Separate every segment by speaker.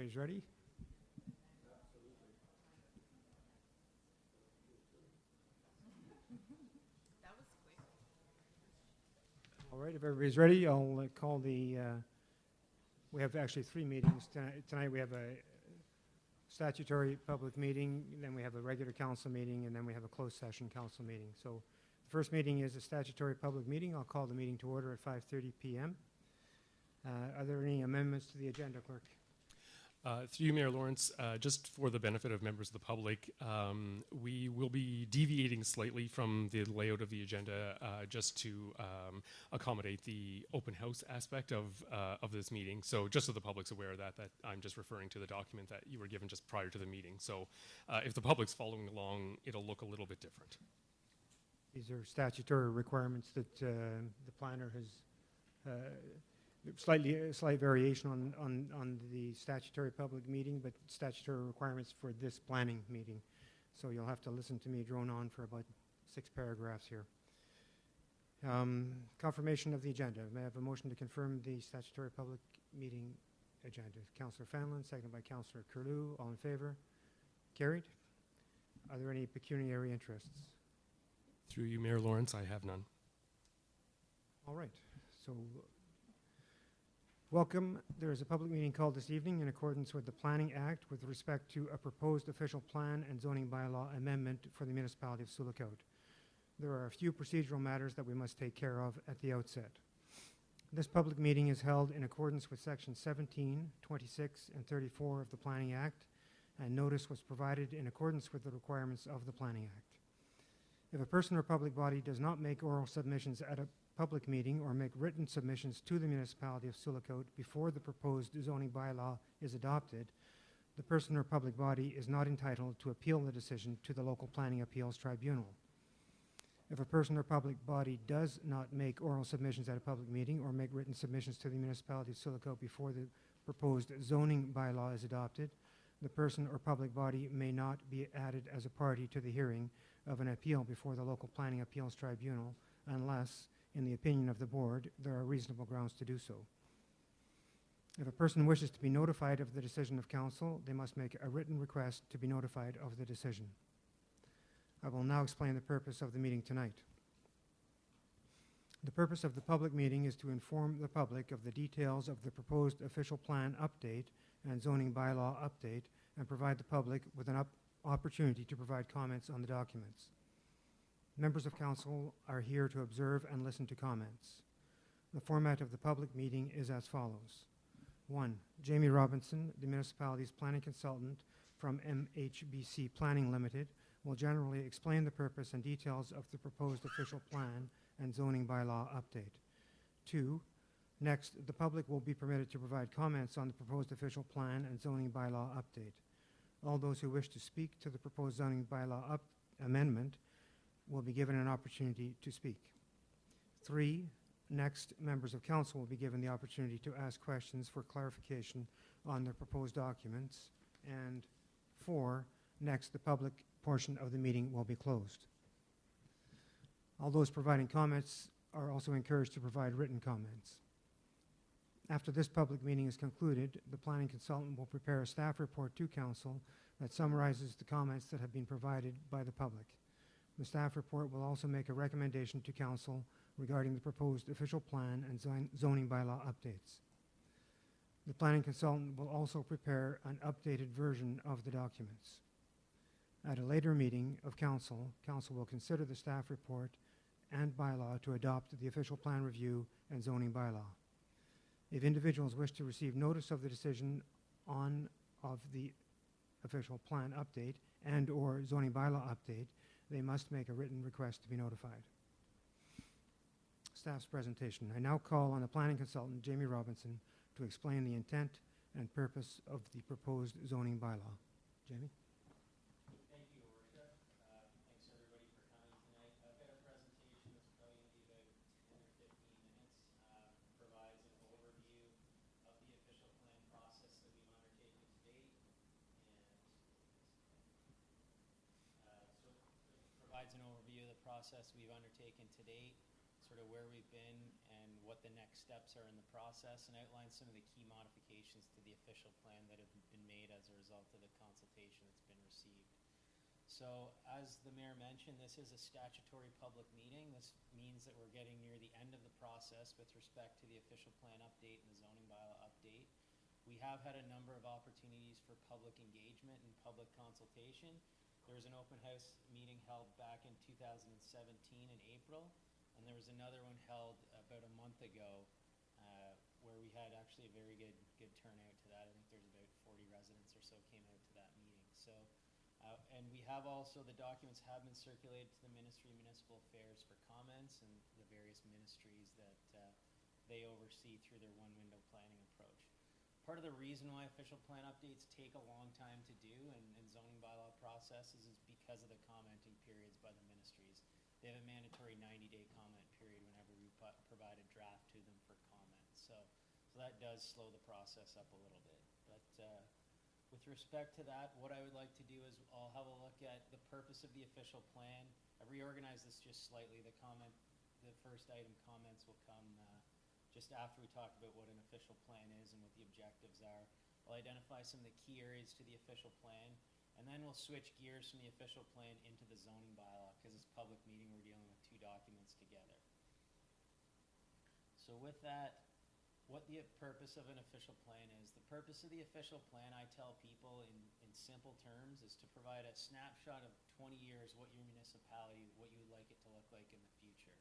Speaker 1: everybody's ready.
Speaker 2: That was quick.
Speaker 1: All right, if everybody's ready, I'll call the, we have actually 3 meetings tonight. Tonight we have a statutory public meeting, then we have a regular council meeting, and then we have a closed session council meeting. So the first meeting is a statutory public meeting. I'll call the meeting to order at 5:30 p.m. Are there any amendments to the agenda, Clerk?
Speaker 3: Through you, Mayor Lawrence, just for the benefit of members of the public, we will be deviating slightly from the layout of the agenda just to accommodate the open house aspect of this meeting. So just so the public's aware of that I'm just referring to the document that you were given just prior to the meeting. So if the public's following along, it'll look a little bit different.
Speaker 1: These are statutory requirements that the planner has slight variation on the statutory public meeting, but statutory requirements for this planning meeting. So you'll have to listen to me drone on for about 6 paragraphs here. Confirmation of the agenda. May I have a motion to confirm the statutory public meeting agenda? Councillor Fanlon, seconded by Councillor Curlew. All in favor? Carried. Are there any pecuniary interests?
Speaker 3: Through you, Mayor Lawrence, I have none.
Speaker 1: All right. So welcome. There is a public meeting called this evening in accordance with the Planning Act with respect to a proposed official plan and zoning bylaw amendment for the municipality of Sioux-Lookout. There are a few procedural matters that we must take care of at the outset. This public meeting is held in accordance with Section 17, 26, and 34 of the Planning Act, and notice was provided in accordance with the requirements of the Planning Act. If a person or public body does not make oral submissions at a public meeting or make written submissions to the municipality of Sioux-Lookout before the proposed zoning bylaw is adopted, the person or public body is not entitled to appeal the decision to the local planning appeals tribunal. If a person or public body does not make oral submissions at a public meeting or make written submissions to the municipality of Sioux-Lookout before the proposed zoning bylaw is adopted, the person or public body may not be added as a party to the hearing of an appeal before the local planning appeals tribunal unless, in the opinion of the board, there are reasonable grounds to do so. If a person wishes to be notified of the decision of council, they must make a written request to be notified of the decision. I will now explain the purpose of the meeting tonight. The purpose of the public meeting is to inform the public of the details of the proposed official plan update and zoning bylaw update and provide the public with an opportunity to provide comments on the documents. Members of council are here to observe and listen to comments. The format of the public meeting is as follows. 1. Jamie Robinson, the municipality's planning consultant from MHBC Planning Limited, will generally explain the purpose and details of the proposed official plan and zoning bylaw update. 2. Next, the public will be permitted to provide comments on the proposed official plan and zoning bylaw update. All those who wish to speak to the proposed zoning bylaw amendment will be given an opportunity to speak. 3, next, members of council will be given the opportunity to ask questions for clarification on the proposed documents. And 4, next, the public portion of the meeting will be closed. All those providing comments are also encouraged to provide written comments. After this public meeting is concluded, the planning consultant will prepare a staff report to council that summarizes the comments that have been provided by the public. The staff report will also make a recommendation to council regarding the proposed official plan and zoning bylaw updates. The planning consultant will also prepare an updated version of the documents. At a later meeting of council, council will consider the staff report and bylaw to adopt the official plan review and zoning bylaw. If individuals wish to receive notice of the decision of the official plan update and or zoning bylaw update, they must make a written request to be notified. Staff's presentation. I now call on the planning consultant, Jamie Robinson, to explain the intent and purpose of the proposed zoning bylaw. Jamie?
Speaker 4: Thank you, Your Worship. Thanks everybody for coming tonight. I've got a presentation that's probably going to be about 10 or 15 minutes. Provides an overview of the official plan process that we've undertaken to date, and provides an overview of the process we've undertaken to date. sort of where we've been and what the next steps are in the process, and outline some of the key modifications to the official plan that have been made as a result of the consultation that's been received. So, as the mayor mentioned, this is a statutory public meeting. This means that we're getting near the end of the process with respect to the official plan update and the zoning bylaw update. We have had a number of opportunities for public engagement and public consultation. There was an open house meeting held back in 2017 in April, and there was another one held about a month ago where we had actually a very good turnout to that. I think there's about 40 residents or so came out to that meeting. So, and we have also, the documents have been circulated to the Ministry of Municipal Affairs for comments and the various ministries that they oversee through their one-window planning approach. Part of the reason why official plan updates take a long time to do and zoning bylaw processes is because of the commenting periods by the ministries. They have a mandatory 90-day comment period whenever we provide a draft to them for comment. So that does slow the process up a little bit. But with respect to that, what I would like to do is I'll have a look at the purpose of the official plan. I reorganized this just slightly. The first item, comments, will come just after we talk about what an official plan is and what the objectives are. I'll identify some of the key areas to the official plan, and then we'll switch gears from the official plan into the zoning bylaw, because it's a public meeting, we're dealing with two documents together. So with that, what the purpose of an official plan is. The purpose of the official plan, I tell people in simple terms, is to provide a snapshot of 20 years what your municipality, what you would like it to look like in the future.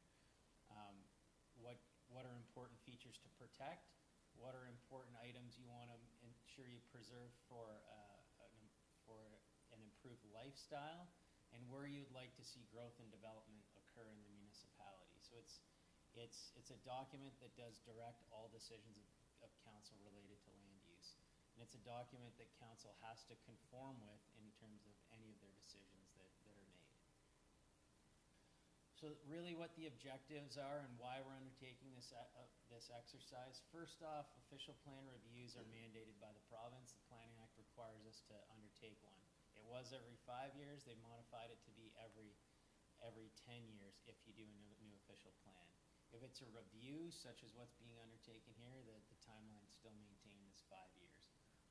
Speaker 4: What are important features to protect? What are important items you want to ensure you preserve for an improved lifestyle? And where you'd like to see growth and development occur in the municipality. So it's a document that does direct all decisions of council related to land use. And it's a document that council has to conform with in terms of any of their decisions that are made. So really what the objectives are and why we're undertaking this exercise. First off, official plan reviews are mandated by the province. The Planning Act requires us to undertake one. It was every 5 years. They modified it to be every 10 years if you do a new official plan. If it's a review, such as what's being undertaken here, the timeline's still maintained as 5 years.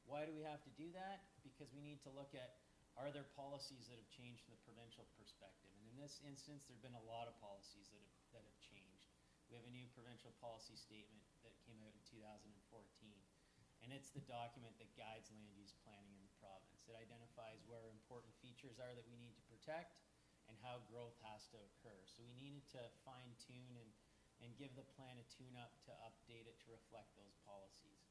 Speaker 4: Why do we have to do that? Because we need to look at, are there policies that have changed from the provincial perspective? And in this instance, there have been a lot of policies that have changed. We have a new provincial policy statement that came out in 2014, and it's the document that guides land use planning in the province. It identifies where important features are that we need to protect and how growth has to occur. So we needed to fine-tune and give the plan a tune-up to update it to reflect those policies.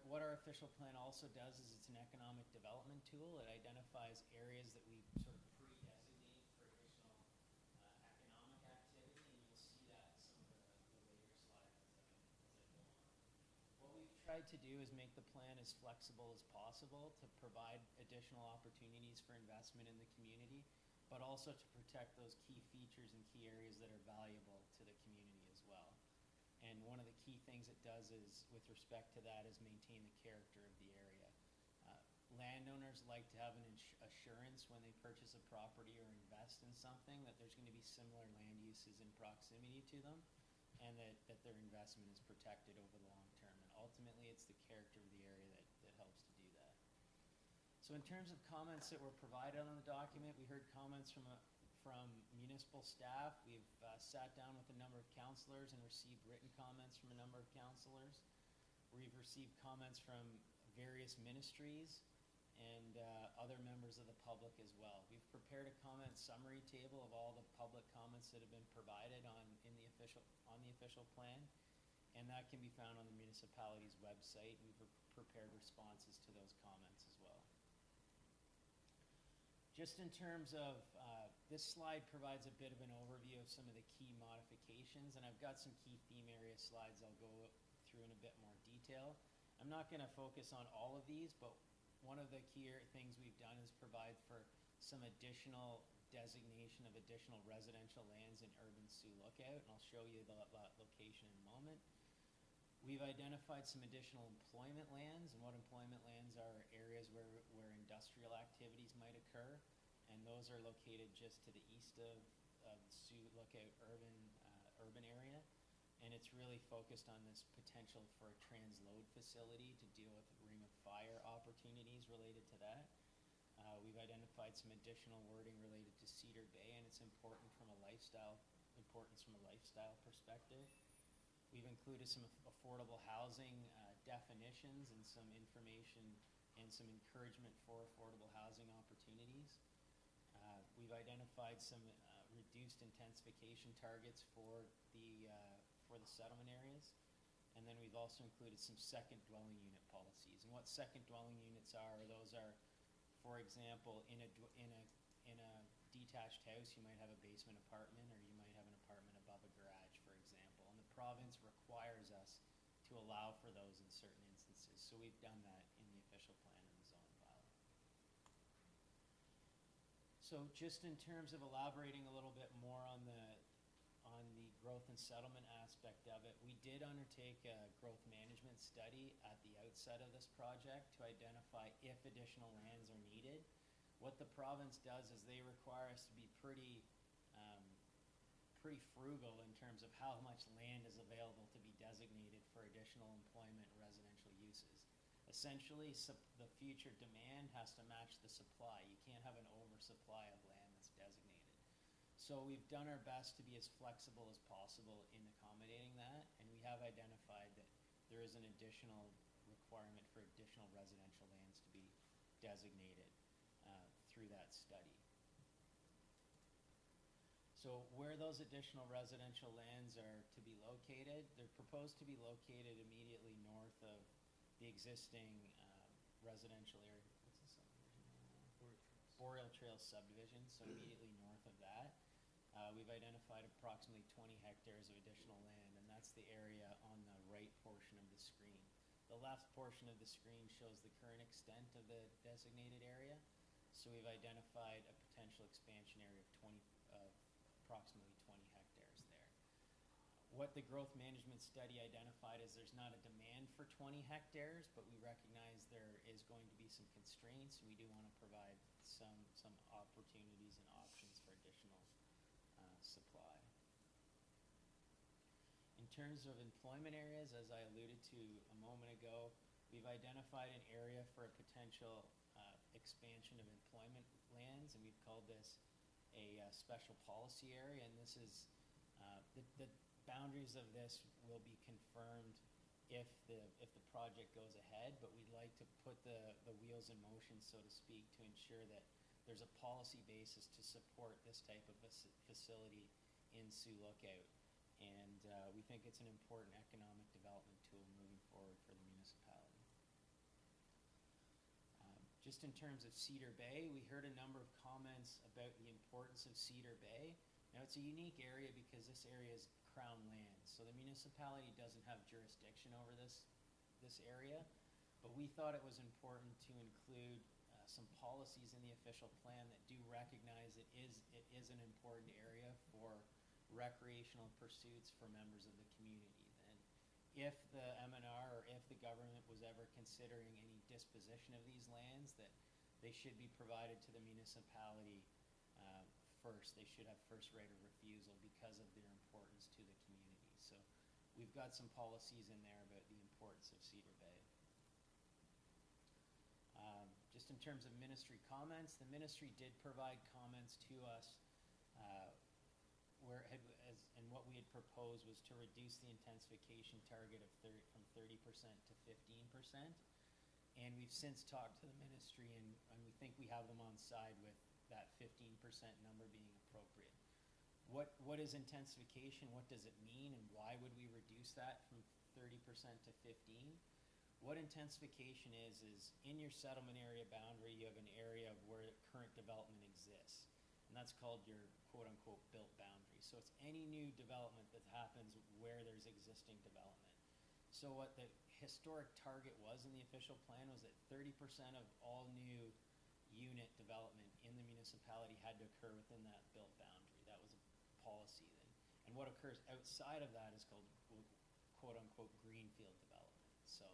Speaker 4: What our official plan also does is it's an economic development tool. It identifies areas that we sort of pre-designate for additional economic activity, and you'll see that in some of the later slides as I go on. What we've tried to do is make the plan as flexible as possible to provide additional opportunities for investment in the community, but also to protect those key features and key areas that are valuable to the community as well. And one of the key things it does is, with respect to that, is maintain the character of the area. Landowners like to have an assurance when they purchase a property or invest in something that there's going to be similar land uses in proximity to them, and that their investment is protected over the long term. And ultimately, it's the character of the area that helps to do that. So in terms of comments that were provided on the document, we heard comments from municipal staff. We've sat down with a number of councillors and received written comments from a number of councillors. We've received comments from various ministries and other members of the public as well. We've prepared a comment summary table of all the public comments that have been provided on the official plan, and that can be found on the municipality's website. We've prepared responses to those comments as well. Just in terms of, this slide provides a bit of an overview of some of the key modifications, and I've got some key theme area slides I'll go through in a bit more detail. I'm not going to focus on all of these, but one of the key things we've done is provide for some additional designation of additional residential lands in Urban Sioux Lookout, and I'll show you the location in a moment. We've identified some additional employment lands, and what employment lands are areas where industrial activities might occur, and those are located just to the east of Sioux Lookout urban area, and it's really focused on this potential for a transload facility to deal with ring of fire opportunities related to that. We've identified some additional wording related to Cedar Bay and its importance from a lifestyle perspective. We've included some affordable housing definitions and some information and some encouragement for affordable housing opportunities. We've identified some reduced intensification targets for the settlement areas. And then we've also included some second dwelling unit policies. And what second dwelling units are, those are, for example, in a detached house, you might have a basement apartment, or you might have an apartment above a garage, for example. And the province requires us to allow for those in certain instances. So we've done that in the official plan and the zoning bylaw. So just in terms of elaborating a little bit more on the growth and settlement aspect of it, we did undertake a growth management study at the outset of this project to identify if additional lands are needed. What the province does is they require us to be pretty frugal in terms of how much land is available to be designated for additional employment and residential uses. Essentially, the future demand has to match the supply. You can't have an oversupply of land that's designated. So we've done our best to be as flexible as possible in accommodating that, and we have identified that there is an additional requirement for additional residential lands to be designated through that study. So where those additional residential lands are to be located, they're proposed to be located immediately north of the existing residential area. What's the subdivision name? Boreal Trails subdivision, so immediately north of that. We've identified approximately 20 hectares of additional land, and that's the area on the right portion of the screen. The left portion of the screen shows the current extent of the designated area. So we've identified a potential expansion area of approximately 20 hectares there. What the growth management study identified is there's not a demand for 20 hectares, but we recognize there is going to be some constraints, and we do want to provide some opportunities and options for additional supply. In terms of employment areas, as I alluded to a moment ago, we've identified an area for a potential expansion of employment lands, and we've called this a special policy area, and this is the boundaries of this will be confirmed if the project goes ahead, but we'd like to put the wheels in motion, so to speak, to ensure that there's a policy basis to support this type of facility in Sioux Lookout. And we think it's an important economic development tool moving forward for the municipality. Just in terms of Cedar Bay, we heard a number of comments about the importance of Cedar Bay. Now, it's a unique area because this area is Crown land, so the municipality doesn't have jurisdiction over this area, but we thought it was important to include some policies in the official plan that do recognize it is an important area for recreational pursuits for members of the community. And if the MNR or if the government was ever considering any disposition of these lands, that they should be provided to the municipality first. They should have first right of refusal because of their importance to the community. So we've got some policies in there about the importance of Cedar Bay. Just in terms of ministry comments, the ministry did provide comments to us and what we had proposed was to reduce the intensification target of from 30% to 15%. And we've since talked to the ministry, and we think we have them on side with that 15% number being appropriate. What is intensification? What does it mean? And why would we reduce that from 30% to 15%? What intensification is in your settlement area boundary, you have an area where current development exists. And that's called your quote-unquote built boundary. So it's any new development that happens where there's existing development. So what the historic target was in the official plan was that 30% of all new unit development in the municipality had to occur within that built boundary. That was a policy then. And what occurs outside of that is called quote-unquote greenfield development. So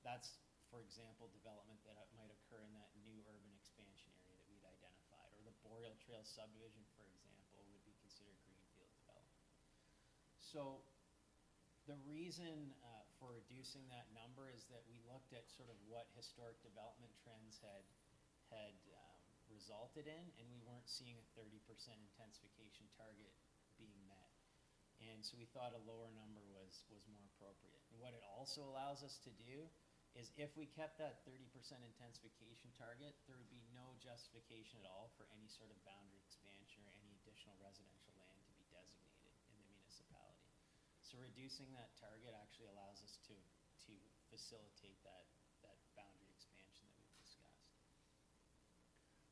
Speaker 4: that's, for example, development that might occur in that new urban expansion area that we'd identified, or the Boreal Trail subdivision, for example, would be considered greenfield development. So the reason for reducing that number is that we looked at sort of what historic development trends had resulted in, and we weren't seeing a 30% intensification target being met. And so we thought a lower number was more appropriate. And what it also allows us to do is if we kept that 30% intensification target, there would be no justification at all for any sort of boundary expansion or any additional residential land to be designated in the municipality. So reducing that target actually allows us to facilitate that boundary expansion that we've discussed.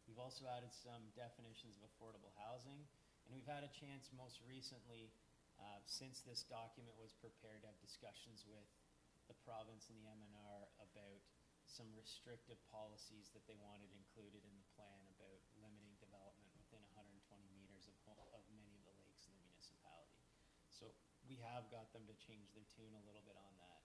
Speaker 4: We've also added some definitions of affordable housing, and we've had a chance most recently, since this document was prepared, to have discussions with the province and the MNR about some restrictive policies that they wanted included in the plan about limiting development within 120 meters of many of the lakes in the municipality. So we have got them to change their tune a little bit on that.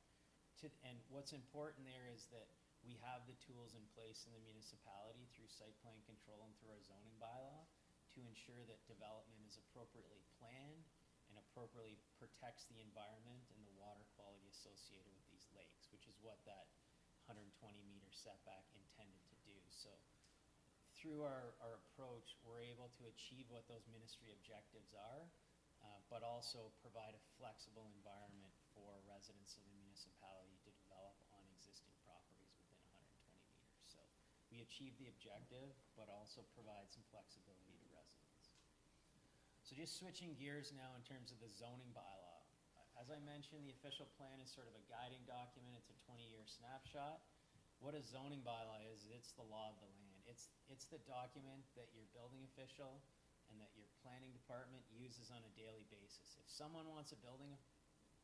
Speaker 4: And what's important there is that we have the tools in place in the municipality through site plan control and through our zoning bylaw to ensure that development is appropriately planned and appropriately protects the environment and the water quality associated with these lakes, which is what that 120-meter setback intended to do. So through our approach, we're able to achieve what those ministry objectives are, but also provide a flexible environment for residents of the municipality to develop on existing properties within 120 meters. So we achieve the objective, but also provide some flexibility to residents. So just switching gears now in terms of the zoning bylaw. As I mentioned, the official plan is sort of a guiding document. It's a 20-year snapshot. What a zoning bylaw is, it's the law of the land. It's the document that your building official and that your planning department uses on a daily basis. If someone wants a building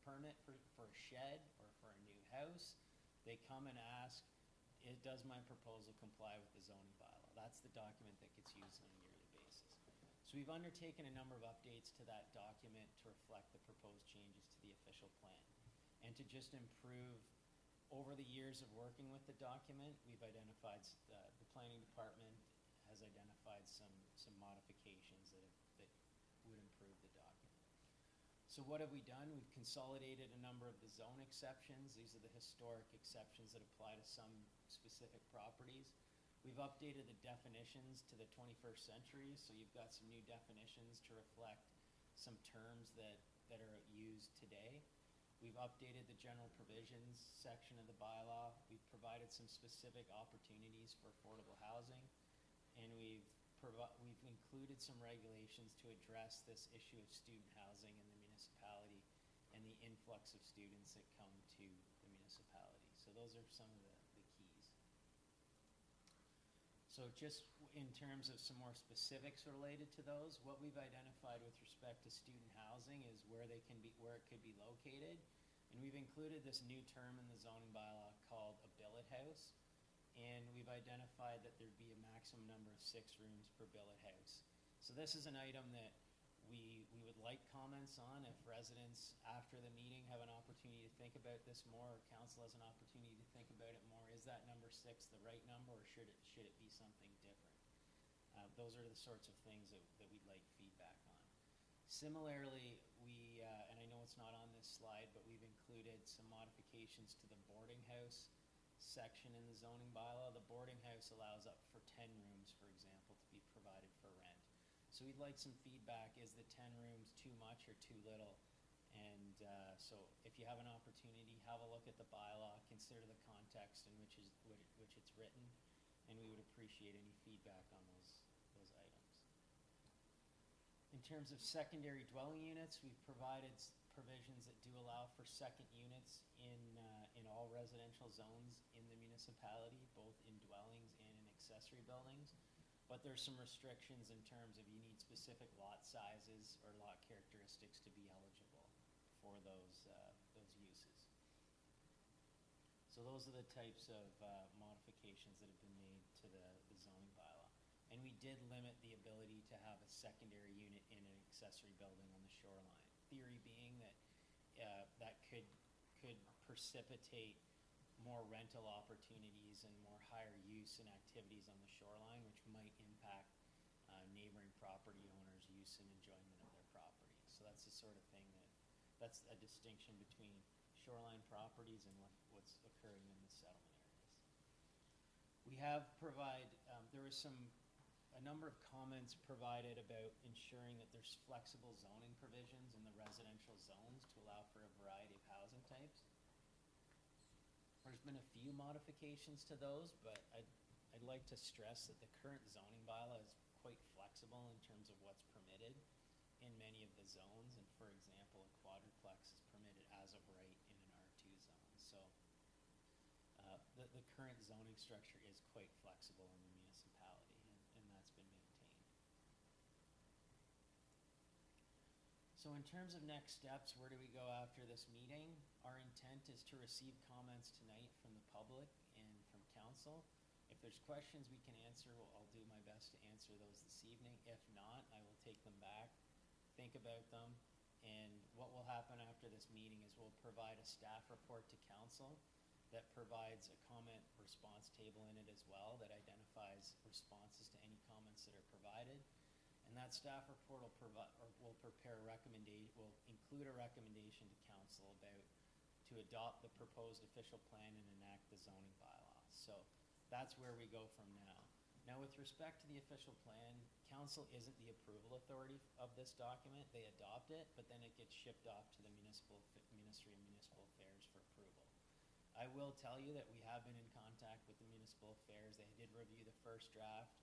Speaker 4: permit for a shed or for a new house, they come and ask, does my proposal comply with the zoning bylaw? That's the document that gets used on a yearly basis. So we've undertaken a number of updates to that document to reflect the proposed changes to the official plan. And to just improve, over the years of working with the document, we've identified, the planning department has identified some modifications that would improve the document. So what have we done? We've consolidated a number of the zone exceptions. These are the historic exceptions that apply to some specific properties. We've updated the definitions to the 21st century, so you've got some new definitions to reflect some terms that are used today. We've updated the general provisions section of the bylaw. We've provided some specific opportunities for affordable housing, and we've included some regulations to address this issue of student housing in the municipality and the influx of students that come to the municipality. So those are some of the keys. So just in terms of some more specifics related to those, what we've identified with respect to student housing is where it could be located. And we've included this new term in the zoning bylaw called a billet house. And we've identified that there'd be a maximum number of 6 rooms per billet house. So this is an item that we would like comments on. If residents after the meeting have an opportunity to think about this more, or council has an opportunity to think about it more, is that number 6 the right number, or should it be something different? Those are the sorts of things that we'd like feedback on. Similarly, and I know it's not on this slide, but we've included some modifications to the boarding house section in the zoning bylaw. The boarding house allows up for 10 rooms, for example, to be provided for rent. So we'd like some feedback. Is the 10 rooms too much or too little? And so if you have an opportunity, have a look at the bylaw, consider the context in which it's written, and we would appreciate any feedback on those items. In terms of secondary dwelling units, we've provided provisions that do allow for second units in all residential zones in the municipality, both in dwellings and in accessory buildings. But there's some restrictions in terms of you need specific lot sizes or lot characteristics to be eligible for those uses. So those are the types of modifications that have been made to the zoning bylaw. And we did limit the ability to have a secondary unit in an accessory building on the shoreline. Theory being that that could precipitate more rental opportunities and more higher use and activities on the shoreline, which might impact neighboring property owners' use and enjoyment of their property. So that's the sort of thing that's a distinction between shoreline properties and what's occurring in the settlement areas. We have there was a number of comments provided about ensuring that there's flexible zoning provisions in the residential zones to allow for a variety of housing types. There's been a few modifications to those, but I'd like to stress that the current zoning bylaw is quite flexible in terms of what's permitted in many of the zones. And for example, a quadruplex is permitted as of right in an R2 zone. So the current zoning structure is quite flexible in the municipality, and that's been maintained. So in terms of next steps, where do we go after this meeting? Our intent is to receive comments tonight from the public and from council. If there's questions we can answer, I'll do my best to answer those this evening. If not, I will take them back, think about them, and what will happen after this meeting is we'll provide a staff report to council that provides a comment response table in it as well that identifies responses to any comments that are provided. And that staff report will include a recommendation to council to adopt the proposed official plan and enact the zoning bylaw. So that's where we go from now. Now, with respect to the official plan, council isn't the approval authority of this document. They adopt it, but then it gets shipped off to the Ministry of Municipal Affairs for approval. I will tell you that we have been in contact with the Municipal Affairs. They did review the first draft,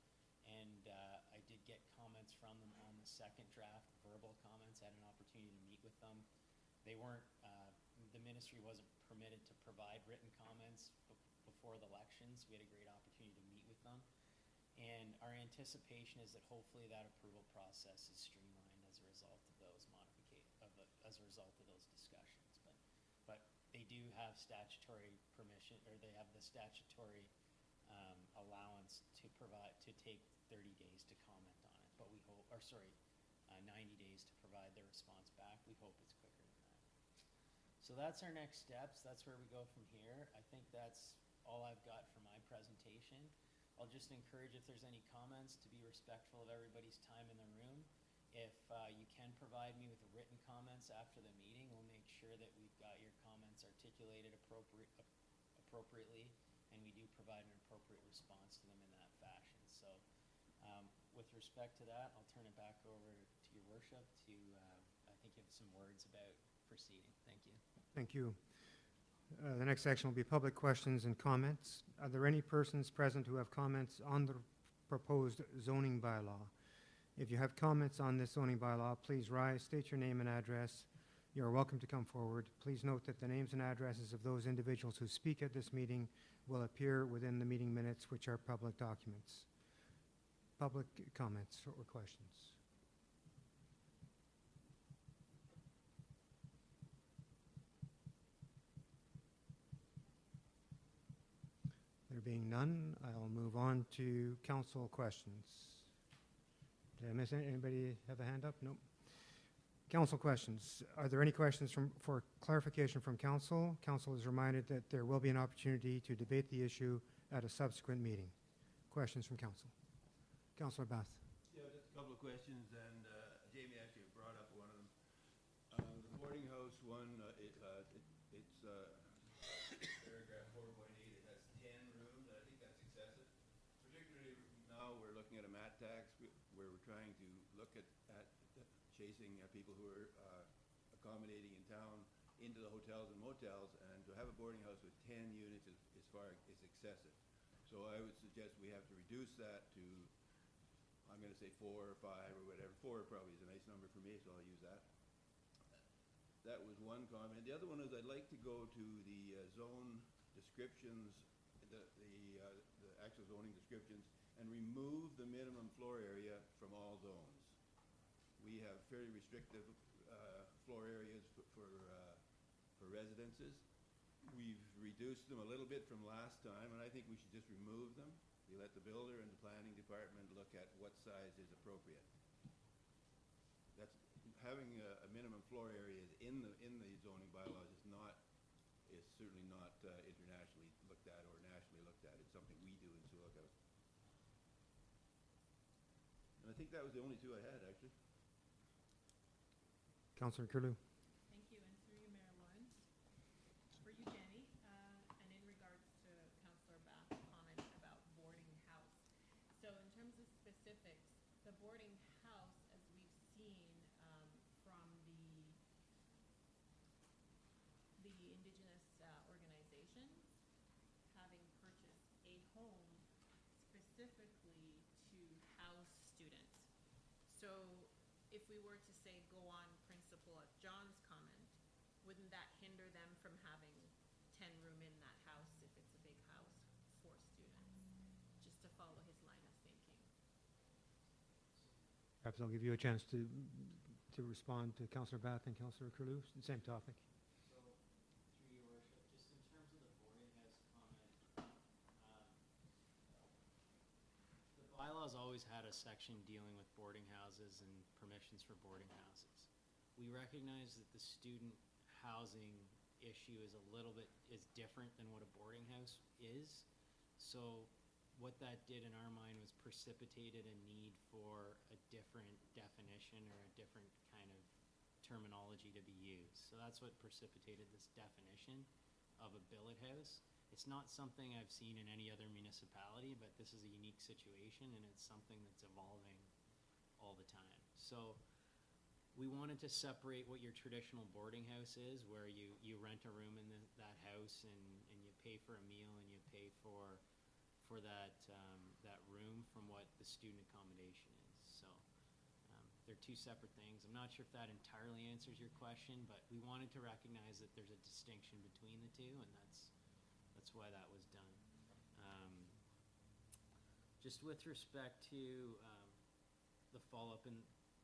Speaker 4: and I did get comments from them on the second draft, verbal comments. I had an opportunity to meet with them. They weren't, the ministry wasn't permitted to provide written comments before the elections. We had a great opportunity to meet with them. And our anticipation is that hopefully that approval process is streamlined as a result of those as a result of those discussions. But they do have statutory permission, or they have the statutory allowance to take 30 days to comment on it. But we hope, 90 days to provide their response back. We hope it's quicker than that. So that's our next steps. That's where we go from here. I think that's all I've got for my presentation. I'll just encourage, if there's any comments, to be respectful of everybody's time in the room. If you can provide me with written comments after the meeting, we'll make sure that we've got your comments articulated appropriately, and we do provide an appropriate response to them in that fashion. So with respect to that, I'll turn it back over to your worship to, I think, give some words about proceeding. Thank you.
Speaker 1: Thank you. The next section will be public questions and comments. Are there any persons present who have comments on the proposed zoning bylaw? If you have comments on this zoning bylaw, please rise, state your name and address. You are welcome to come forward. Please note that the names and addresses of those individuals who speak at this meeting will appear within the meeting minutes, which are public documents. Public comments or questions? There being none, I'll move on to council questions. Did I miss anybody have a hand up? Nope. Council questions. Are there any questions for clarification from council? Council is reminded that there will be an opportunity to debate the issue at a subsequent meeting. Questions from council? Councillor Bath.
Speaker 2: Yeah, just a couple of questions, and Jamie actually brought up one of them. The boarding house one, it's paragraph 4.8, it has 10 rooms. I think that's excessive. Particularly now we're looking at a mat tax where we're trying to look at chasing people who are accommodating in town into the hotels and motels, and to have a boarding house with 10 units is excessive. So I would suggest we have to reduce that to, I'm going to say 4 or 5 or whatever. 4 probably is a nice number for me, so I'll use that. That was one comment. The other one is I'd like to go to the zone descriptions, the actual zoning descriptions, and remove the minimum floor area from all zones. We have fairly restrictive floor areas for residences. We've reduced them a little bit from last time, and I think we should just remove them. We let the builder and the planning department look at what size is appropriate. That's having a minimum floor area in the zoning bylaws is certainly not internationally looked at or nationally looked at. It's something we do in Silica. And I think that was the only two I had, actually.
Speaker 1: Councillor Curlew.
Speaker 5: Thank you, and boarding house, as we've seen from the Indigenous organizations, having purchased a home specifically to house students. So if we were to say go on principle of John's comment, wouldn't that hinder them from having 10 room in that house if it's a big house for students? Just to follow his line of thinking.
Speaker 1: Perhaps I'll give you a chance to respond to Councillor Bath and Councillor Curlew, same topic.
Speaker 4: So, through your worship, just in terms of the boarding house comment, the bylaws always had a section dealing with boarding houses and permissions for boarding houses. We recognize that the student housing issue is different than what a boarding house is. So what that did in our mind was precipitated a need for a different definition or a different kind of terminology to be used. So that's what precipitated this definition of a billet house. It's not something I've seen in any other municipality, but this is a unique situation and it's something that's evolving all the time. So we wanted to separate what your traditional boarding house is, where you rent a room in that house and you pay for a meal and you pay for that room, from what the student accommodation is. So they're two separate things. I'm not sure if that entirely answers your question, but we wanted to recognize that there's a distinction between the two, and that's why that was done. Just with respect to the follow-up in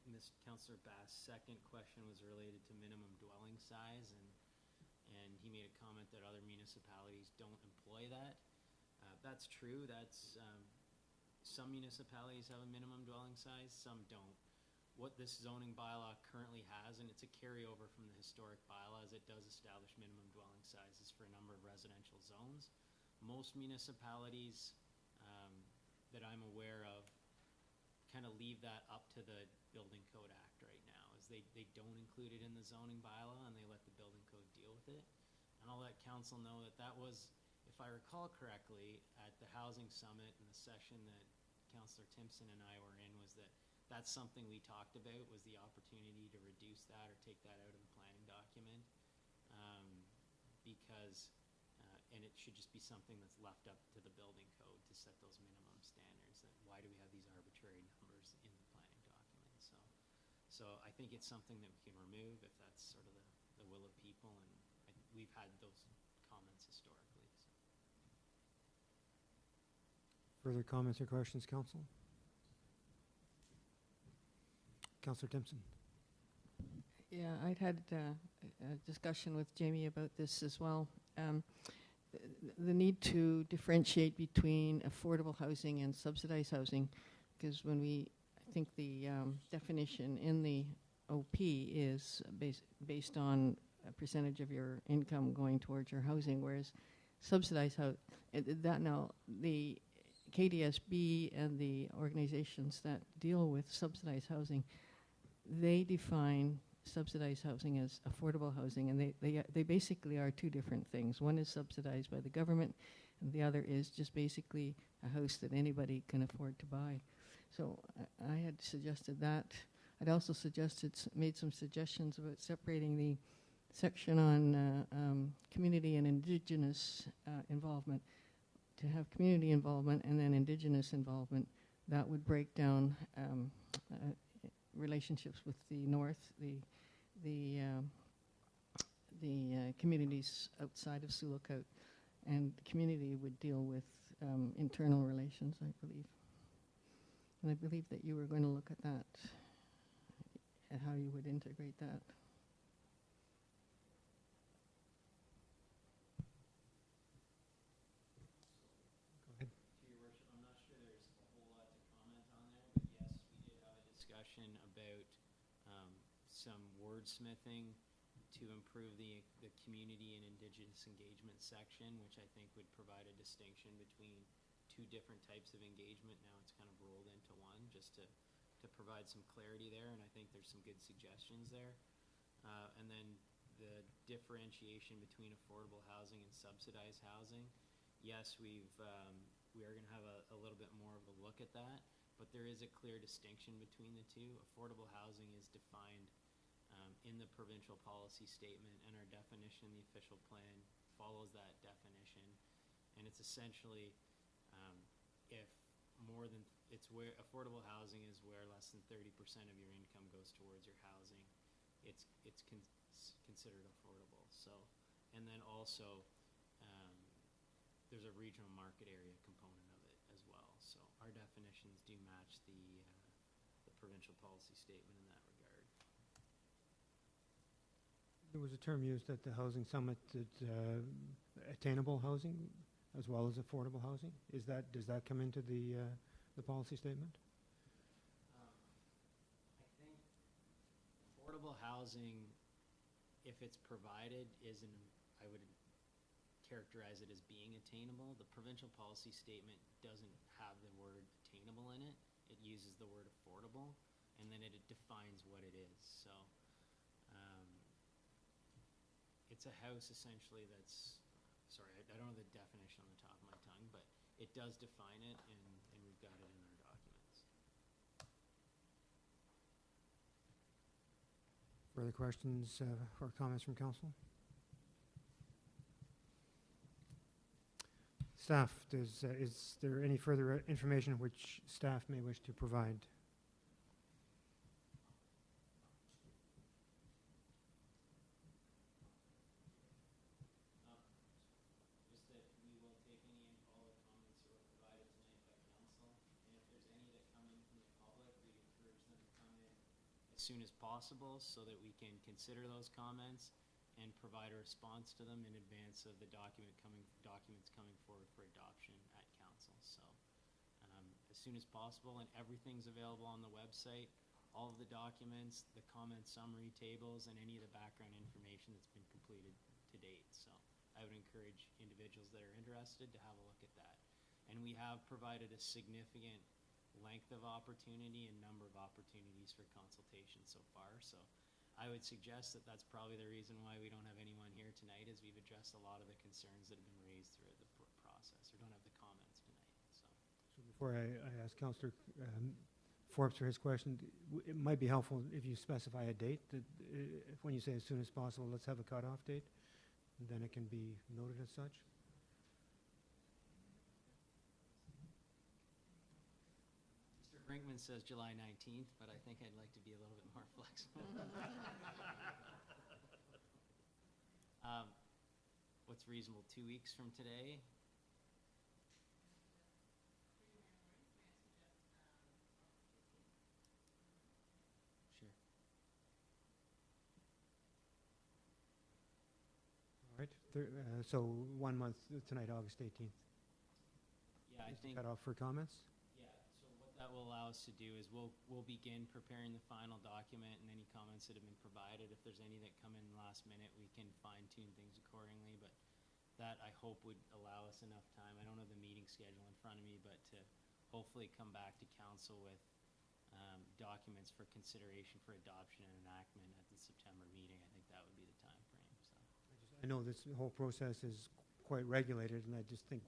Speaker 4: Ms. Councillor Bass' second question was related to minimum dwelling size, and he made a comment that other municipalities don't employ that. That's true. Some municipalities have a minimum dwelling size, some don't. What this zoning bylaw currently has, and it's a carryover from the historic bylaws, it does establish minimum dwelling sizes for a number of residential zones. Most municipalities that I'm aware of kind of leave that up to the Building Code Act right now, as they don't include it in the zoning bylaw and they let the building code deal with it. And I'll let council know that was, if I recall correctly, at the housing summit in the session that Councillor Timpson and I were in, was that's something we talked about, was the opportunity to reduce that or take that out of the planning document, because and it should just be something that's left up to the building code to set those minimum standards. That why do we have these arbitrary numbers in the planning document? So I think it's something that we can remove if that's sort of the will of people, and we've had those comments historically. So.
Speaker 1: Further comments or questions, Council? Councillor Timpson.
Speaker 6: Yeah, I'd had a discussion with Jamie about this as well. The need to differentiate between affordable housing and subsidized housing, because when I think the definition in the OP is based on a percentage of your income going towards your housing, whereas subsidized the KDSB and the organizations that deal with subsidized housing, they define subsidized housing as affordable housing, and they basically are two different things. One is subsidized by the government, and the other is just basically a house that anybody can afford to buy. So I had suggested that. I'd also made some suggestions about separating the section on community and Indigenous involvement, to have community involvement and then Indigenous involvement. That would break down relationships with the North, the communities outside of Sulakot, and the community would deal with internal relations, I believe. And I believe that you were going to look at that, at how you would integrate that.
Speaker 1: Go ahead.
Speaker 4: To your worship, I'm not sure there's a whole lot to comment on there, but yes, we did have a discussion about some wordsmithing to improve the community and Indigenous engagement section, which I think would provide a distinction between two different types of engagement. Now it's kind of rolled into one, just to provide some clarity there, and I think there's some good suggestions there. And then the differentiation between affordable housing and subsidized housing. Yes, we are going to have a little bit more of a look at that. but there is a clear distinction between the two. Affordable housing is defined in the provincial policy statement, and our definition in the official plan follows that definition. And it's essentially if more than, it's where affordable housing is where less than 30% of your income goes towards your housing. It's considered affordable. So, and then also there's a regional market area component of it as well. So our definitions do match the provincial policy statement in that regard.
Speaker 1: There was a term used at the housing summit that attainable housing as well as affordable housing. Does that come into the policy statement?
Speaker 4: I think affordable housing, if it's provided, I would characterize it as being attainable. The provincial policy statement doesn't have the word attainable in it. It uses the word affordable, and then it defines what it is. So it's a house essentially that's, sorry, I don't know the definition on the top of my tongue, but it does define it, and we've got it in our documents.
Speaker 1: Further questions or comments from council? Staff, is there any further information which staff may wish to provide?
Speaker 4: Just that we will take any and all the comments that were provided tonight by council, and if there's any that come in from the public, we encourage them to come in as soon as possible so that we can consider those comments and provide a response to them in advance of the documents coming forward for adoption at council. So as soon as possible, and everything's available on the website, all of the documents, the comment summary tables, and any of the background information that's been completed to date. So I would encourage individuals that are interested to have a look at that. And we have provided a significant length of opportunity and number of opportunities for consultation so far. So I would suggest that that's probably the reason why we don't have anyone here tonight, is we've addressed a lot of the concerns that have been raised throughout the process. We don't have the comments tonight.
Speaker 1: So before I ask Councillor Forbes for his question, it might be helpful if you specify a date. That when you say as soon as possible, let's have a cutoff date, and then it can be noted as such.
Speaker 4: Mr. Brinkman says July 19th, but I think I'd like to be a little bit more flexible. What's reasonable, 2 weeks from today? Sure.
Speaker 1: All right. So 1 month tonight, August 18th.
Speaker 4: Yeah, I
Speaker 1: Is the
Speaker 4: think.
Speaker 1: cutoff for comments?
Speaker 4: Yeah, so what that will allow us to do is we'll begin preparing the final document, and any comments that have been provided, if there's any that come in last minute, we can fine tune things accordingly, but that I hope would allow us enough time. I don't have the meeting schedule in front of me, but to hopefully come back to council with documents for consideration for adoption and enactment at the September meeting. I think that would be the time frame. So.
Speaker 1: I know this whole process is quite regulated, and I just think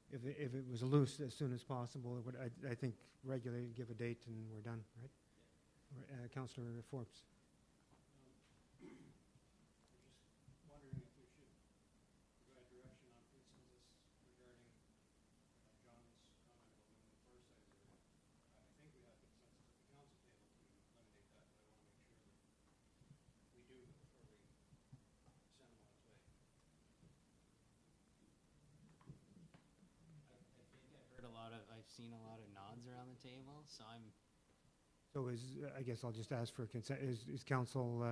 Speaker 1: if it was loose as soon as possible, it would, I think regulate, give a date, and we're done, right? Yeah. Councillor Forbes.
Speaker 7: Just wondering if we should provide direction on principles regarding John's comment about moving the floor size area. I think we have consensus at the council table to eliminate that, but I want to make sure that we do before we send them on its way.
Speaker 4: I've seen a lot of nods around the table, so I'm.
Speaker 1: So I guess I'll just ask for consent. Is council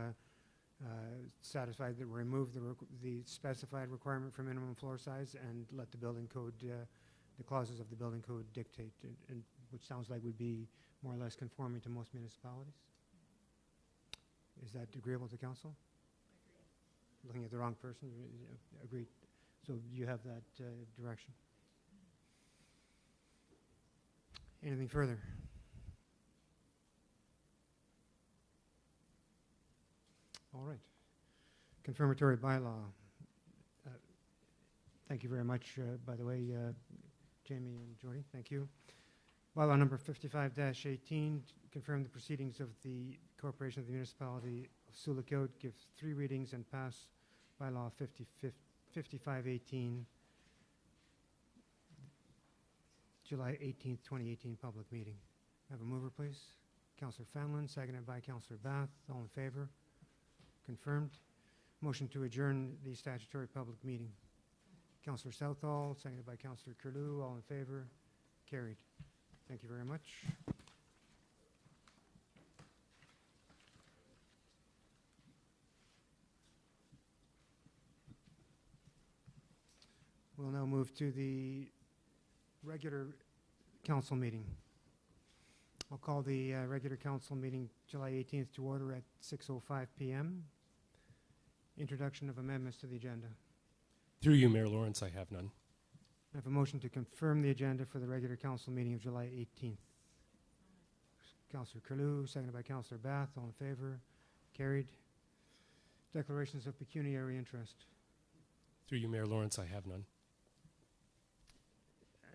Speaker 1: satisfied that we remove the specified requirement for minimum floor size and let the building code, the clauses of the building code dictate, and which sounds like would be more or less conforming to most municipalities? Is that agreeable to council? Agreed. Looking at the wrong person? Agreed. So you have that direction. Anything further? All right. Confirmatory bylaw. Thank you very much, by the way, Jamie and Jody. Thank you. Bylaw number 55-18, confirm the proceedings of the Corporation of the Municipality of Sulicote, give 3 readings and pass bylaw 55-18, July 18th, 2018 public meeting. Have a mover, please. Councillor Fanlon, seconded by Councillor Bath. All in favor? Confirmed. Motion to adjourn the statutory public meeting. Councillor Southall, seconded by Councillor Curlew. All in favor? Carried. Thank you very much. We'll now move to the regular council meeting. I'll call the regular council meeting July 18th to order at 6:05 p.m. Introduction of amendments to the agenda.
Speaker 3: Through you, Mayor Lawrence, I have none.
Speaker 1: I have a motion to confirm the agenda for the regular council meeting of July 18th. Councillor Curlew, seconded by Councillor Bath. All in favor? Carried. Declarations of pecuniary interest.
Speaker 3: Through you, Mayor Lawrence, I have none.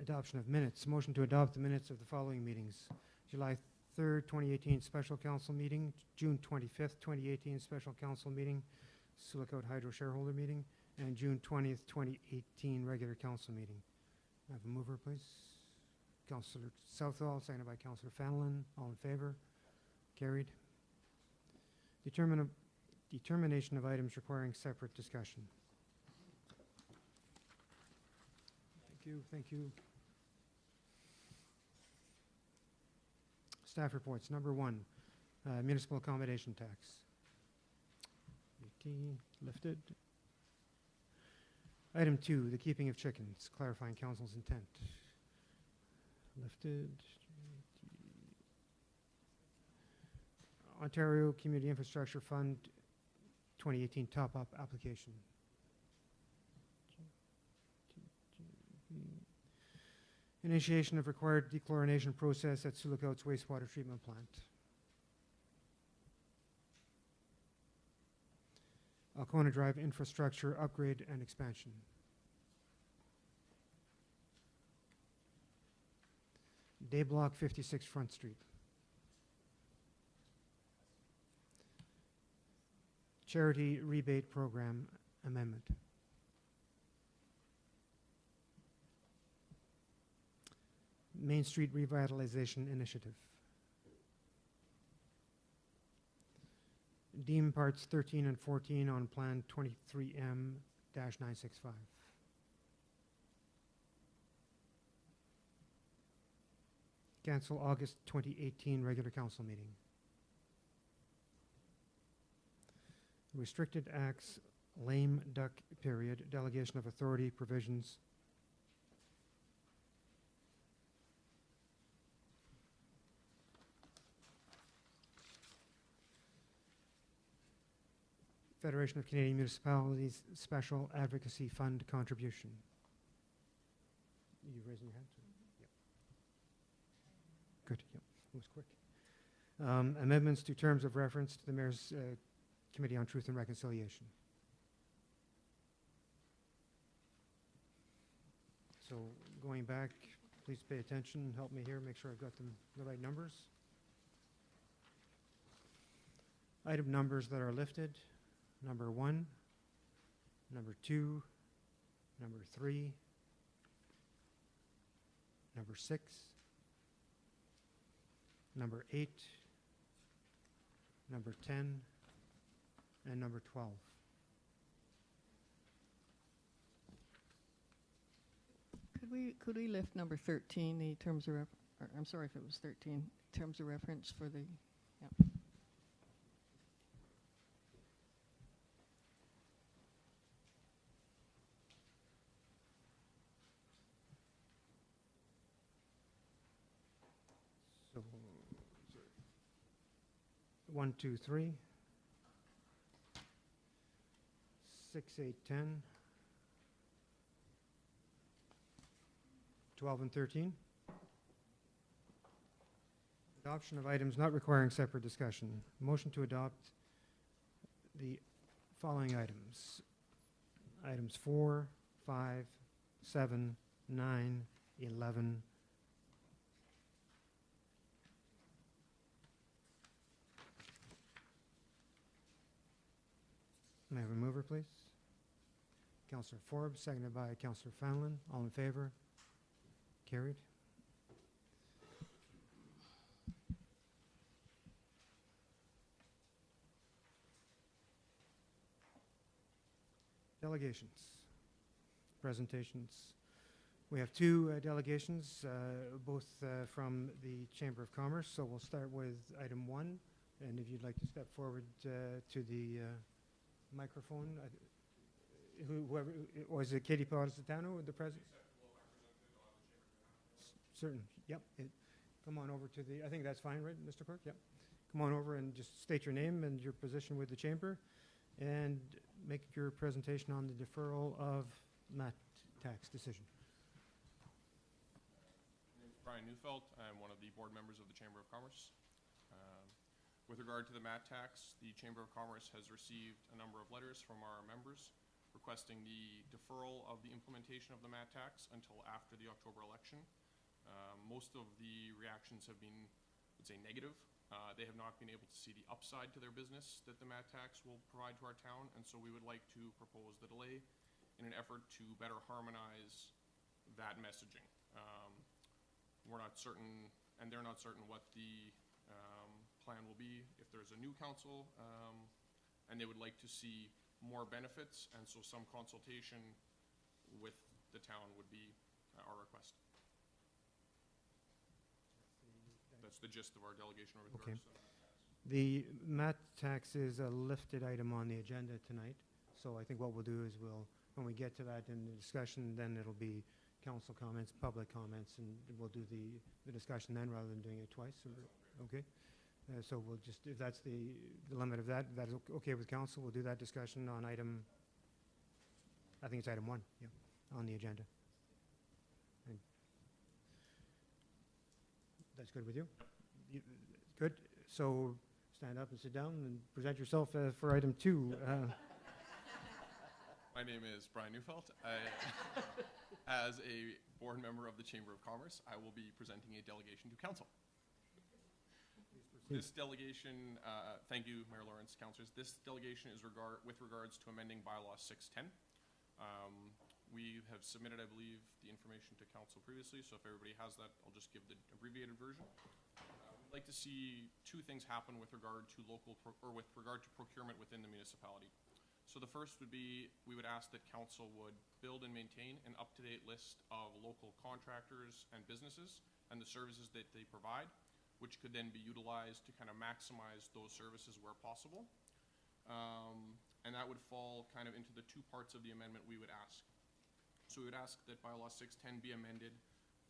Speaker 1: Adoption of minutes. Motion to adopt the minutes of the following meetings. July 3rd, 2018 special council meeting, June 25th, 2018 special council meeting, Silicon Hydro shareholder meeting, and June 20th, 2018 regular council meeting. I have a mover, please. Councillor Southall, seconded by Councillor Fanlon. All in favor? Carried. Determination of items requiring separate discussion. Thank you, thank you. Staff reports. Number 1, municipal accommodation tax. 18, lifted. Item 2, the keeping of chickens, clarifying council's intent. Lifted. Ontario Community Infrastructure Fund 2018 top-up application. Initiation of required dechlorination process at Sulicote's wastewater treatment plant. Alcona Drive infrastructure upgrade and expansion. Day Block 56 Front Street. Charity rebate program amendment. Main Street Revitalization Initiative. Deem parts 13 and 14 on Plan 23M-965. Cancel August 2018 regular council meeting. Restricted Acts lame duck period, delegation of authority provisions. Federation of Canadian Municipalities Special Advocacy Fund contribution. You raising your hand? Yep. Good. Yep. It was quick. Amendments to terms of reference to the Mayor's Committee on Truth and Reconciliation. So going back, please pay attention. Help me here. Make sure I've got them the right numbers. Item numbers that are lifted. Number 1, number 2, number 3, number 6, number 8, number 10, and number 12.
Speaker 6: Could we lift number 13, the terms of I'm sorry if it was 13, terms of reference for the, yeah.
Speaker 1: So, 1, 2, 3, 6, 8, 10, 12, and 13. Adoption of items not requiring separate discussion. Motion to adopt the following items. Items 4, 5, 7, 9, 11, May I have a mover, please? Councillor Forbes, seconded by Councillor Fanlon. All in favor? Carried. Delegations. Presentations. We have two delegations, both from the Chamber of Commerce. So we'll start with item 1. And if you'd like to step forward to the microphone. Whoever, was it Katie Positano, the president? Certain, yep. Come on over to the, I think that's fine, right, Mr. Clerk? Yep. Come on over and just state your name and your position with the chamber, and make your presentation on the deferral of MAT tax decision.
Speaker 8: My name is Brian Neufeld. I'm one of the board members of the Chamber of Commerce. With regard to the MAT tax, the Chamber of Commerce has received a number of letters from our members requesting the deferral of the implementation of the MAT tax until after the October election. Most of the reactions have been, I would say, negative. They have not been able to see the upside to their business that the MAT tax will provide to our town, and so we would like to propose the delay in an effort to better harmonize that messaging. We're not certain, and they're not certain, what the plan will be if there's a new council, and they would like to see more benefits, and so some consultation with the town would be our request. That's the gist of our delegation with regards to that.
Speaker 1: The MAT tax is a lifted item on the agenda tonight, so I think what we'll do is when we get to that in the discussion, then it'll be council comments, public comments, and we'll do the discussion then rather than doing it twice. Okay? So we'll just, if that's the limit of that, that's okay with council, we'll do that discussion on item, I think it's item 1, yeah, on the agenda. And that's good with you? Good. So stand up and sit down and present yourself for item 2.
Speaker 8: My name is Brian Neufeld. As a board member of the Chamber of Commerce, I will be presenting a delegation to council. This delegation, thank you, Mayor Lawrence, councillors. This delegation is with regards to amending bylaw 610. We have submitted, I believe, the information to council previously, so if everybody has that, I'll just give the abbreviated version. We'd like to see two things happen with regard to with regard to procurement within the municipality. So the first would be, we would ask that council would build and maintain an up-to-date list of local contractors and businesses and the services that they provide, which could then be utilized to kind of maximize those services where possible. And that would fall kind of into the two parts of the amendment we would ask. So we would ask that bylaw 610 be amended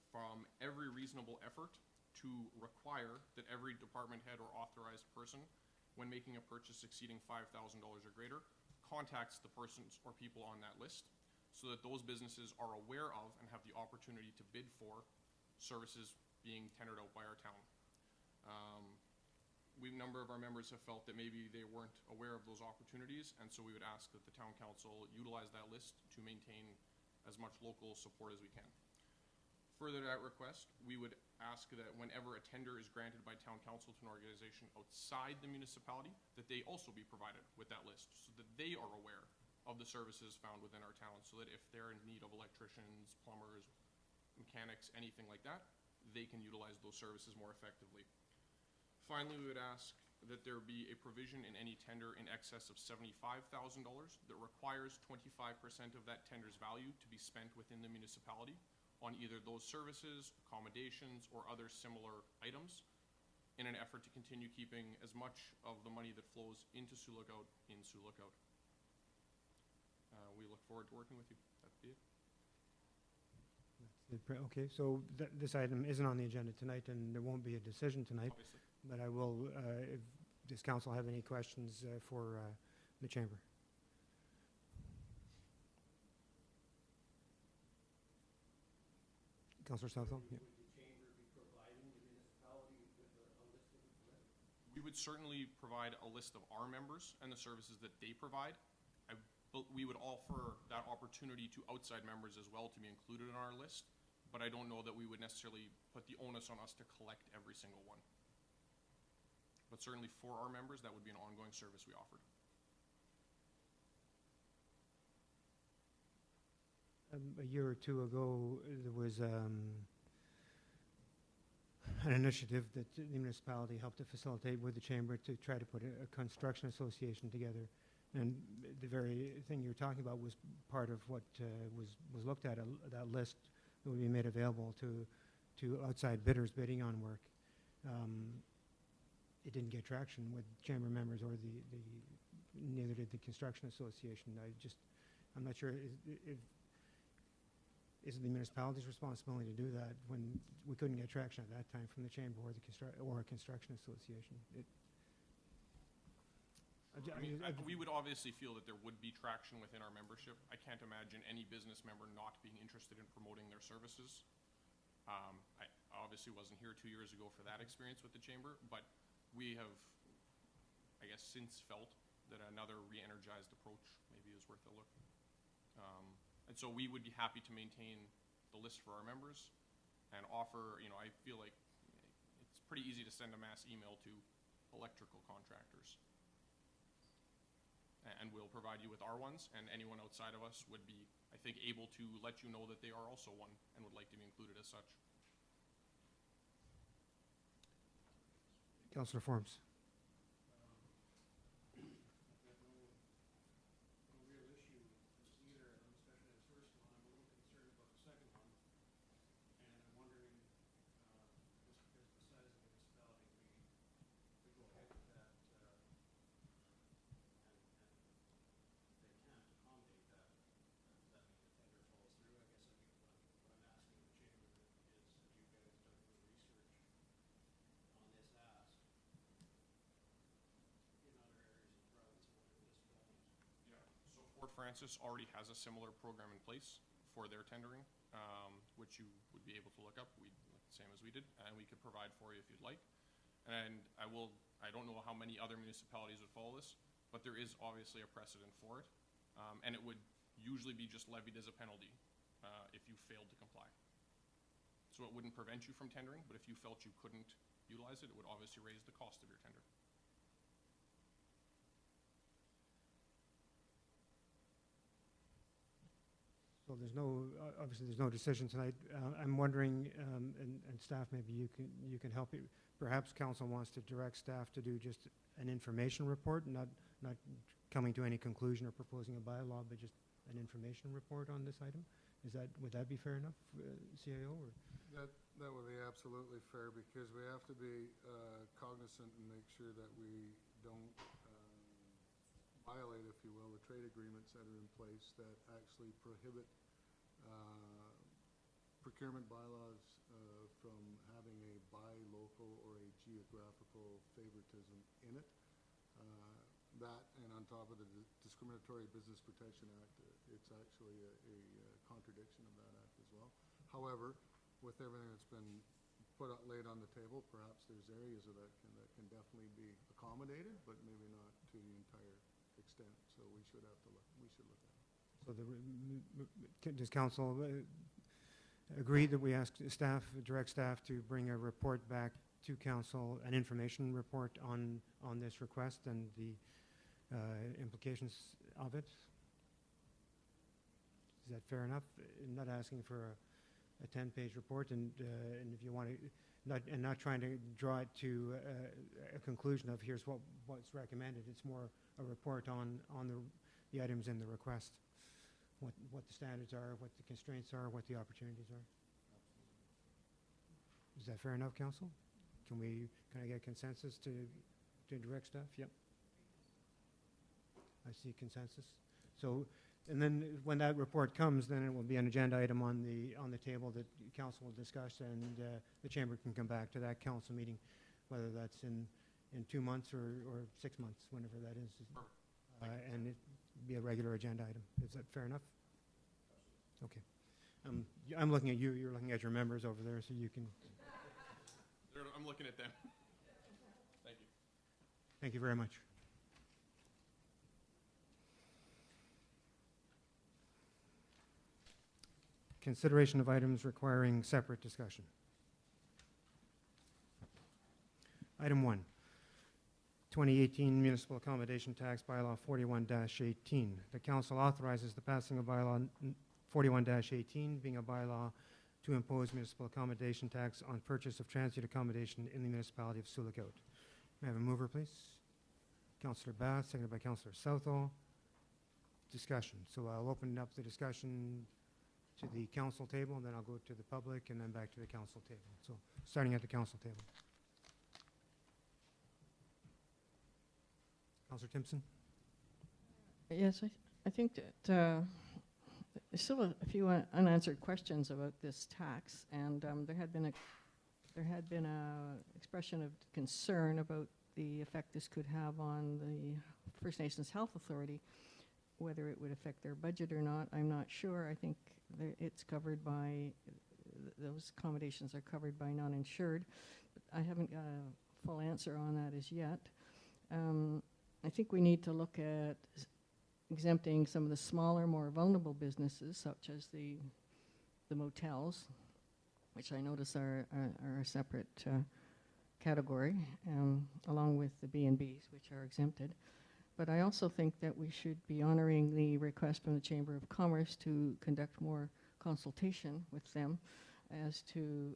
Speaker 8: from every reasonable effort to require that every department head or authorized person, when making a purchase exceeding $5,000 or greater, contacts the persons or people on that list so that those businesses are aware of and have the opportunity to bid for services being tendered out by our town. A number of our members have felt that maybe they weren't aware of those opportunities, and so we would ask that the town council utilize that list to maintain as much local support as we can. Further to that request, we would ask that whenever a tender is granted by town council to an organization outside the municipality, that they also be provided with that list so that they are aware of the services found within our town, so that if they're in need of electricians, plumbers, mechanics, anything like that, they can utilize those services more effectively. Finally, we would ask that there be a provision in any tender in excess of $75,000 that requires 25% of that tender's value to be spent within the municipality on either those services, accommodations, or other similar items in an effort to continue keeping as much of the money that flows into Sioux Lookout in Sioux Lookout. We look forward to working with you. That'd be it.
Speaker 1: Okay, so this item isn't on the agenda tonight, and there won't be a decision tonight.
Speaker 8: Obviously.
Speaker 1: But I will, if does council have any questions for the chamber? Councillor Southall? Yeah.
Speaker 7: Would the chamber be providing the municipality with a list of them?
Speaker 8: We would certainly provide a list of our members and the services that they provide. But we would offer that opportunity to outside members as well to be included in our list, but I don't know that we would necessarily put the onus on us to collect every single one. But certainly for our members, that would be an ongoing service we offered.
Speaker 1: a year or two ago, there was an initiative that the municipality helped to facilitate with the chamber to try to put a construction association together. And the very thing you're talking about was part of what was looked at, that list that would be made available to outside bidders bidding on work. It didn't get traction with chamber members, or neither did the construction association. I'm not sure if is it the municipality's responsibility to do that when we couldn't get traction at that time from the chamber or a construction association.
Speaker 8: We would obviously feel that there would be traction within our membership. I can't imagine any business member not being interested in promoting their services. I obviously wasn't here 2 years ago for that experience with the chamber, but we have, I guess, since felt that another re-energized approach maybe is worth a look. And so we would be happy to maintain the list for our members and offer, I feel like it's pretty easy to send a mass email to electrical contractors. And we'll provide you with our ones, and anyone outside of us would be, I think, able to let you know that they are also one and would like to be included as such.
Speaker 1: Councillor Forms.
Speaker 7: I've got no real issue with either of them, especially the first one. I'm a little concerned about the second one. And I'm wondering, just because of the size of the municipality, we go ahead with that, and they can't accommodate that. Does that mean the tender falls through? I guess what I'm asking the chamber is, have you guys done any research on this ask in other areas of the province and other municipalities?
Speaker 8: Yeah, so Fort Francis already has a similar program in place for their tendering, which you would be able to look up. Same as we did, and we could provide for you if you'd like. And I don't know how many other municipalities would follow this, but there is obviously a precedent for it. And it would usually be just levied as a penalty if you failed to comply. So it wouldn't prevent you from tendering, but if you felt you couldn't utilize it, it would obviously raise the cost of your tender.
Speaker 1: So obviously there's no decision tonight. I'm wondering, and staff, maybe you can help. Perhaps council wants to direct staff to do just an information report, not coming to any conclusion or proposing a bylaw, but just an information report on this item. Would that be fair enough, CIO? Or?
Speaker 9: That would be absolutely fair, because we have to be cognizant and make sure that we don't violate, if you will, the trade agreements that are in place that actually prohibit procurement bylaws from having a buy local or a geographical favoritism in it. That, and on top of the Discriminatory Business Protection Act, it's actually a contradiction of that act as well. However, with everything that's been laid on the table, perhaps there's areas of that can definitely be accommodated, but maybe not to the entire extent. So we should look at it.
Speaker 1: So does council agree that we direct staff to bring a report back to council, an information report on this request and the implications of it? Is that fair enough? I'm not asking for a 10-page report, and if you want to, not trying to draw it to a conclusion of here's what's recommended. It's more a report on the items in the request, what the standards are, what the constraints are, what the opportunities are. Is that fair enough, council? Can I get consensus to direct staff? Yep. I see consensus. So, and then when that report comes, then it will be an agenda item on the table that council will discuss, and the chamber can come back to that council meeting, whether that's in 2 months or 6 months, whenever that is. And it be a regular agenda item. Is that fair enough? Okay. I'm looking at you. You're looking at your members over there, so you can.
Speaker 8: I'm looking at them. Thank you.
Speaker 1: Thank you very much. Consideration of items requiring separate discussion. Item 1, 2018 Municipal Accommodation Tax Bylaw 41-18. The Council authorizes the passing of Bylaw 41-18, being a bylaw to impose municipal accommodation tax on purchase of transient accommodation in the municipality of Sioux Lookout. May I have a mover, please? Councillor Bath, seconded by Councillor Southall. Discussion. So I'll open up the discussion to the council table, and then I'll go to the public, and then back to the council table. So starting at the council table. Councillor Timpson?
Speaker 6: Yes, I think that there's still a few unanswered questions about this tax, and there had been a expression of concern about the effect this could have on the First Nations Health Authority. Whether it would affect their budget or not, I'm not sure. I think it's covered by, those accommodations are covered by non-insured. But I haven't got a full answer on that as yet. I think we need to look at exempting some of the smaller, more vulnerable businesses, such as the motels, which I notice are a separate category, along with the B&Bs, which are exempted. But I also think that we should be honoring the request from the Chamber of Commerce to conduct more consultation with them as to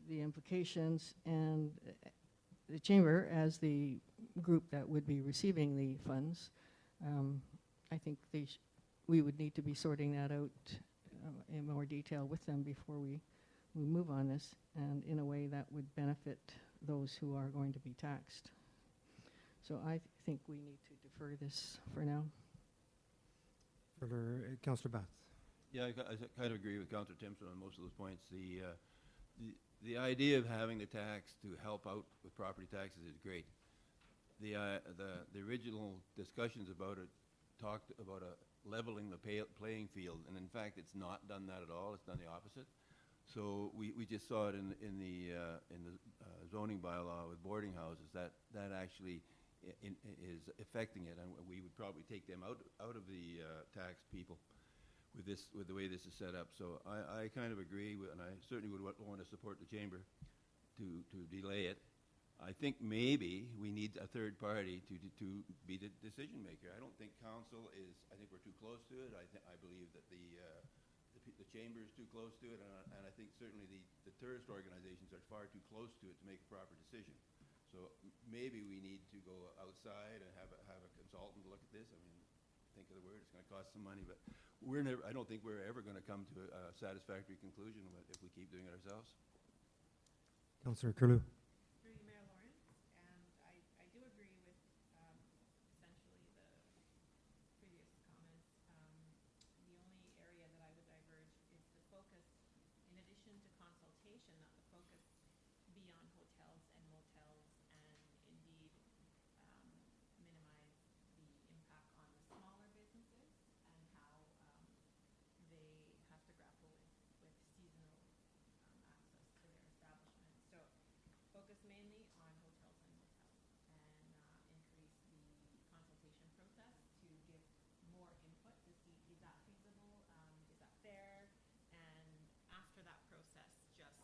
Speaker 6: the implications, and the Chamber, as the group that would be receiving the funds, I think we would need to be sorting that out in more detail with them before we move on this, and in a way that would benefit those who are going to be taxed. So I think we need to defer this for now.
Speaker 1: Further, Councillor Bath.
Speaker 2: Yeah, I kind of agree with Councillor Timpson on most of those points. The idea of having the tax to help out with property taxes is great. The original discussions about it talked about leveling the playing field, and in fact, it's not done that at all. It's done the opposite. So we just saw it in the zoning bylaw with boarding houses that actually is affecting it, and we would probably take them out of the tax people with the way this is set up. So I kind of agree with, and I certainly would want to support the Chamber to delay it. I think maybe we need a third party to be the decision maker. I don't think council is. I think we're too close to it. I believe that the Chamber is too close to it, and I think certainly the tourist organizations are far too close to it to make a proper decision. So maybe we need to go outside and have a consultant look at this. I mean, think of the word, it's going to cost some money, but I don't think we're ever going to come to a satisfactory conclusion if we keep doing it ourselves.
Speaker 1: Councillor Curlew.
Speaker 5: Through you, Mayor Lawrence, and I do agree with essentially the previous comments. The only area that I would diverge is the focus, in addition to consultation, that the focus be on hotels and motels, and indeed minimize the impact on the smaller businesses and how they have to grapple with seasonal access to their establishment. So focus mainly on hotels and motels, and increase the consultation process to give more input to see, is that feasible, is that fair, and after that process just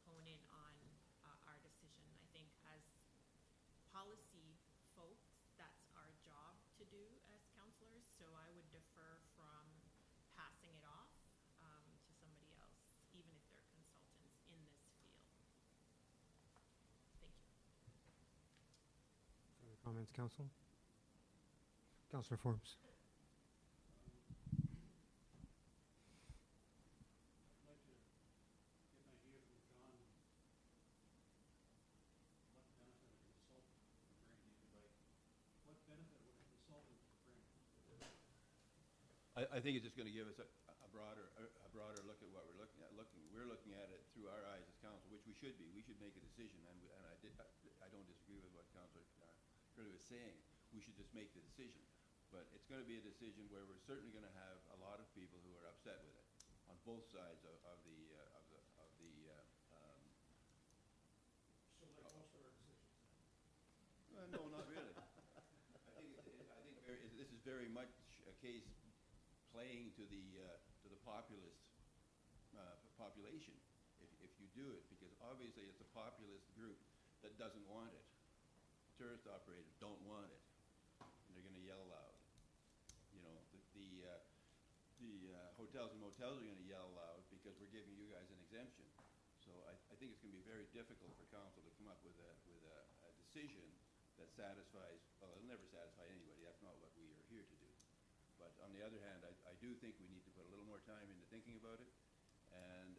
Speaker 5: hone in on our decision. I think as policy folks, that's our job to do as councillors, so I would defer from passing it off to somebody else, even if they're consultants in this field. Thank you.
Speaker 1: Further comments, Council? Councillor Forbes.
Speaker 7: I'd like to get an idea from John what benefit a consultant would bring. What benefit would a consultant bring?
Speaker 2: I think it's just going to give us a broader look at what we're looking at. We're looking at it through our eyes as council, which we should be. We should make a decision, and I don't disagree with what Councillor Curlew was saying. We should just make the decision, but it's going to be a decision where we're certainly going to have a lot of people who are upset with it on both sides of the.
Speaker 7: So like most of our decisions.
Speaker 2: No, not really. This is very much a case playing to the populist population. If you do it, because obviously it's a populist group that doesn't want it. Tourist operators don't want it, and they're going to yell loud. You know, the hotels and motels are gonna yell loud because we're giving you guys an exemption. So I think it's gonna be very difficult for council to come up with a decision that satisfies, well, it'll never satisfy anybody, that's not what we are here to do. But on the other hand, I do think we need to put a little more time into thinking about it. And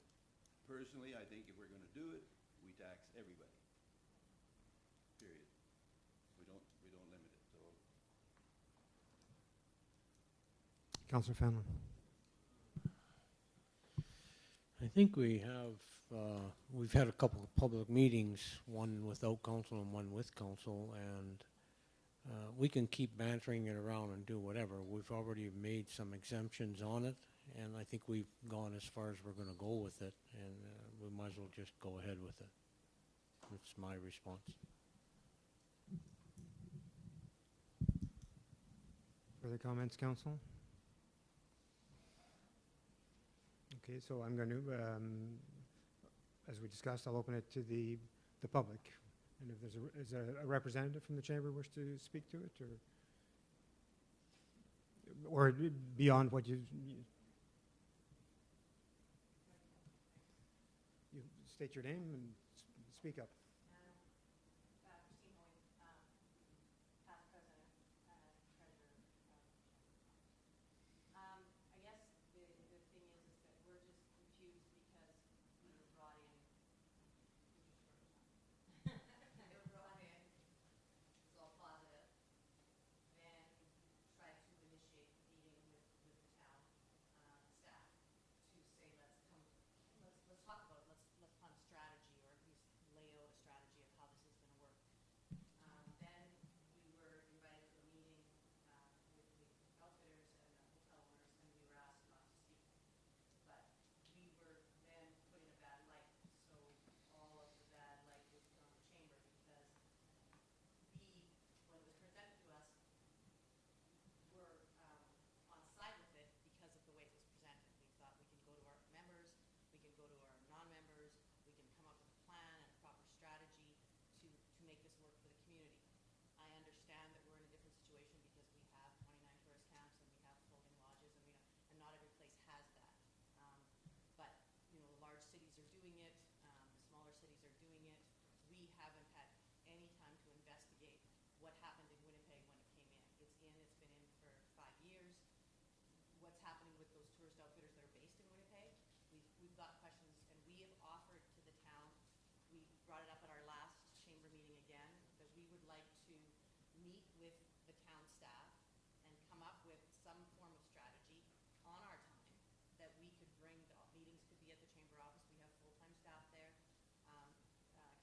Speaker 2: personally, I think if we're gonna do it, we tax everybody. Period. We don't limit it, so.
Speaker 1: Councillor Fenlon.
Speaker 7: I think we have, we've had a couple of public meetings, one without council and one with council, and we can keep bantering it around and do whatever. We've already made some exemptions on it, and I think we've gone as far as we're going to go with it, and we might as well just go ahead with it. That's my response.
Speaker 1: Further comments, council? Okay, so I'm going to, as we discussed, I'll open it to the public. And if is a representative from the chamber wish to speak to it, or beyond what you state your name and speak up.
Speaker 10: Christine Hoy, past president, treasurer. I guess the thing is that we're just confused because we were brought in. They were brought in, it's all positive, then tried to initiate a meeting with the town staff to say, let's talk about it, let's plan a strategy, or at least lay out a strategy of how this is going to work. Then we were invited to a meeting with the outfitters and the hotel owners, and we were asked not to speak. But we were then put in a bad light, so all of the bad light was put on the chamber because we, when it was presented to us, were on side with it because of the way it was presented. We thought we can go to our members, we can go to our non-members, we can come up with a plan and a proper strategy to make this work for the community. I understand that we're in a different situation because we have 29 tourist camps and we have floating lodges, and not every place has that. But you know, the large cities are doing it, the smaller cities are doing it. We haven't had any time to investigate what happened in Winnipeg when it came in. It's been in for 5 years. What's happening with those tourist outfitters that are based in Winnipeg? We've got questions, and we have offered to the town, we brought it up at our last chamber meeting again, that we would like to meet with the town staff and come up with some form of strategy on our time that we could bring. The meetings could be at the chamber office. We have full-time staff there.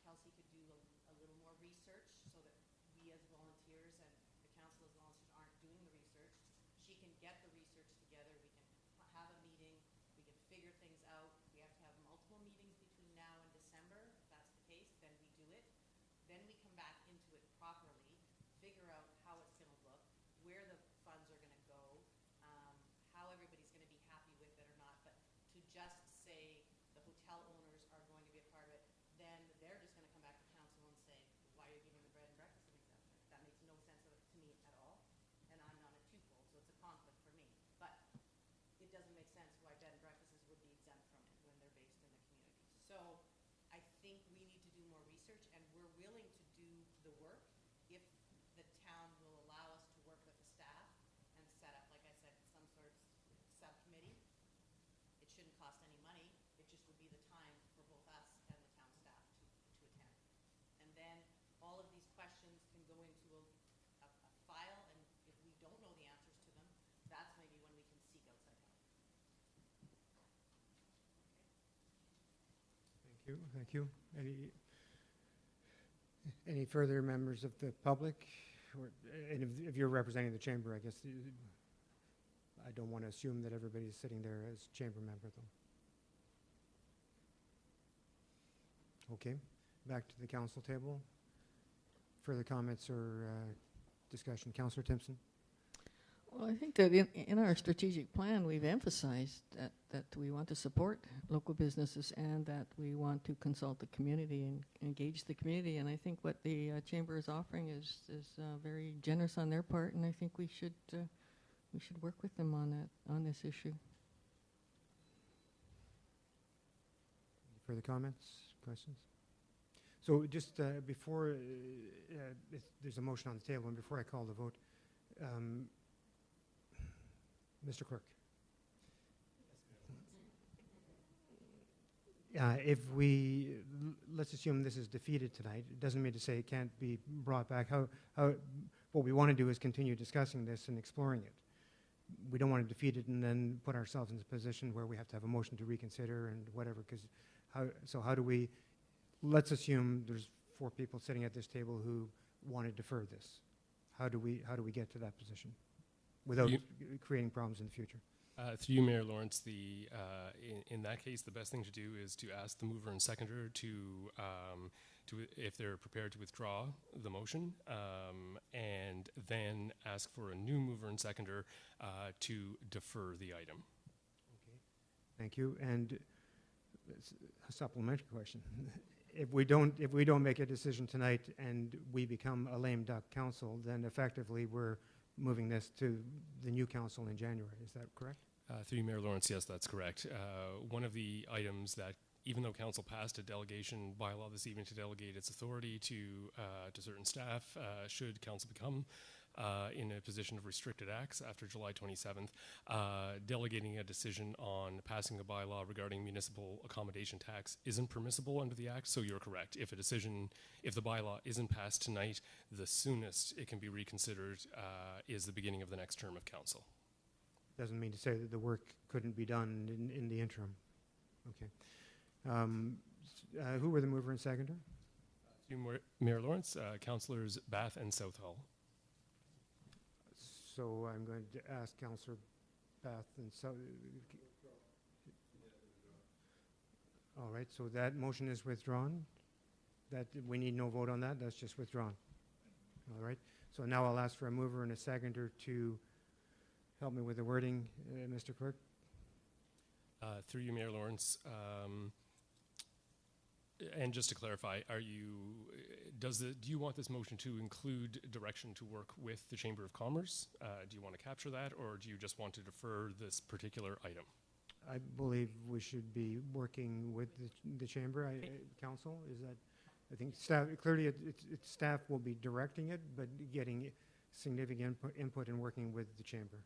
Speaker 10: Kelsey could do a little more research so that we as volunteers and the council as volunteers aren't doing the research. She can get the research together. We can have a meeting. We can figure things out. We have to have multiple meetings between now and December. If that's the case, then we do it. Then we come back into it properly, figure out how it's going to look, where the funds are going to go, how everybody's going to be happy with it or not. But to just say the hotel owners are going to be a part of it, then they're just going to come back to council and say, why are you giving the bread and breakfast an exemption? That makes no sense to me at all. And I'm not a twofold, so it's a conflict for me. But it doesn't make sense why bed and breakfasts would be exempt from it when they're based in the community. So I think we need to do more research, and we're willing to do the work if the town will allow us to work with the staff and set up, like I said, some sort of subcommittee. It shouldn't cost any money. It just would be the time for both us and the town staff to attend. And then all of these questions can go into a file, and if we don't know the answers to them, that's maybe when we can seek outside help.
Speaker 1: Thank you. Thank you. Any further members of the public? And if you're representing the chamber, I guess I don't want to assume that everybody's sitting there as chamber member, though. Okay, back to the council table. Further comments or discussion? Councillor Timpson.
Speaker 6: Well, I think that in our strategic plan, we've emphasized that we want to support local businesses and that we want to consult the community and engage the community. And I think what the chamber is offering is very generous on their part, and I think we should work with them on this issue.
Speaker 1: further comments, questions? So just before, there's a motion on the table, and before I call the vote, Mr. Clerk. If we, let's assume this is defeated tonight, it doesn't mean to say it can't be brought back. What we want to do is continue discussing this and exploring it. We don't want to defeat it and then put ourselves in a position where we have to have a motion to reconsider and whatever, because how do we, let's assume there's 4 people sitting at this table who want to defer this. How do we get to that position without creating problems in the future?
Speaker 3: Through you, Mayor Lawrence, in that case, the best thing to do is to ask the mover and seconder to if they're prepared to withdraw the motion, and then ask for a new mover and seconder to defer the item.
Speaker 1: Okay, thank you. And a supplementary question: if we don't make a decision tonight and we become a lame duck council, then effectively we're moving this to the new council in January. Is that correct?
Speaker 3: Through you, Mayor Lawrence, yes, that's correct. One of the items that, even though council passed a delegation bylaw this evening to delegate its authority to certain staff, should council become in a position of restricted acts after July 27th, delegating a decision on passing a bylaw regarding municipal accommodation tax isn't permissible under the act. So you're correct. If the bylaw isn't passed tonight, the soonest it can be reconsidered is the beginning of the next term of council.
Speaker 1: Doesn't mean to say that the work couldn't be done in the interim. Okay. Who were the mover and seconder?
Speaker 3: Mayor Lawrence, Councillors Bath and Southall.
Speaker 1: So I'm going to ask Councillor Bath and South. All right, so that motion is withdrawn. That we need no vote on that. That's just withdrawn. All right. So now I'll ask for a mover and a seconder to help me with the wording, Mr. Clerk.
Speaker 3: Through you, Mayor Lawrence. And just to clarify, do you want this motion to include direction to work with the Chamber of Commerce? Do you want to capture that, or do you just want to defer this particular item?
Speaker 1: I believe we should be working with the Chamber, Council. Is that? I think staff, clearly staff will be directing it, but getting significant input and working with the Chamber.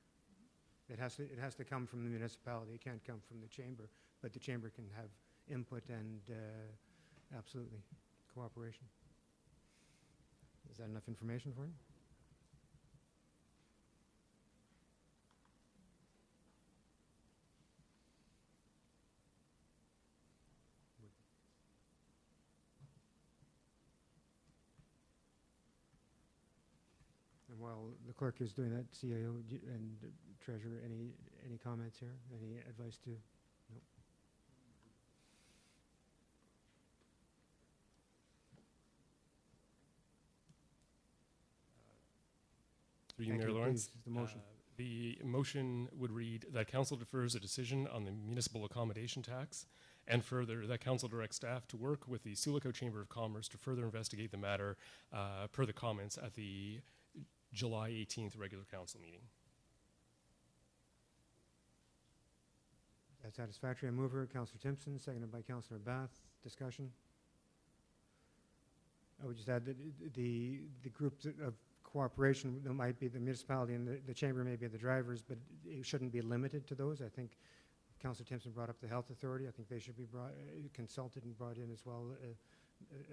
Speaker 1: It has to come from the municipality. It can't come from the Chamber, but the Chamber can have input and absolutely cooperation. Is that enough information for you? And while the clerk is doing that, CIO and Treasurer, any comments here? Any advice to? No.
Speaker 3: Through you,
Speaker 1: Thank
Speaker 3: Mayor
Speaker 1: you.
Speaker 3: Lawrence.
Speaker 1: Please, the motion.
Speaker 3: The motion would read that council defers a decision on the municipal accommodation tax, and further that council directs staff to work with the Sulico Chamber of Commerce to further investigate the matter per the comments at the July 18th regular council meeting.
Speaker 1: That's satisfactory. I mover, Councillor Timpson, seconded by Councillor Bath. Discussion? I would just add that the groups of cooperation, there might be the municipality and the Chamber may be the drivers, but it shouldn't be limited to those. I think Councillor Timpson brought up the Health Authority. I think they should be consulted and brought in as well.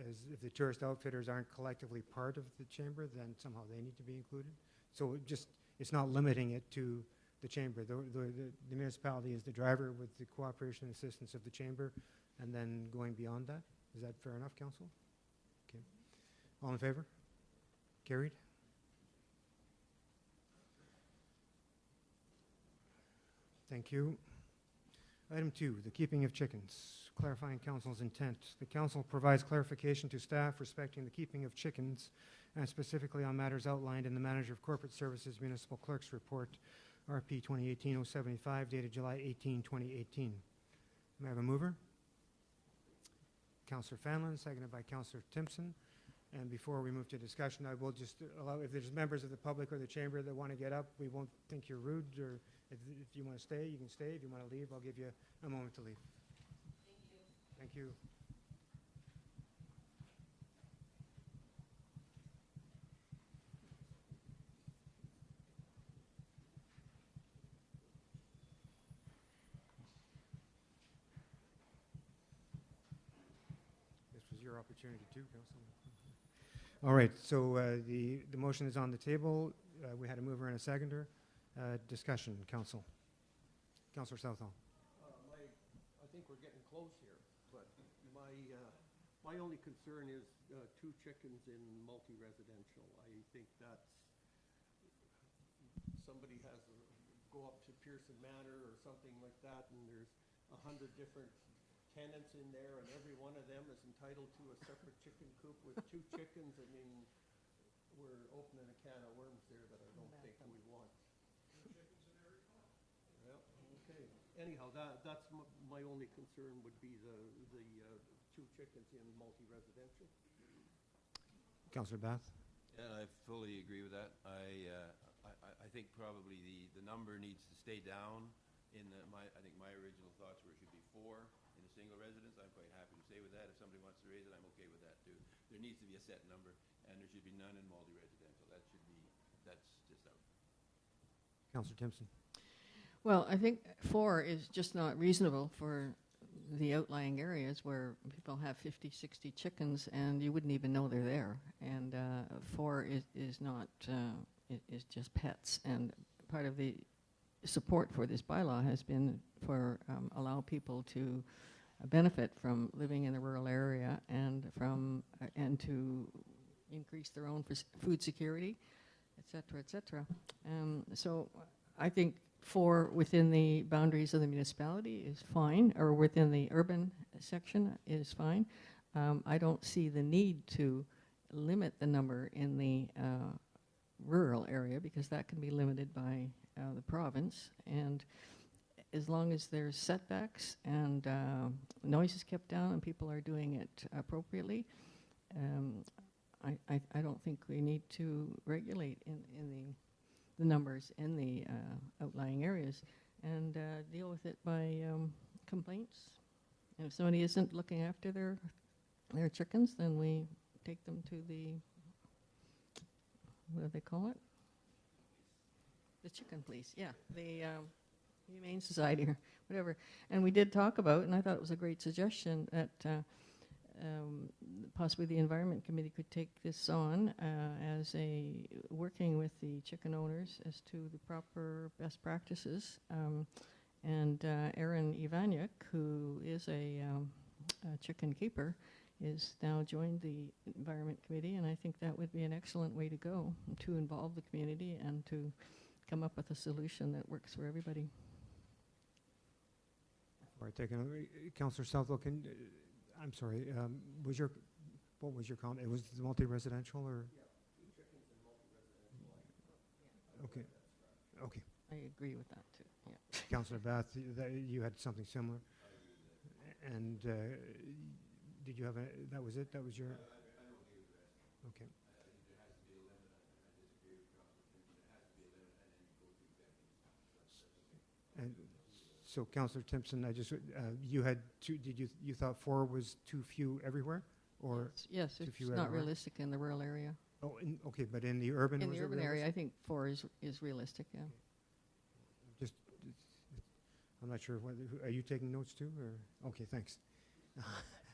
Speaker 1: As if the tourist outfitters aren't collectively part of the Chamber, then somehow they need to be included. So it's not limiting it to the Chamber. The municipality is the driver with the cooperation and assistance of the Chamber, and then going beyond that. Is that fair enough, Council? Okay. All in favor? Carried. Thank you. Item 2, the keeping of chickens. Clarifying council's intent. The council provides clarification to staff respecting the keeping of chickens, and specifically on matters outlined in the Manager of Corporate Services Municipal Clerk's Report, RP 2018-075, dated July 18, 2018. May I have a mover? Councillor Fanlon, seconded by Councillor Timpson. And before we move to discussion, I will just allow, if there's members of the public or the Chamber that want to get up, we won't think you're rude, or if you want to stay, you can stay. If you want to leave, I'll give you a moment to leave.
Speaker 10: Thank you.
Speaker 1: Thank you. This was your opportunity too, Councilman. All right, so the motion is on the table. We had a mover and a seconder. Discussion, Council. Councillor Southall.
Speaker 11: I think we're getting close here, but my only concern is 2 chickens in multi-residential. I think that's, somebody has to go up to Pearson Manor or something like that, and there's 100 different tenants in there, and every one of them is entitled to a separate chicken coop with 2 chickens. I mean, we're opening a can of worms there that I don't think we want. Well, okay. Anyhow, that's my only concern would be the 2 chickens in multi-residential.
Speaker 1: Councillor Bath.
Speaker 2: And I fully agree with that. I think probably the number needs to stay down. I think my original thoughts were it should be 4 in a single residence. I'm quite happy to stay with that. If somebody wants to raise it, I'm okay with that too. There needs to be a set number, and there should be none in multi-residential. That's just out.
Speaker 1: Councillor Timpson.
Speaker 6: Well, I think 4 is just not reasonable for the outlying areas where people have 50, 60 chickens and you wouldn't even know they're there. And 4 is not, is just pets. And part of the support for this bylaw has been for allow people to benefit from living in the rural area and from and to increase their own food security, et cetera, et cetera. So I think 4 within the boundaries of the municipality is fine, or within the urban section is fine. I don't see the need to limit the number in the rural area because that can be limited by the province. And as long as there's setbacks and noise is kept down and people are doing it appropriately, I don't think we need to regulate in the numbers in the outlying areas and deal with it by complaints. And if somebody isn't looking after their chickens, then we take them to the, what do they call it? The chicken police, yeah, the Humane Society or whatever. And we did talk about, and I thought it was a great suggestion, that possibly the Environment Committee could take this on as working with the chicken owners as to the proper best practices. And Aaron Ivaniuk, who is a chicken keeper, is now joined the Environment Committee, and I think that would be an excellent way to go, to involve the community and to come up with a solution that works for everybody.
Speaker 1: All right, taking another. Councillor Southwell, I'm sorry, what was your comment? It was the multi-residential or?
Speaker 11: Yeah, 2 chickens in multi-residential.
Speaker 1: Okay. Okay.
Speaker 6: I agree with that too, yeah.
Speaker 1: Councillor Bath, you had something similar? And did you have that was it? That was your?
Speaker 2: I don't agree with the rest.
Speaker 1: Okay.
Speaker 2: I think there has to be a limit. I disagree with Councillor Timpson. There has to be a limit, and then you go to exemptions.
Speaker 1: And so, Councillor Timpson, you had you thought 4 was too few everywhere, or?
Speaker 6: Yes,
Speaker 1: too
Speaker 6: it's
Speaker 1: few
Speaker 6: not
Speaker 1: everywhere?
Speaker 6: realistic in the rural area.
Speaker 1: Oh, okay, but in the urban?
Speaker 6: In
Speaker 1: was
Speaker 6: the
Speaker 1: it
Speaker 6: urban area, I
Speaker 1: realistic?
Speaker 6: think 4 is realistic, yeah.
Speaker 1: Just, I'm not sure whether, are you taking notes too, or? Okay, thanks.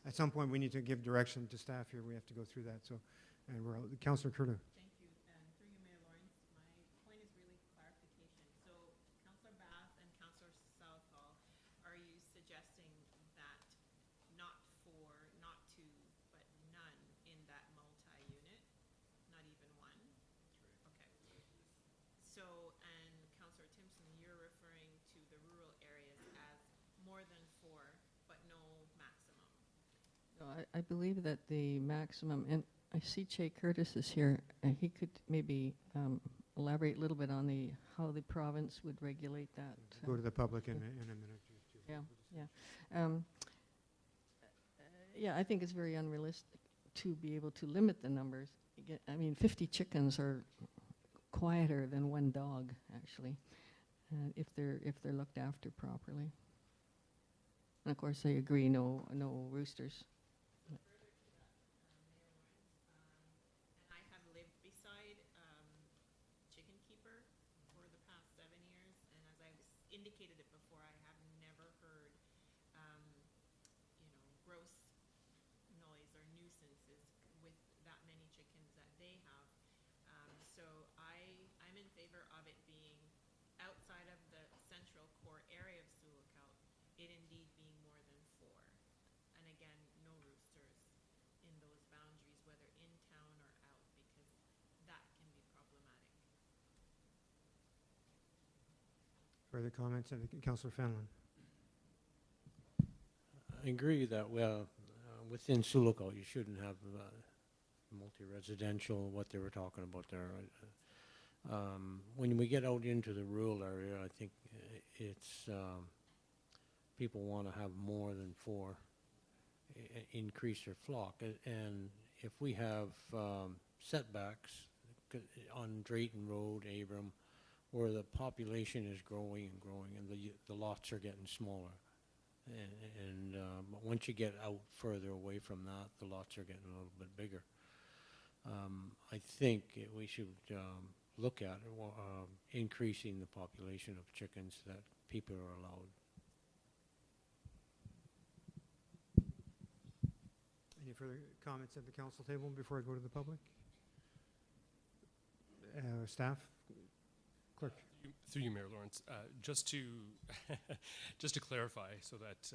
Speaker 1: At some point, we need to give direction to staff here. We have to go through that, so, and Councillor Curlew.
Speaker 5: Thank you. And through you, Mayor Lawrence, my point is really clarification. So Councillor Bath and Councillor Southall, are you suggesting that not 4, not 2, but none in that multi-unit? Not even 1? That's right. Okay. So, and Councillor Timpson, you're referring to the rural areas as more than 4, but no maximum.
Speaker 6: No, I believe that the maximum, and I see Che Curtis is here, and he could maybe elaborate a little bit on how the province would regulate that.
Speaker 1: Go to the public in a minute or two.
Speaker 6: Yeah. Yeah, I think it's very unrealistic to be able to limit the numbers. I mean, 50 chickens are quieter than 1 dog, actually, if they're looked after properly. And of course, I agree, no roosters.
Speaker 5: So further to that, Mayor Lawrence, and I have lived beside Chicken Keeper for the past 7 years, and as I've indicated it before, I have never heard, gross noise or nuisances with that many chickens that they have. So I'm in favor of it being outside of the central core area of Sioux Lookout, it indeed being more than 4. And again, no roosters in those boundaries, whether in town or out, because that can be problematic.
Speaker 1: Further comments, Councillor Fenlon.
Speaker 12: I agree that, well, within Sioux Lookout, you shouldn't have multi-residential, what they were talking about there. When we get out into the rural area, I think it's, people want to have more than 4, increase their flock. And if we have setbacks on Drayton Road, Abram, where the population is growing and growing, and the lots are getting smaller. But once you get out further away from that, the lots are getting a little bit bigger. I think we should look at increasing the population of chickens that people are allowed.
Speaker 1: Any further comments at the council table before I go to the public? Staff? Clerk?
Speaker 3: Through you, Mayor Lawrence, just to just to clarify, so that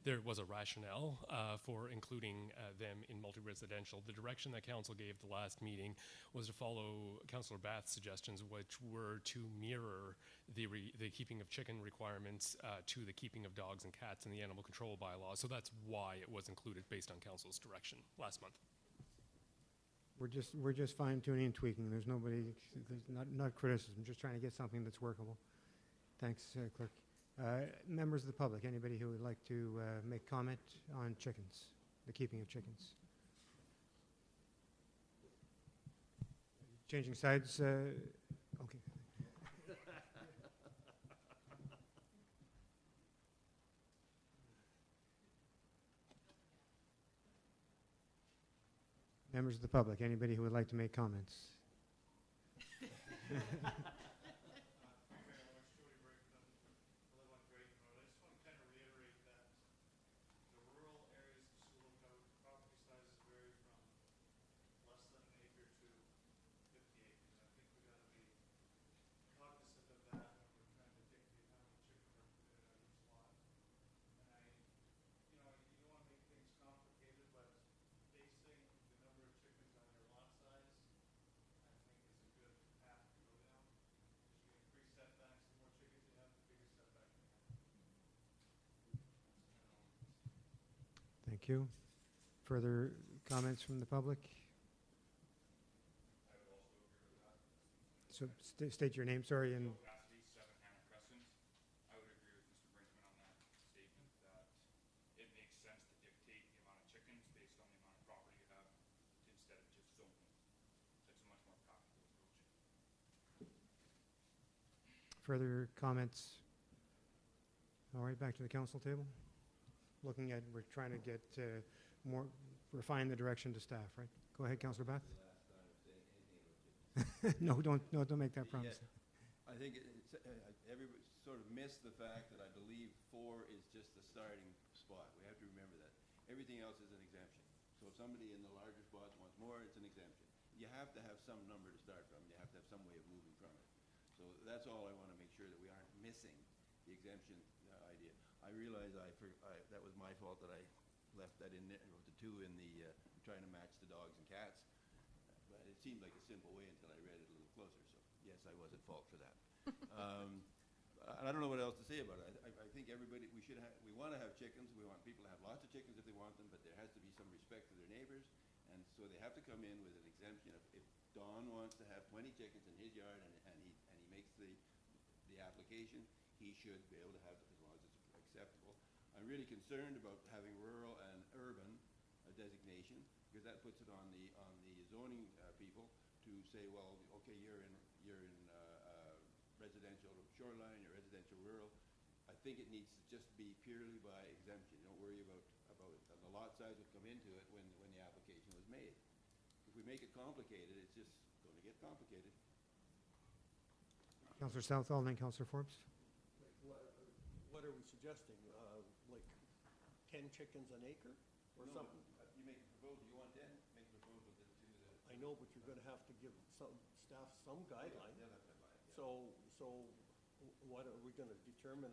Speaker 3: there was a rationale for including them in multi-residential. The direction that council gave the last meeting was to follow Councillor Bath's suggestions, which were to mirror the keeping of chicken requirements to the keeping of dogs and cats in the animal control bylaw. So that's why it was included based on council's direction last month.
Speaker 1: We're just fine tuning and tweaking. There's not criticism. Just trying to get something that's workable. Thanks, Clerk. Members of the public, anybody who would like to make comment on chickens, the keeping of chickens? Changing sides? Okay. Members of the public, anybody who would like to make comments? Thank you. Further comments from the public?
Speaker 13: I would also agree with that.
Speaker 1: So state your name, sorry. And
Speaker 13: Cassidy, 7 Hannah Crescent. I would agree with Mr. Brinkman on that statement that it makes sense to dictate the amount of chickens based on the amount of property you have instead of just zoning. It's a much more practical approach.
Speaker 1: further comments? All right, back to the council table. We're trying to get more, refine the direction to staff, right? Go ahead, Councillor Bath. No, don't make that promise.
Speaker 2: I think everybody sort of missed the fact that I believe 4 is just the starting spot. We have to remember that. Everything else is an exemption. So if somebody in the larger spots wants more, it's an exemption. You have to have some number to start from. You have to have some way of moving from it. So that's all I want to make sure that we aren't missing the exemption idea. I realize that was my fault that I left that in there, wrote the 2 in the trying to match the dogs and cats. But it seemed like a simple way until I read it a little closer. So yes, I was at fault for that. I don't know what else to say about it. I think everybody, we want to have chickens. We want people to have lots of chickens if they want them, but there has to be some respect to their neighbors. And so they have to come in with an exemption. If Don wants to have 20 chickens in his yard and he makes the application, he should be able to have, as long as it's acceptable. I'm really concerned about having rural and urban designation, because that puts it on the zoning people to say, well, okay, you're in residential shoreline, you're residential rural. I think it needs to just be purely by exemption. Don't worry about the lot size would come into it when the application was made. If we make it complicated, it's just going to get complicated.
Speaker 1: Councillor Southall, then Councillor Forbes.
Speaker 11: Like, what are we suggesting? Like 10 chickens an acre or
Speaker 2: No,
Speaker 11: something?
Speaker 2: you make a proposal, you want 10, make a proposal to the.
Speaker 11: I know, but you're gonna have to give some staff some guideline.
Speaker 2: They'll have to buy it, yeah.
Speaker 11: So what, are we gonna determine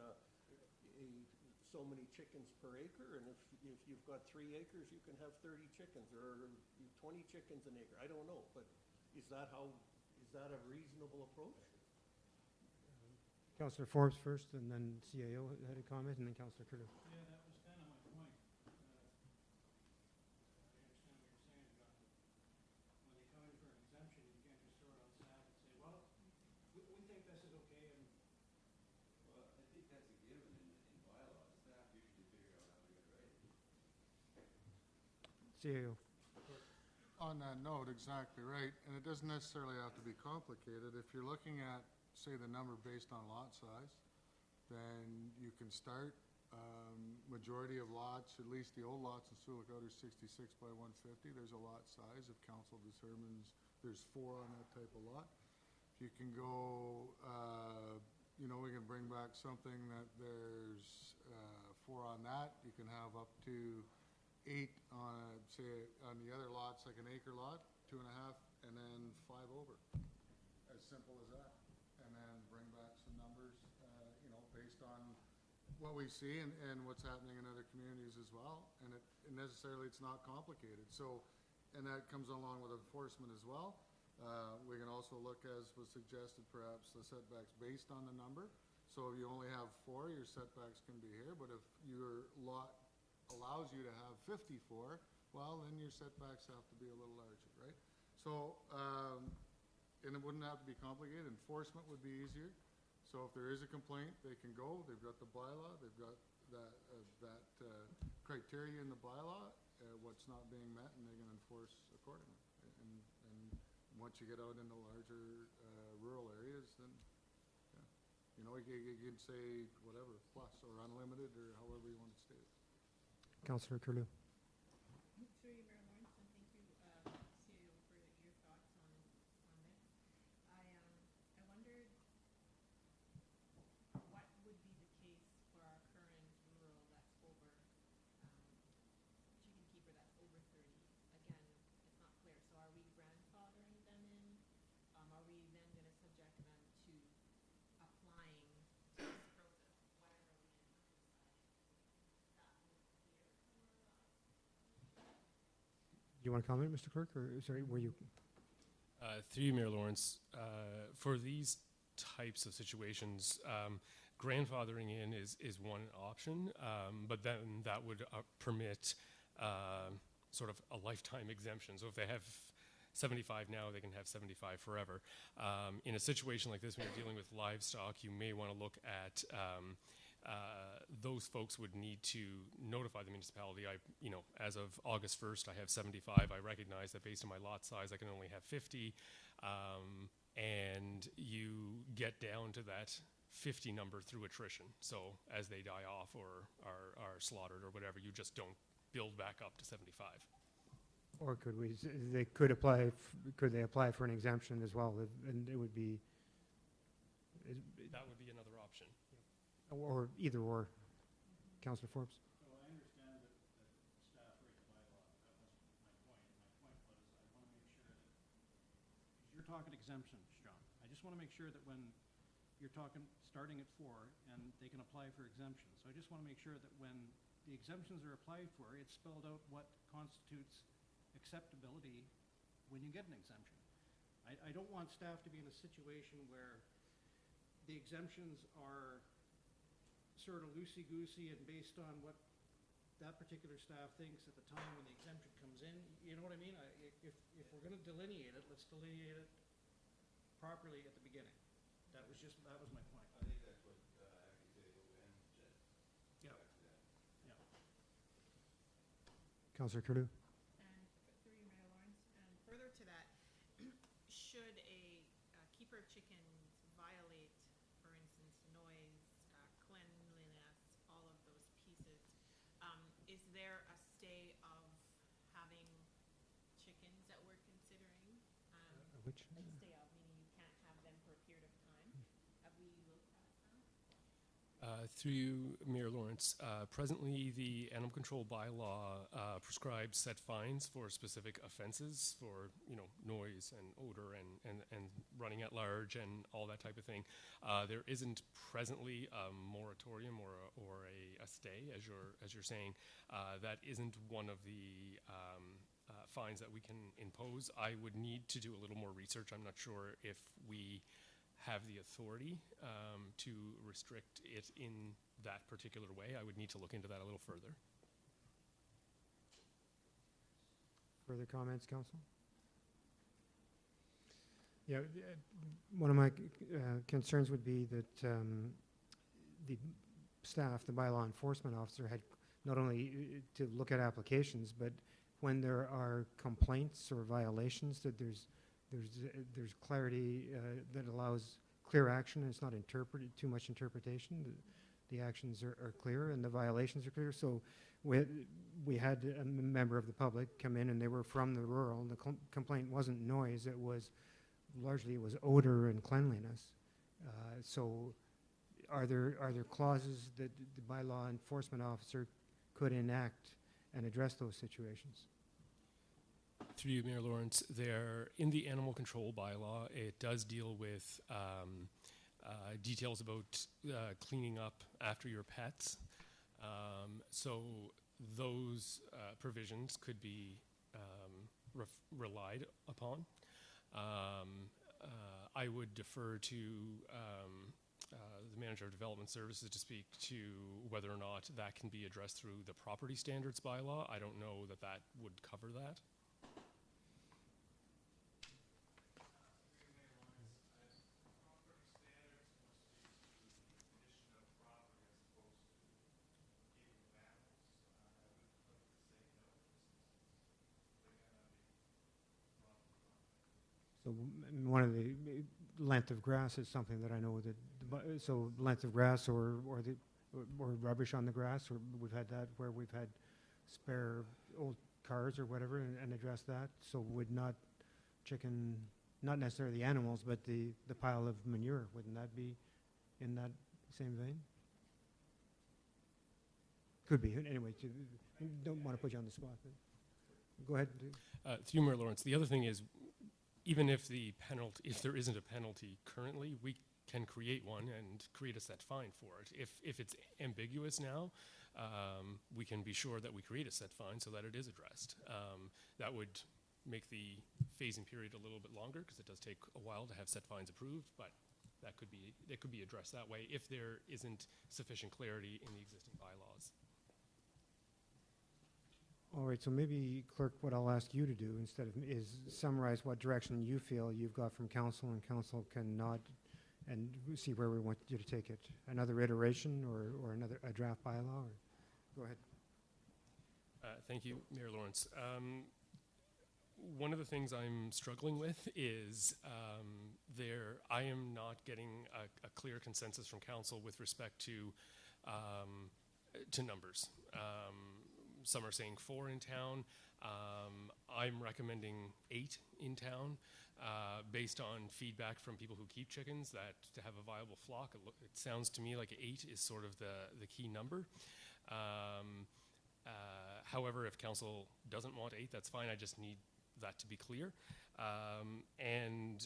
Speaker 11: so many chickens per acre? And if you've got 3 acres, you can have 30 chickens, or 20 chickens an acre. I don't know, but is that a reasonable approach?
Speaker 1: Councillor Forbes first, and then CAO had a comment, and then Councillor Curlew.
Speaker 7: Yeah, that was kind of my point. I understand what you're saying, John. When they come in for an exemption, you can't just throw it on staff and say, well, we think this is okay, and
Speaker 2: Well, I think that's a given in bylaws. Staff usually figure out how to get it right.
Speaker 1: CAO.
Speaker 9: On that note, exactly right, and it doesn't necessarily have to be complicated. If you're looking at, say, the number based on lot size, then you can start, majority of lots, at least the old lots in Sulak are 66 by 150. There's a lot size if council determines there's 4 on that type of lot. You can go, you know, we can bring back something that there's 4 on that. You can have up to 8 on, say, on the other lots, like an acre lot, 2.5, and then 5 over. As simple as that. And then bring back some numbers, you know, based on what we see and what's happening in other communities as well. And necessarily it's not complicated. So, and that comes along with enforcement as well. We can also look, as was suggested, perhaps the setbacks based on the number. So if you only have 4, your setbacks can be here. But if your lot allows you to have 54, well, then your setbacks have to be a little larger, right? So, and it wouldn't have to be complicated. Enforcement would be easier. So if there is a complaint, they can go. They've got the bylaw. They've got that criteria in the bylaw, what's not being met, and they can enforce accordingly. And once you get out into larger rural areas, then, yeah, you know, you can say whatever, plus or unlimited or however you want to state it.
Speaker 1: Councillor Curlew.
Speaker 5: Through you, Mayor Lawrence, and thank you, CAO, for your thoughts on this. I wondered what would be the case for our current rural that's over, chicken keeper that's over 30. Again, it's not clear. So are we grandfathering them in? Are we then going to subject them to applying to this process, whatever we end up deciding? That was clear from our last.
Speaker 1: Do you want to comment, Mr. Clerk, or sorry, were you?
Speaker 3: Through you, Mayor Lawrence, for these types of situations, grandfathering in is one option, but then that would permit sort of a lifetime exemption. So if they have 75 now, they can have 75 forever. In a situation like this, when you're dealing with livestock, you may want to look at those folks would need to notify the municipality. You know, as of August 1st, I have 75. I recognize that based on my lot size, I can only have 50. And you get down to that 50 number through attrition. So as they die off or are slaughtered or whatever, you just don't build back up to 75.
Speaker 1: Or could we, they could apply, could they apply for an exemption as well? And it would be,
Speaker 3: That would be another option.
Speaker 1: or either or. Councillor Forbes.
Speaker 7: so I understand that staff write the bylaw. That wasn't my point. My point was I want to make sure that, because you're talking exemptions, John. I just want to make sure that when you're talking starting at 4 and they can apply for exemptions. So I just want to make sure that when the exemptions are applied for, it's spelled out what constitutes acceptability when you get an exemption. I don't want staff to be in a situation where the exemptions are sort of loosey-goosey and based on what that particular staff thinks at the time when the exemption comes in. You know what I mean? If we're going to delineate it, let's delineate it properly at the beginning. That was my point.
Speaker 2: I think that's what actually said.
Speaker 7: Yeah. Yeah.
Speaker 1: Councillor Curlew.
Speaker 5: And through you, Mayor Lawrence, and further to that, should a keeper of chickens violate, for instance, noise, cleanliness,
Speaker 1: Which,
Speaker 5: like stay out, meaning you can't have them for a period of time. Have we looked at that?
Speaker 3: Through you, Mayor Lawrence, presently the animal control bylaw prescribes set fines for specific offenses for, noise and odor and running at large and all that type of thing. There isn't presently a moratorium or a stay, as you're saying. That isn't one of the fines that we can impose. I would need to do a little more research. I'm not sure if we have the authority to restrict it in that particular way. I would need to look into that a little further.
Speaker 1: further comments, council? Yeah, one of my concerns would be that the staff, the bylaw enforcement officer, had not only to look at applications, but when there are complaints or violations, that there's clarity that allows clear action, and it's not interpreted, too much interpretation. The actions are clear and the violations are clear. So we had a member of the public come in, and they were from the rural, and the complaint wasn't noise, it was largely odor and cleanliness. So are there clauses that the bylaw enforcement officer could enact and address those situations?
Speaker 3: Through you, Mayor Lawrence, in the animal control bylaw, it does deal with details about cleaning up after your pets. So those provisions could be relied upon. I would defer to the Manager of Development Services to speak to whether or not that can be addressed through the property standards bylaw. I don't know that would cover that.
Speaker 1: So one of the length of grass is something that I know that so length of grass or rubbish on the grass, or we've had that where we've had spare old cars or whatever and address that. So would not necessarily the animals, but the pile of manure, wouldn't that be in that same vein? Could be. Anyway, don't want to put you on the spot. But go ahead.
Speaker 3: Through Mayor Lawrence, the other thing is, even if there isn't a penalty currently, we can create one and create a set fine for it. If it's ambiguous now, we can be sure that we create a set fine so that it is addressed. That would make the phasing period a little bit longer, because it does take a while to have set fines approved, but that could be addressed that way if there isn't sufficient clarity in the existing bylaws.
Speaker 1: All right, so maybe, Clerk, what I'll ask you to do instead of is summarize what direction you feel you've got from council, and council can nod and see where we want you to take it. Another iteration or a draft bylaw? Or go ahead.
Speaker 3: Thank you, Mayor Lawrence. One of the things I'm struggling with is I am not getting a clear consensus from council with respect to numbers. Some are saying 4 in town. I'm recommending 8 in town based on feedback from people who keep chickens, that to have a viable flock, it sounds to me like 8 is sort of the key number. However, if council doesn't want 8, that's fine. I just need that to be clear. And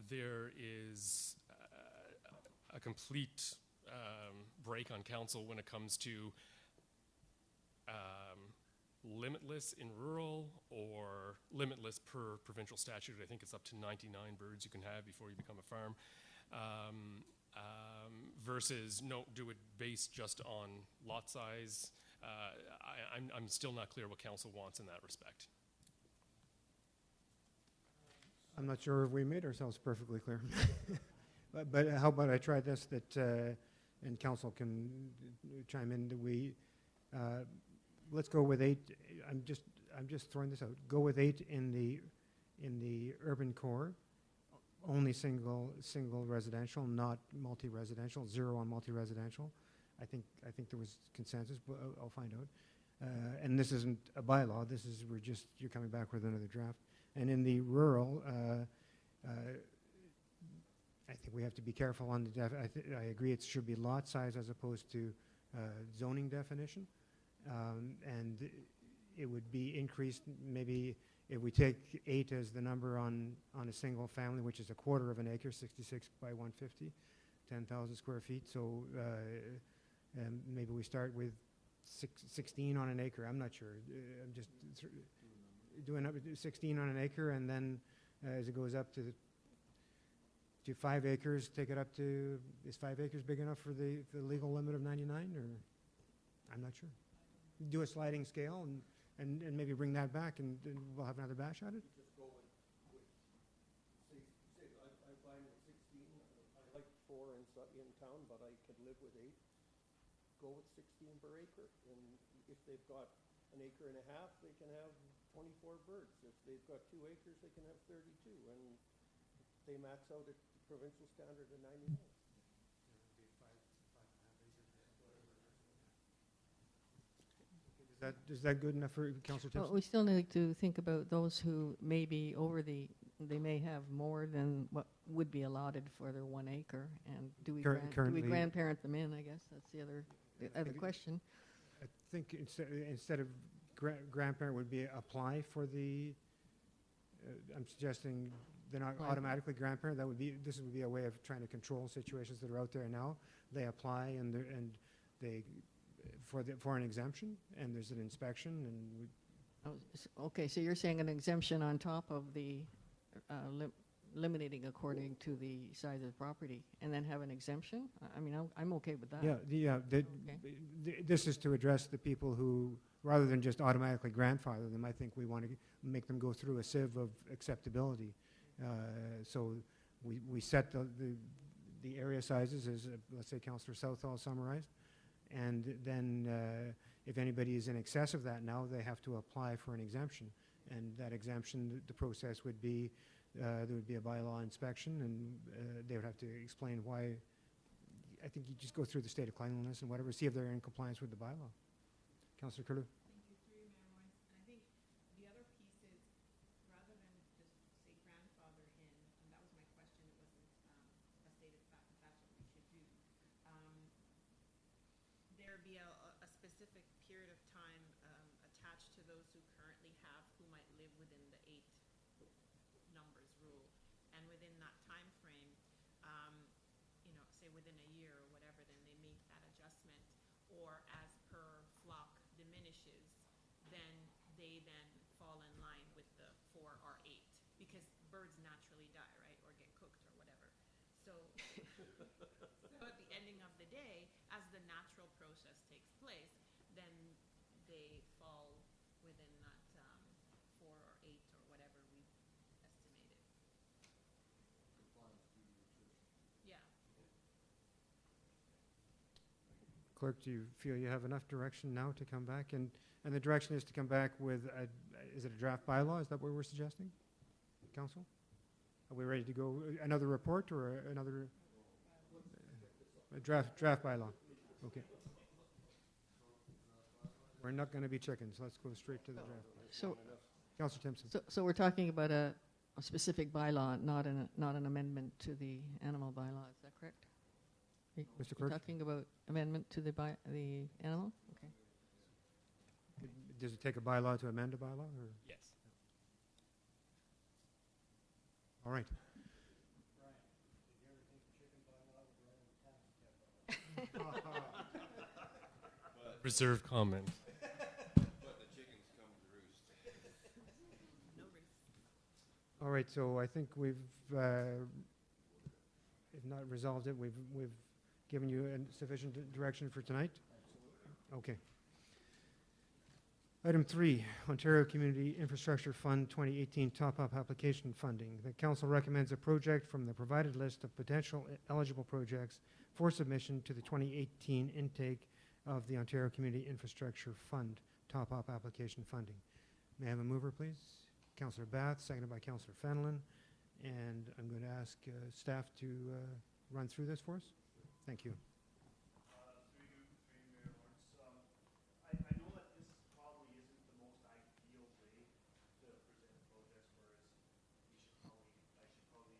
Speaker 3: there is a complete break on council when it comes to limitless in rural or limitless per provincial statute. I think it's up to 99 birds you can have before you become a farm. Versus no, do it based just on lot size. I'm still not clear what council wants in that respect.
Speaker 1: I'm not sure if we made ourselves perfectly clear. but how about I try this, and council can chime in. Let's go with 8. I'm just throwing this out. Go with 8 in the urban core. Only single residential, not multi-residential. 0 on multi-residential. I think there was consensus, but I'll find out. And this isn't a bylaw. You're coming back with another draft. And in the rural, I think we have to be careful on the I agree it should be lot size as opposed to zoning definition. And it would be increased, maybe if we take 8 as the number on a single family, which is a quarter of an acre, 66 by 150, 10,000 square feet. So maybe we start with 16 on an acre. I'm not sure. I'm just doing up 16 on an acre, and then as it goes up to 5 acres, take it up to, is 5 acres big enough for the legal limit of 99, or I'm not sure. Do a sliding scale and maybe bring that back, and we'll have another bash at it.
Speaker 11: Just go with say, I'm fine with 16. I like 4 in town, but I could live with 8. Go with 16 per acre, and if they've got an acre and a half, they can have 24 birds. If they've got 2 acres, they can have 32, and they max out at the provincial standard of 99.
Speaker 1: Is that good enough for Councillor Timpson?
Speaker 6: Well, we still need to think about those who may be over they may have more than what would be allotted for their 1 acre, and do we
Speaker 1: Currently,
Speaker 6: grandparent them in? I guess that's the other question.
Speaker 1: I think instead of grandparent would be apply for the, I'm suggesting they're not
Speaker 6: Apply.
Speaker 1: automatically grandparent. This would be a way of trying to control situations that are out there now. They apply and they for an exemption, and there's an inspection, and
Speaker 6: Okay, so you're saying an exemption on top of the limiting according to the size of the property, and then have an exemption? I mean, I'm okay with that.
Speaker 1: This is to address the people who, rather than just automatically grandfather them, I think we want to make them go through a sieve of acceptability. So we set the area sizes as, let's say, Councillor Southall summarized, and then if anybody is in excess of that now, they have to apply for an exemption. And that exemption, the process would be, there would be a bylaw inspection, and they would have to explain why. I think you just go through the state of cleanliness and whatever, see if they're in compliance with the bylaw. Councillor Curlew?
Speaker 5: Thank you, through you, Mayor Lawrence. And I think the other piece is, rather than just say grandfather in, and that was my question, it wasn't a stated fact that that's what we should do. There be a specific period of time attached to those who currently have, who might live within the 8 numbers rule. And within that time frame, say within a year or whatever, then they make that adjustment. Or as per flock diminishes, then they then fall in line with the 4 or 8, because birds naturally die, right, or get cooked or whatever. So, so at the ending of the day, as the natural process takes place, then they fall within that 4 or 8 or whatever we've estimated. Yeah.
Speaker 1: Clerk, do you feel you have enough direction now to come back? And the direction is to come back with, is it a draft bylaw? Is that what we're suggesting, Council? Are we ready to go? Another report or another a draft bylaw? Okay. We're not going to be chickens. Let's go straight to the draft.
Speaker 6: So,
Speaker 1: Councillor Timpson.
Speaker 6: so we're talking about a specific bylaw, not an amendment to the animal bylaw. Is that correct?
Speaker 1: Mr.
Speaker 6: You're
Speaker 1: Clerk?
Speaker 6: talking about amendment to the animal? Okay.
Speaker 1: Does it take a bylaw to amend a bylaw? Or?
Speaker 3: Yes.
Speaker 1: All right.
Speaker 7: Brian, did you ever think the chicken bylaw would rather than tax?
Speaker 3: Reserve comment.
Speaker 2: But the chickens come to roost.
Speaker 5: No risk.
Speaker 1: All right, so I think we've, if not resolved it, we've given you sufficient direction for tonight? Okay. Item 3, Ontario Community Infrastructure Fund 2018 top-up application funding. The council recommends a project from the provided list of potential eligible projects for submission to the 2018 intake of the Ontario Community Infrastructure Fund top-up application funding. May I have a mover, please? Councillor Bath, seconded by Councillor Fenelon. And I'm going to ask staff to run through this for us. Thank you.
Speaker 14: Through you, Mayor Lawrence. I know that this probably isn't the most ideal way to present projects, whereas I should probably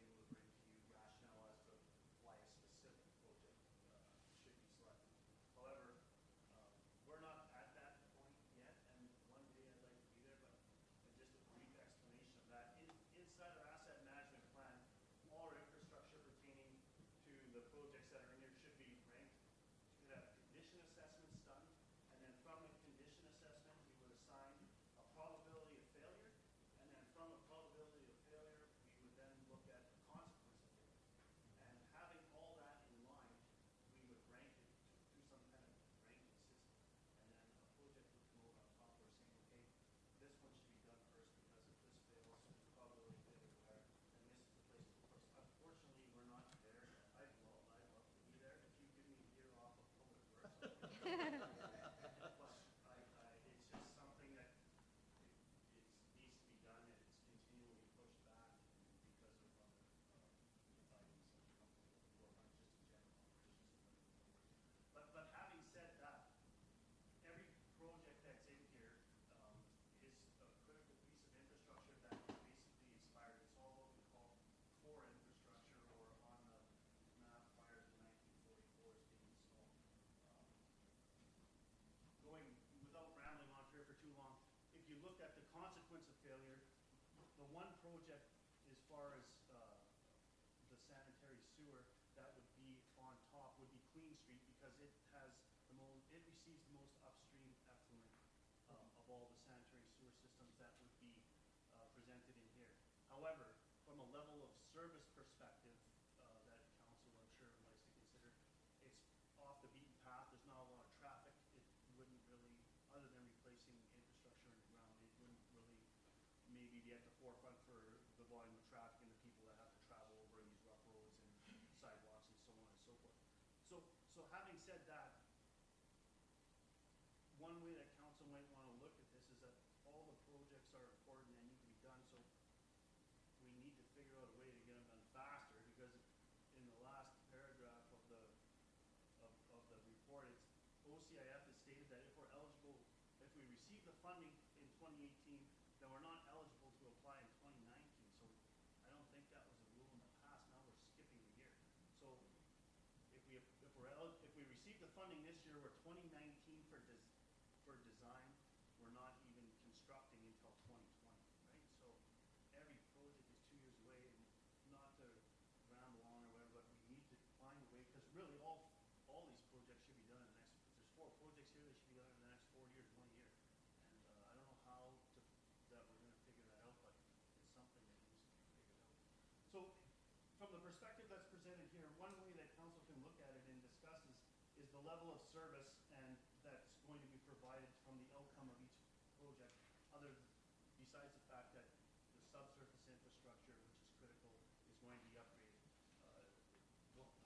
Speaker 14: projects that are in here should be ranked. You could have condition assessments done, and then from a condition assessment, we would assign a probability of failure, and then from a probability of failure, we would then look at a consequence of failure. And having all that in mind, we would rank it through some kind of ranking system. And then a project would come over on top, we're saying, okay, this one should be done first because if this fails, the probability of failure is higher, and this is the place to go first. Unfortunately, we're not there. I'd love to be there. If you give me a year off of public works, I'll be there. But it's just something that it needs to be done, and it's continually pushed back because of other items that come to the forefront, just in general competitions. But having said that, every project that's in here is a critical piece of infrastructure that is basically expired. It's all what we call core infrastructure, or on the map prior to 1944 is being installed. Going without rambling on here for too long, if you look at the consequence of failure, the one project as far as the sanitary sewer that would be on top would be Queen Street, because it has it receives the most upstream effluent of all the sanitary sewer systems that would be presented in here. However, from a level of service perspective that council, I'm sure, likes to consider, it's off the beaten path. There's not a lot of traffic. It wouldn't really, other than replacing infrastructure in the ground, it wouldn't really maybe be at the forefront for the volume of traffic and the people that have to travel over these rough roads and sidewalks and so on and so forth. So having said that, one way that council might want to look at this is that all the projects are important and need to be done, so we need to figure out a way to get them done faster, because in the last paragraph of the report, it's OCIF has stated that if we're eligible, if we receive the funding in 2018, then we're not eligible to apply in 2019. So I don't think that was a rule in the past. Now we're skipping a year. So if we receive the funding this year, we're 2019 for design. We're not even constructing until 2020, right? So every project is 2 years away, and not to ramble on or whatever, but we need to find a way, because really all these projects should be done in the next, if there's 4 projects here, they should be done in the next 4 years, 1 year. And I don't know how that we're going to figure that out, but it's something that needs to be figured out. So from the perspective that's presented here, one way that council can look at it and discuss is the level of service and that's going to be provided from the outcome of each project, besides the fact that the subsurface infrastructure, which is critical, is going to be upgraded.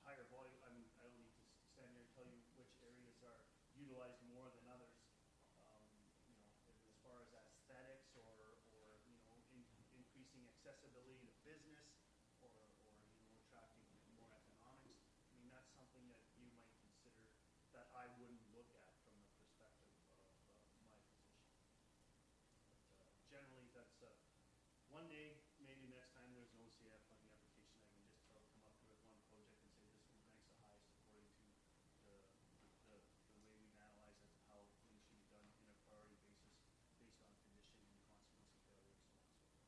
Speaker 14: Higher volume, I mean, I don't need to stand here and tell you which areas are utilized more than others. You know, as far as aesthetics or increasing accessibility to business, or attracting more economics. I mean, that's something that you might consider that I wouldn't look at from the perspective of my position. But generally, that's one day, maybe next time there's an OCF funding application, I can just come up with one project and say this one ranks the highest according to the way we've analyzed as to how things should be done in a priority basis based on condition and consequence of failure and so on and so forth.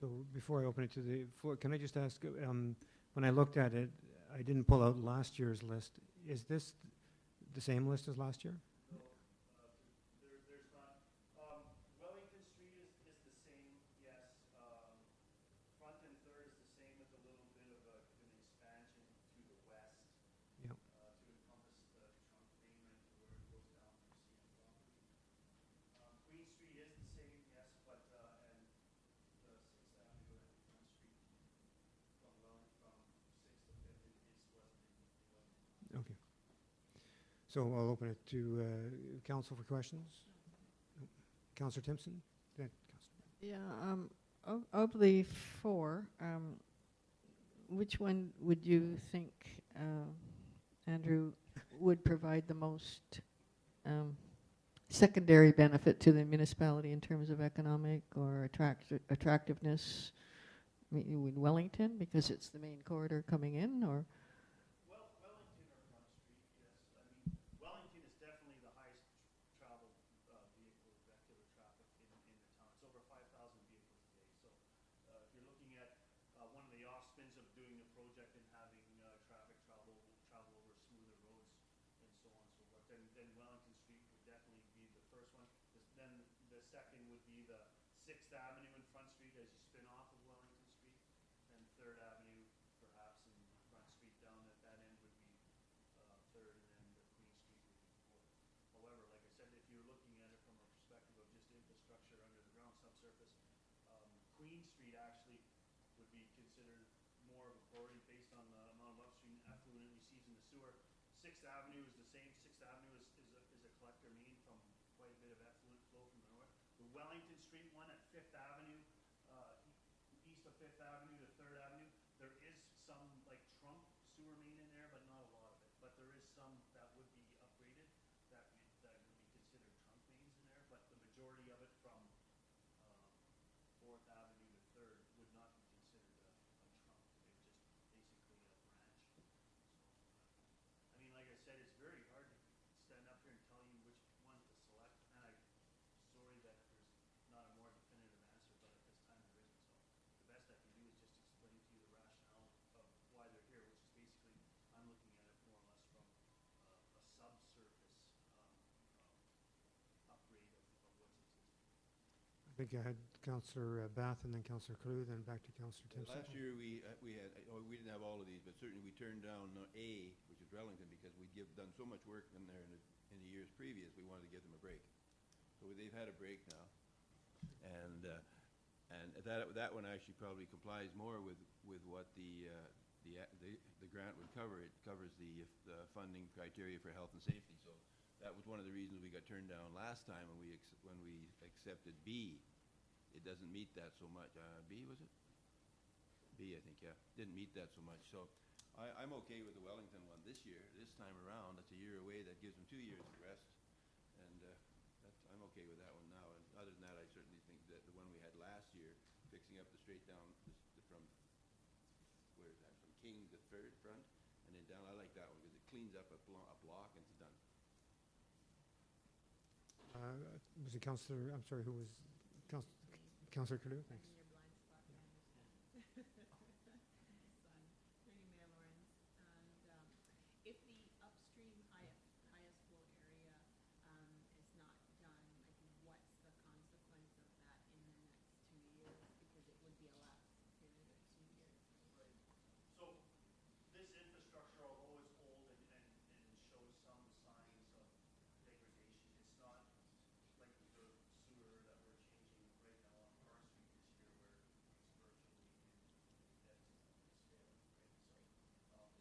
Speaker 1: So before I open it to the floor, can I just ask, when I looked at it, I didn't pull out last year's list. Is this the same list as last year?
Speaker 14: No, there's not. Wellington Street is the same, yes. Front and Third is the same with a little bit of an expansion to the west.
Speaker 1: Yep.
Speaker 14: To encompass the trunk mainland to where it goes down through CN property. Queen Street is the same, yes, but and the 6th Avenue and Front Street from 6th to 5th
Speaker 1: Okay. So I'll open it to council for questions. Councillor Timpson? Go ahead, Councillor.
Speaker 6: Yeah, of the 4, which one would you think, Andrew, would provide the most secondary benefit to the municipality in terms of economic or attractiveness? I mean, would Wellington, because it's the main corridor coming in, or?
Speaker 14: Wellington or Front Street, yes. I mean, Wellington is definitely the highest traveled vehicle, vehicular traffic in the town. It's over 5,000 vehicles a day. So if you're looking at one of the off spins of doing the project and having traffic travel over smoother roads and so on and so forth. Then Wellington Street would definitely be the first one. Then the second would be the 6th Avenue and Front Street as you spin off of Wellington Street. Then 3rd Avenue perhaps, and Front Street down at that end would be 3rd, and then the Queen Street would be 4th. However, like I said, if you're looking at it from a perspective of just infrastructure under the ground subsurface, Queen Street actually would be considered more of a priority based on the amount of upstream effluent it receives in the sewer. 6th Avenue is the same. 6th Avenue is a collector main from quite a bit of effluent flow from the north. The Wellington Street one at 5th Avenue, east of 5th Avenue to 3rd Avenue, there is some like trunk sewer main in there, but not a lot of it. But there is some that would be upgraded that would be considered trunk mains in there. But the majority of it from 4th Avenue to 3rd would not be considered a trunk. They would just basically a branch. So, I mean, like I said, it's very hard to stand up here and tell you which one to select. And I'm sorry that there's not a more definitive answer, but at this time there isn't. So the best I can do is just explain to you the rationale of why they're here, which is basically I'm looking at it more or less from a subsurface upgrade of what's existing.
Speaker 1: I think I had Councillor Bath and then Councillor Carew, then back to Councillor Timpson.
Speaker 2: Last year we had, we didn't have all of these, but certainly we turned down A, which is Wellington, because we'd done so much work in there in the years previous, we wanted to give them a break. So they've had a break now, and that one actually probably complies more with what the grant would cover. It covers the funding criteria for health and safety. So that was one of the reasons we got turned down last time when we accepted B. It doesn't meet that so much. B, was it? B, I think, yeah. Didn't meet that so much. So I'm okay with the Wellington one this year, this time around. That's a year away. That gives them 2 years to rest. And I'm okay with that one now. And other than that, I certainly think that the one we had last year, fixing up the straight down from, where is that, from King to 3rd front, and then down, I like that one because it cleans up a block and it's done.
Speaker 1: Was it Councillor, I'm sorry, who was, Councillor Carew? Thanks.
Speaker 5: In your blind spot, I understand. Son, through you, Mayor Lawrence. And if the upstream highest flow area is not done, like what's the consequence of that in the next 2 years? Because it would be a lapse period of 2 years.
Speaker 14: Right. So this infrastructure, although it's old and shows some signs of degradation, it's not like the sewer that we're changing right now on Park Street this year, where it's virtually in dead state, right?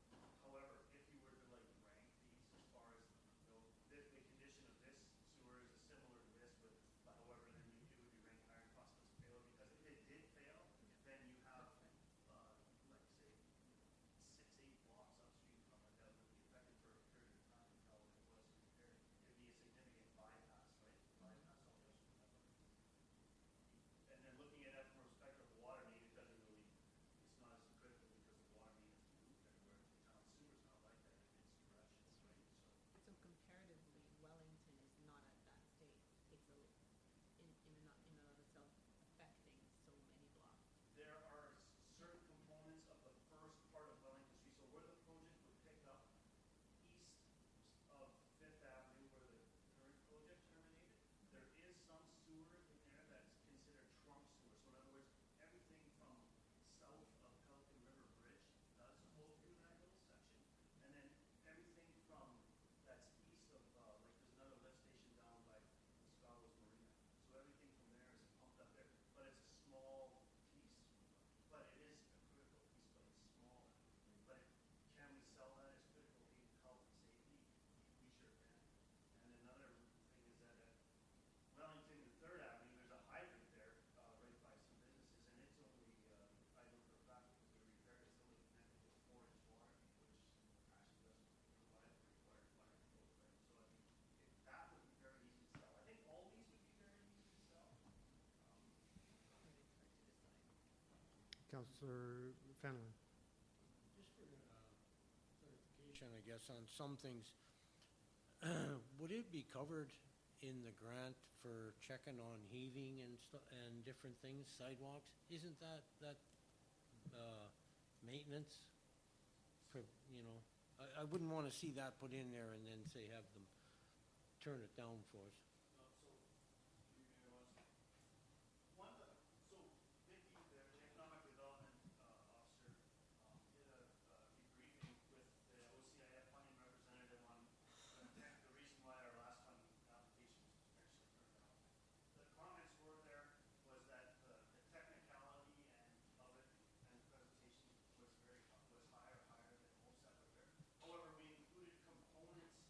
Speaker 14: So, however, if you were to like rank these as far as the condition of this sewer is similar to this, but however, then it would be ranked higher in consequence of failure, because if it did fail, then you have like say 6-8 blocks upstream from it that would be affected for a period of time until it was repaired. It'd be a significant bypass, right? Bypass all the upstream effort. And then looking at it from a perspective of the water main, it doesn't really, it's not as critical because the water main has to move everywhere. The town sewer's not like that. It's directional, right?
Speaker 5: So comparatively, Wellington is not at that state. It's in and of itself affecting so many blocks.
Speaker 14: There are certain components of the first part of Wellington Street. So where the project would pick up east of 5th Avenue, where the current project terminated, there is some sewer in there that's considered trunk sewer. So in other words, everything from south of Pelican River Bridge does flow through that little section. And then everything from that's east of, like there's another lift station down by Scotland's Marina. So everything from there is pumped up there. But it's a small piece. But it is a critical piece, but it's smaller. But can we sell that as critical health and safety? We sure can. And another thing is that at Wellington and 3rd Avenue, there's a hydrant there right by some businesses, and it's only, I know for a fact because we repaired it, it's only connected to a 4-inch water main, which actually doesn't provide the required fire flow, right? So I mean, that would be very easy to sell. I think all these would be very easy to sell.
Speaker 1: Councillor Fenelon.
Speaker 12: Just for clarification, I guess, on some things, would it be covered in the grant for checking on heaving and different things, sidewalks? Isn't that maintenance, you know, I wouldn't want to see that put in there and then say have them turn it down for us.
Speaker 14: One, so Vicky, the economic development officer, did a debriefing with the OCIF funding representative on the reason why our last funding application was potentially turned down. The comments were there was that the technicality and of it and the presentation was higher than most that were there. However, we included components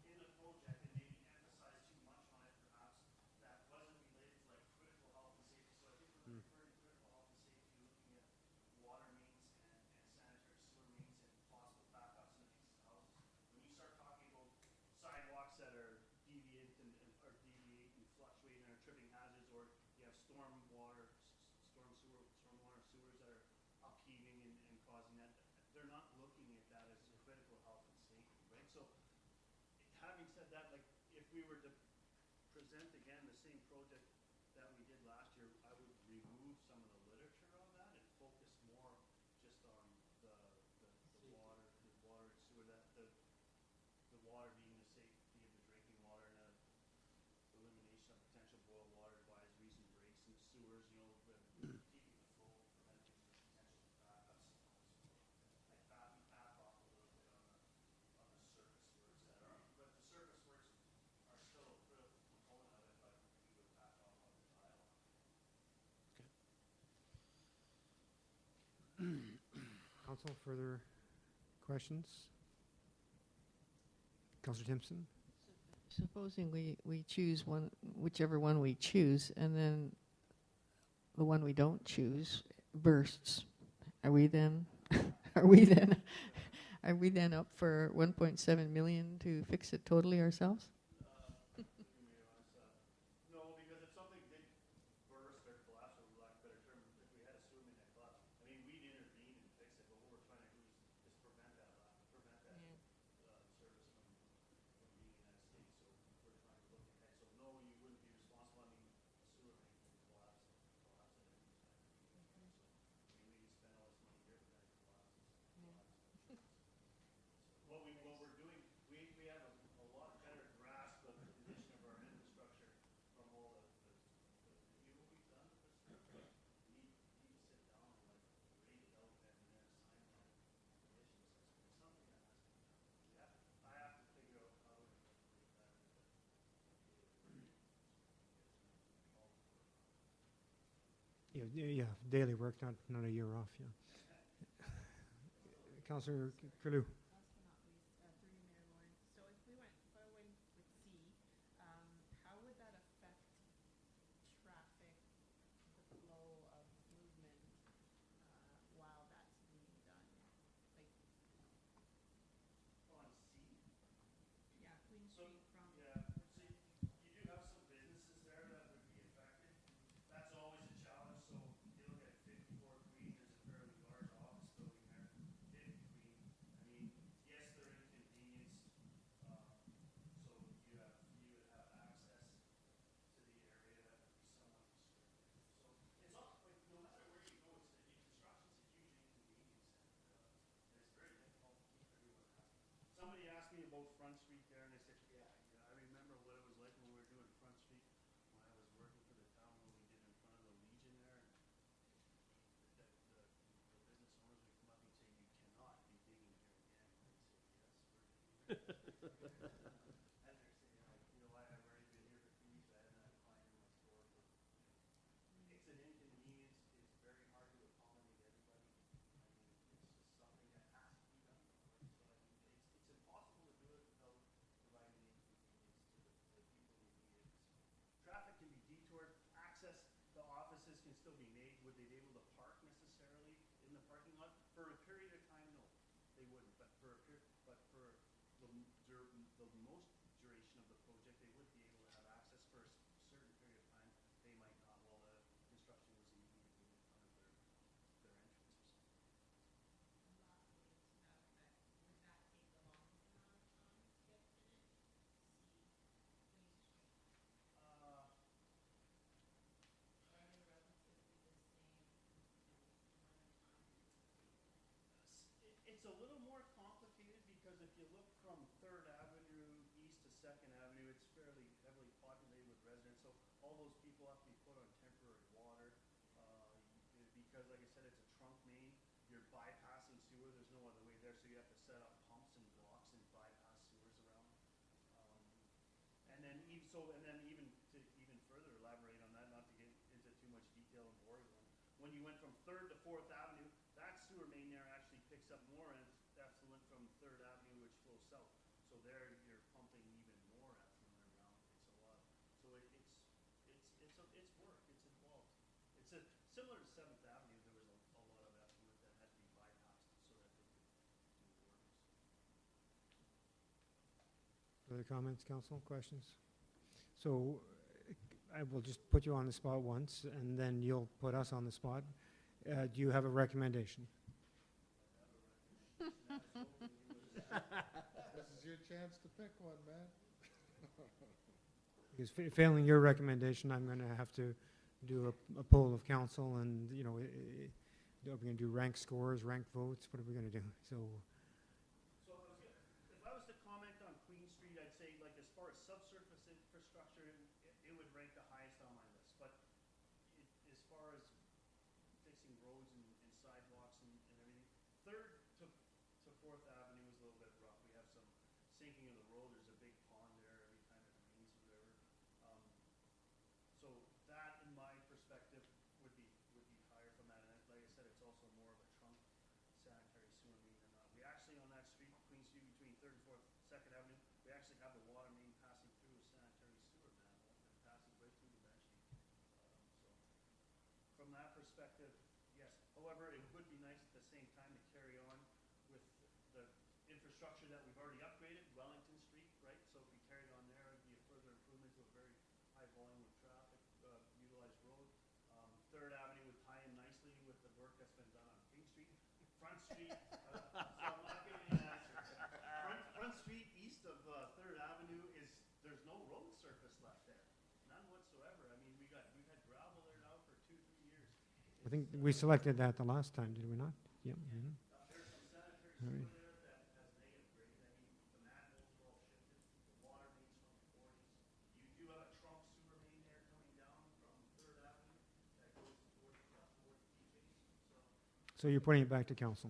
Speaker 14: in the project and maybe emphasized too much on it perhaps that wasn't related to like critical health and safety. So I think when we're referring to critical health and safety, you're looking at water mains and sanitary sewer mains and possible backups in the pieces of houses. When you start talking about sidewalks that are deviate and fluctuate and are tripping hazards, or you have storm water sewers that are upheaving and causing that, they're not looking at that as critical health and safety, right? So having said that, like if we were to present again the same project that we did last year, I would remove some of the literature on that and focus more just on the water and sewer, the water being the safety of the drinking water and elimination of potential boil water advisories and breaks in sewers, you know, keeping the flow, preventing the potential backups. Like back off a little bit on the surface works that are, but the surface works are still a critical component of it, but we would back off on the tile.
Speaker 1: Council, further questions? Councillor Timpson?
Speaker 6: Supposing we choose one, whichever one we choose, and then the one we don't choose bursts, are we then are we then up for 1.7 million to fix it totally ourselves?
Speaker 14: No, because if something did burst or collapse, or lack of a better term, if we had a sewer main that collapsed, I mean, we'd intervene and fix it, but what we're trying to do is prevent that service from being in that state. So we're trying to look ahead. So no, you wouldn't be responsible. I mean, a sewer main can collapse at any time. So I mean, we can spend all this money here, but then it collapses. So what we're doing, we have a lot better grasp of the condition of our infrastructure from all the review what we've done with this stuff. We need to sit down and like rate it out and then assign that condition assessment. It's something that has to be done. I have to figure out how to incorporate that into
Speaker 1: Yeah, daily work, not a year off, yeah. Councillor Curlew.
Speaker 5: Last but not least, through you, Mayor Lawrence. So if I went with C, how would that affect traffic, the flow of movement while that's being done? Like
Speaker 14: on C.
Speaker 5: Yeah, Queen
Speaker 14: So,
Speaker 5: Street from
Speaker 14: yeah, so you do have some businesses there that would be affected. That's always a challenge. So you look at 54 Queen, there's a fairly large office building there. 50 Queen, I mean, yes, they're inconvenienced. So you would have access to the area that would be somewhat restricted. So it's all, like, no matter where you go, construction's a huge inconvenience, and it's very difficult to keep everyone happy. Somebody asked me about Front Street there, and I said, yeah, I remember what it was like when we were doing Front Street when I was working for the town, when we did in front of the Legion there. And the business owners would come up and say, you cannot be digging here again. And I'd say, yes, we're digging here. And they're saying, you know, I've already been here for 3 weeks, I haven't had a client in my store for, it's an inconvenience, it's very hard to accommodate everybody. I mean, it's just something that has to be done. Right? So I mean, it's impossible to do it without providing the inconvenience to the people who need it. Traffic can be detoured, access to offices can still be made. Would they be able to park necessarily in the parking lot? For a period of time, no, they wouldn't. But for the most duration of the project, they would be able to have access for a certain period of time. They might not, while the construction was immediately in front of their entrance or something.
Speaker 5: And lastly, to that effect, would that take the longest amount of time to get finished? C, Queen Street? Or are they relatively the same amount of time it would take?
Speaker 14: it's a little more complicated because if you look from Third Avenue east to Second Avenue, it's fairly heavily populated with residents. So all those people have to be put on temporary water because, like I said, it's a trunk main. You're bypassing sewer. There's no other way there, so you have to set up pumps and blocks and bypass sewers around. And then even further elaborate on that, not to get into too much detail and bore everyone. When you went from Third to Fourth Avenue, that sewer main there actually picks up more effluent from Third Avenue, which flows south. So there you're pumping even more effluent around. It's a lot. So it's work. It's involved. Similar to Seventh Avenue. There was a lot of effluent that had to be bypassed so that they could do the work.
Speaker 1: Further comments, council, questions? So I will just put you on the spot once, and then you'll put us on the spot. Do you have a recommendation?
Speaker 9: This is your chance to pick one, man.
Speaker 1: Because failing your recommendation, I'm going to have to do a poll of council, and, you know, are we going to do ranked scores, ranked votes? What are we going to do? So
Speaker 14: If I was to comment on Queen Street, I'd say, like, as far as subsurface infrastructure, it would rank the highest on my list. But as far as fixing roads and sidewalks and everything, Third to Fourth Avenue is a little bit rough. We have some sinking of the road. There's a big pond there every time it rains or whatever. So that, in my perspective, would be higher from that. And like I said, it's also more of a trunk sanitary sewer main than not. We actually, on that street, Queen Street, between Third and Fourth, Second Avenue, we actually have the water main passing through a sanitary sewer manhole and passes right through the bench. So from that perspective, yes. However, it would be nice at the same time to carry on with the infrastructure that we've already upgraded, Wellington Street, right? So if we carried on there, it'd be a further improvement to a very high volume of traffic, utilized road. Third Avenue would tie in nicely with the work that's been done on King Street. Front Street, so I'm not giving you an answer. Front Street east of Third Avenue there's no road surface left there. None whatsoever. I mean, we've had gravel there now for 2-3 years.
Speaker 1: I think we selected that the last time, did we not? Yep. Mm-hmm.
Speaker 14: There's some sanitary sewer there that has negative grade. I mean, the manholes are all shifted. The water main's from the 40s. You do have a trunk sewer main there coming down from Third Avenue that goes towards TJ's.
Speaker 1: So you're putting it back to council?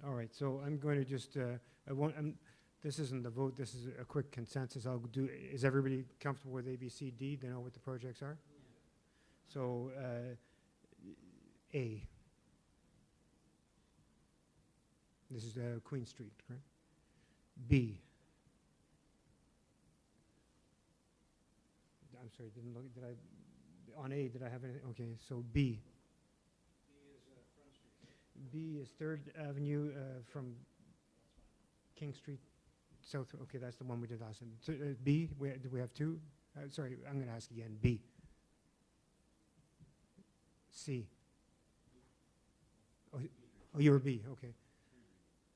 Speaker 1: All right, so I'm going to just, this isn't the vote, this is a quick consensus. Is everybody comfortable with A, B, C, D? They know what the projects are? Yeah. So, A. This is Queen Street, correct? B. I'm sorry, did I, on A, did I have anything? Okay, so B. B is Third Avenue from King Street South. Okay, that's the one we did last time. So, B, do we have two? Sorry, I'm going to ask again. B. C. Oh, you were B. Okay.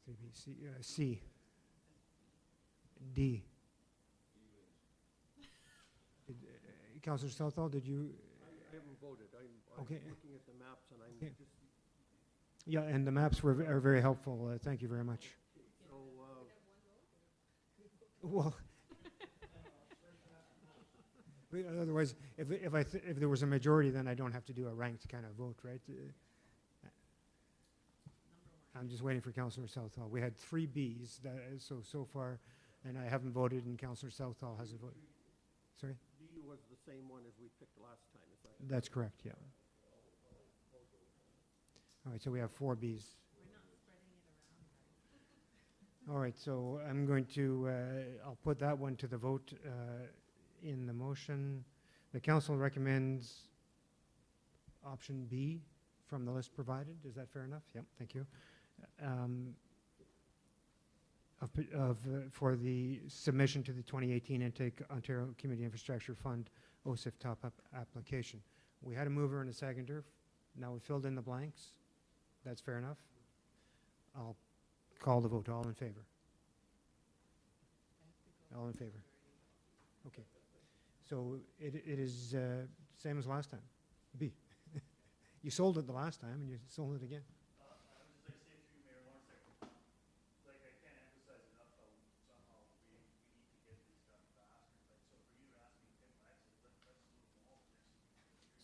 Speaker 1: 3B. C. C. D. Councillor Southall, did you?
Speaker 11: I haven't voted. I'm
Speaker 1: okay.
Speaker 11: looking at the maps and I'm
Speaker 1: okay.
Speaker 11: just...
Speaker 1: Yeah, and the maps are very helpful. Thank you very much.
Speaker 11: So,
Speaker 1: well, otherwise, if there was a majority, then I don't have to do a ranked kind of vote, right? I'm just waiting for Councillor Southall. We had 3 Bs so far, and I haven't voted, and Councillor Southall hasn't voted. Sorry?
Speaker 11: B was the same one as we picked last time, is that?
Speaker 1: That's correct, yeah. All right, so we have 4 Bs.
Speaker 5: We're not spreading it around, right?
Speaker 1: All right, so I'm going to, I'll put that one to the vote in the motion. The council recommends option B from the list provided. Is that fair enough? Yep, thank you. For the submission to the 2018 Intake Ontario Community Infrastructure Fund OSIF top-up application. We had a mover and a seconder. Now we filled in the blanks. That's fair enough. I'll call the vote. All in favor? All in favor? Okay. So it is same as last time. B. You sold it the last time, and you sold it again.
Speaker 14: I was just like say through Mayor Lawrence there.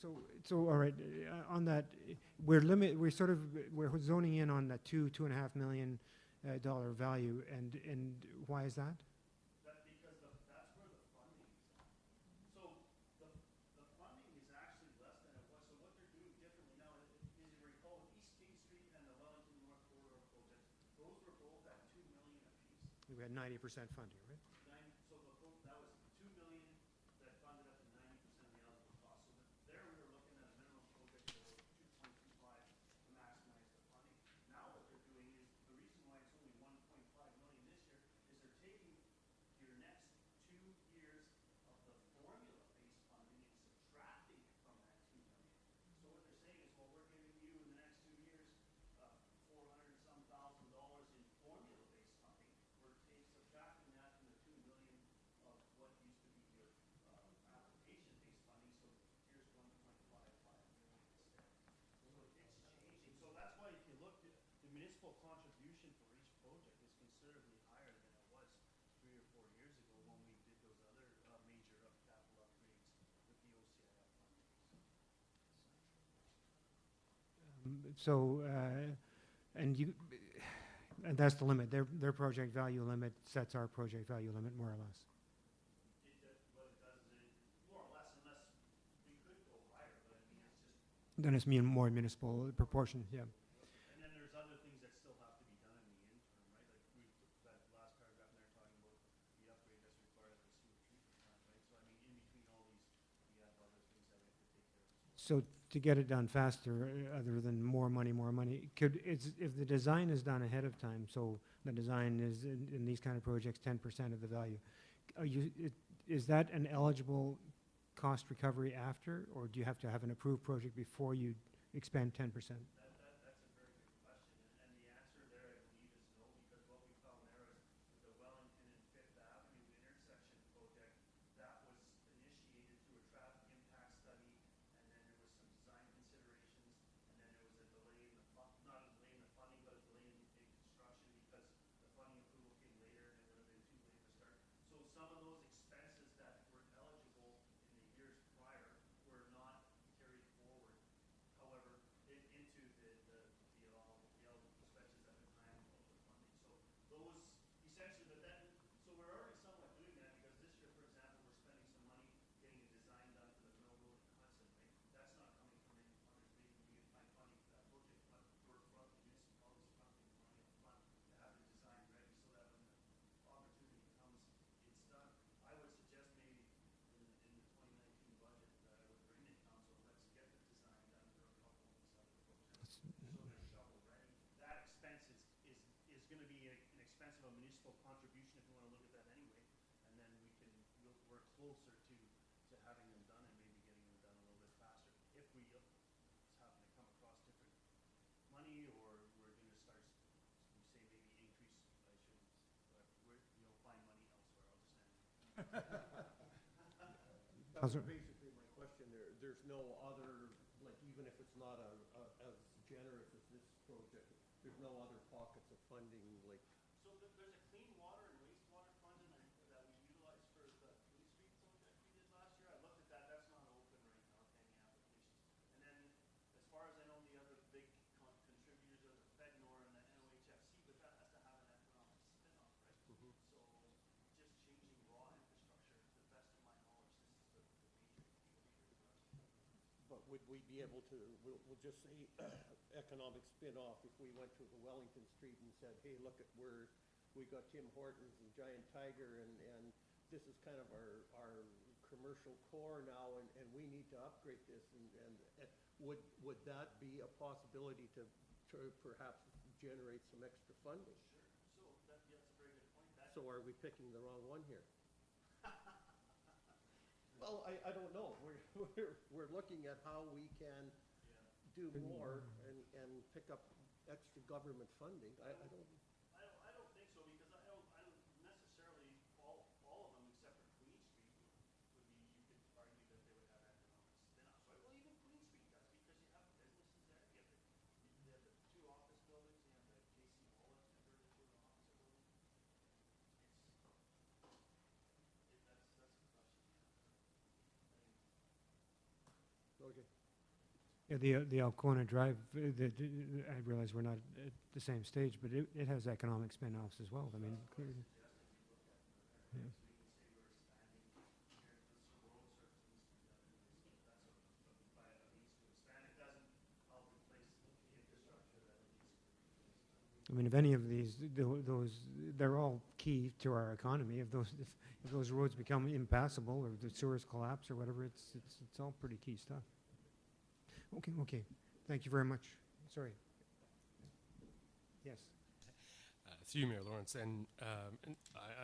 Speaker 1: All right, on that, we're zoning in on that $2.5 million dollar value, and why is that?
Speaker 14: That because that's where the funding is at. So the funding is actually less than it was. So what they're doing differently now, as you recall, with East King Street and the Wellington North Corridor projects, those were both at $2 million apiece.
Speaker 1: We had 90% funding, right?
Speaker 14: That was 2 million that funded up to 90% of the eligible cost. So there we were looking at a minimum project of 2.25 to maximize the funding. Now what they're doing is, the reason why it's only 1.5 million this year is they're taking your next 2 years of the formula-based funding and subtracting it from that 2 million. So what they're saying is, well, we're giving you in the next 2 years, 400 some thousand dollars in formula-based funding. We're subtracting that from the 2 million of what used to be your application-based funding. So here's 1.55 million instead. So it's changing. So that's why if you look at the municipal contribution for each project is considerably higher than it was 3 or 4 years ago when we did those other major capital upgrades with the OCIF funding.
Speaker 1: And that's the limit. Their project value limit sets our project value limit, more or less.
Speaker 14: What it does is more or less, unless we could go higher, but I mean, it's just.
Speaker 1: Then it's more municipal proportion, yeah.
Speaker 14: And then there's other things that still have to be done in the interim, right? Like that last paragraph in there talking about the upgrade that's required of the sewer treatment plant, right? So I mean, in between all these, we have other things that we have to take care of as well.
Speaker 1: So to get it done faster, other than more money, if the design is done ahead of time, so the design is in these kind of projects 10% of the value, is that an eligible cost recovery after, or do you have to have an approved project before you expend 10%?
Speaker 14: That's a very good question, and the answer there, I believe, is no, because what we found there is with the Wellington and Fifth Avenue intersection project, that was initiated through a traffic impact study, and then there was some design considerations, and then there was a delay in the not a delay in the funding, but a delay in construction because the funding approval came later and it would have been too late to start. So some of those expenses that were eligible in the years prior were not carried forward. However, into the eligible expenses at the time of the funding. So those essentially, but then, so we're already somewhat doing that because this year, for example, we're spending some money getting a design done for the Mill Road in Hudson, right? That's not coming from any funders. Maybe we can find funding for that project, but we're from the municipalities fronting the money up front to have the design ready so that when the opportunity comes, it's done. I would suggest maybe in the 2019 budget that I would bring to council, let's get the design done for a couple of these other projects. So they're shovel ready. That expense is going to be an expense of a municipal contribution if you want to look at that anyway. And then we're closer to having them done and maybe getting them done a little bit faster. If we happen to come across different money, or we're going to start, we say maybe increase, I shouldn't, find money elsewhere. I'll just end it.
Speaker 11: That's basically my question. There's no other, like even if it's not as generous as this project, there's no other pockets of funding like.
Speaker 14: So there's a clean water and wastewater fund that we utilized for the Queen Street project we did last year. I looked at that. That's not open right now to any applications. And then, as far as I know, the other big contributors are the FedNor and the NOHFC, but that has to have an economic spin-off, right?
Speaker 11: Mm-hmm.
Speaker 14: So just changing raw infrastructure, to the best of my knowledge, this is the major contributor for us.
Speaker 11: But would we be able to, we'll just say economic spin-off if we went to the Wellington Street and said, hey, look at where we got Tim Hortons and Giant Tiger and this is kind of our commercial core now and we need to upgrade this and would that be a possibility to perhaps generate some extra funding?
Speaker 14: Sure. So that's a very good point.
Speaker 11: So are we picking the wrong one here? Well, I don't know. We're looking at how we can do more and pick up extra government funding. I don't
Speaker 14: think so, because I don't necessarily all of them except for Queen Street would be, you could argue that they would have economic spin-offs, right? Well, even Queen Street does, because you have businesses there. You have the 2 office buildings, you have the J.C. Wallace converted to an office building. That's a question, yeah. I mean,
Speaker 11: So
Speaker 9: Okay.
Speaker 1: Yeah, the Alcona Drive, I realize we're not at the same stage, but it has economic spin-offs as well. I mean, clearly. Yeah. I mean, if any of these, they're all key to our economy. If those roads become impassable or the sewers collapse or whatever, it's all pretty key stuff. Okay. Thank you very much. Sorry. Yes.
Speaker 3: Through you, Mayor Lawrence, and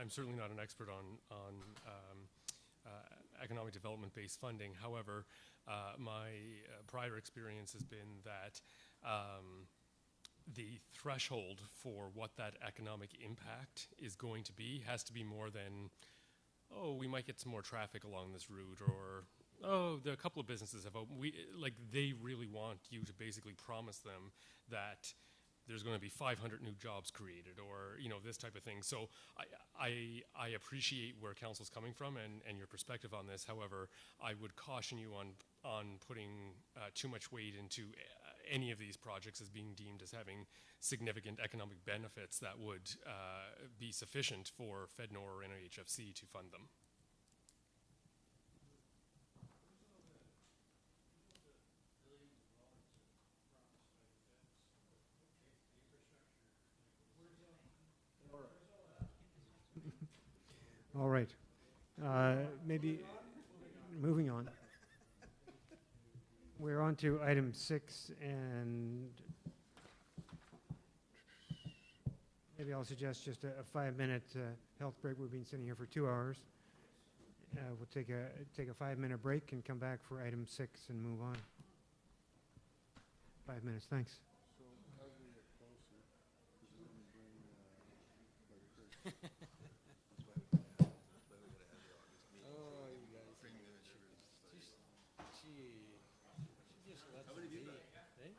Speaker 3: I'm certainly not an expert on economic development-based funding. However, my prior experience has been that the threshold for what that economic impact is going to be has to be more than, oh, we might get some more traffic along this route, or oh, there are a couple of businesses have opened. They really want you to basically promise them that there's going to be 500 new jobs created, or this type of thing. So I appreciate where council's coming from and your perspective on this. However, I would caution you on putting too much weight into any of these projects as being deemed as having significant economic benefits that would be sufficient for FedNor or NHFC to fund them.
Speaker 1: All right. Maybe moving on. We're on to item 6, and maybe I'll suggest just a 5-minute health break. We've been sitting here for 2 hours. We'll take a 5-minute break and come back for item 6 and move on. 5 minutes, thanks.
Speaker 9: So as we get closer, is it going to bring
Speaker 12: Oh, you guys. She just lets it be. Eh?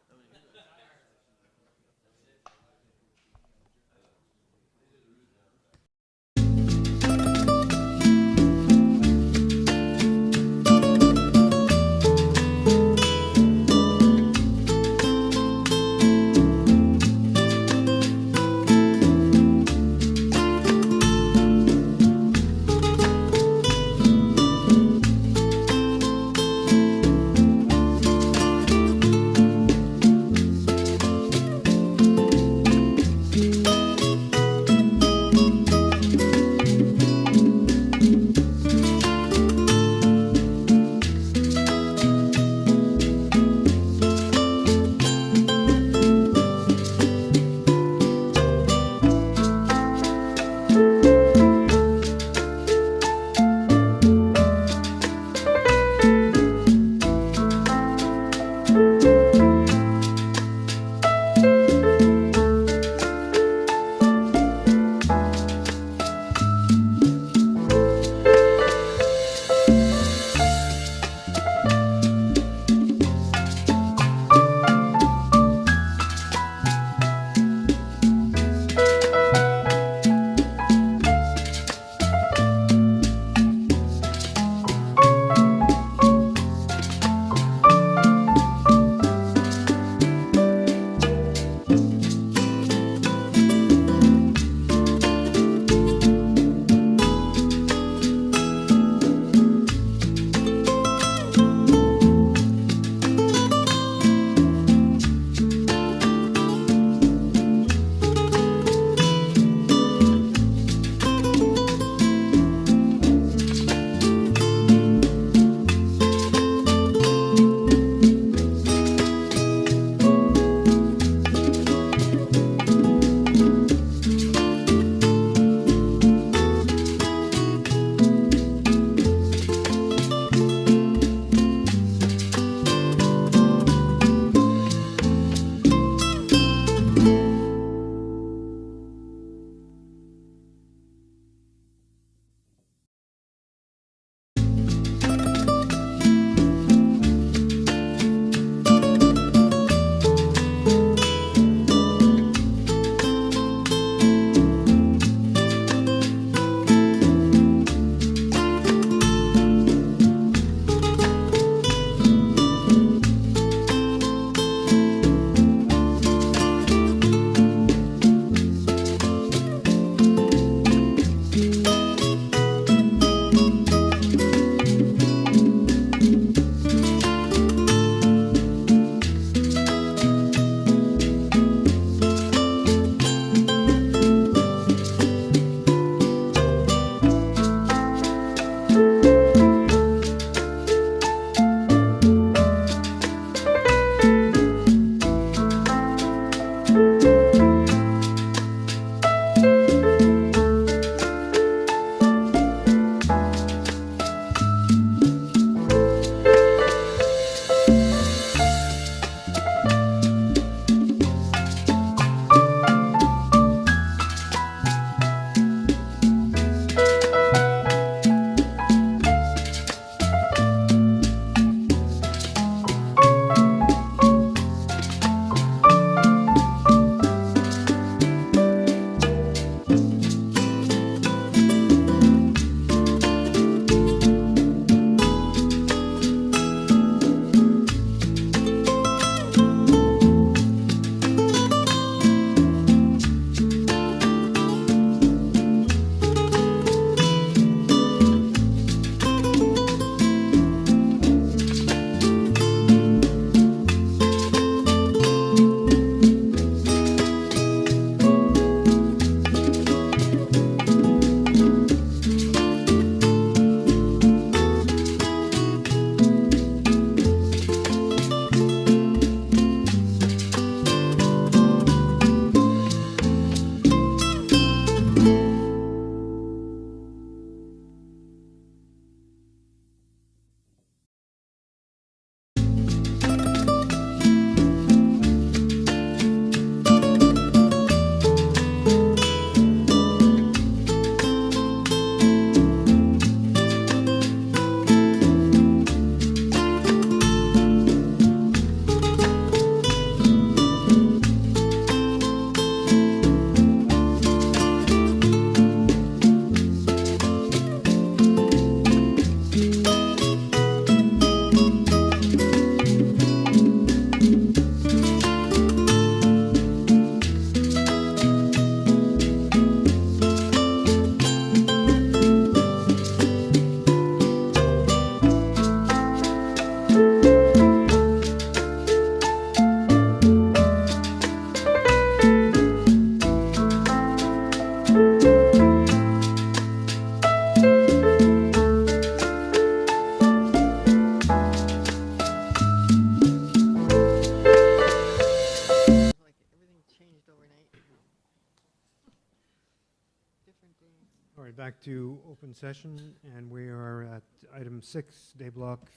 Speaker 1: All right, back to open session, and we are at item 6, day block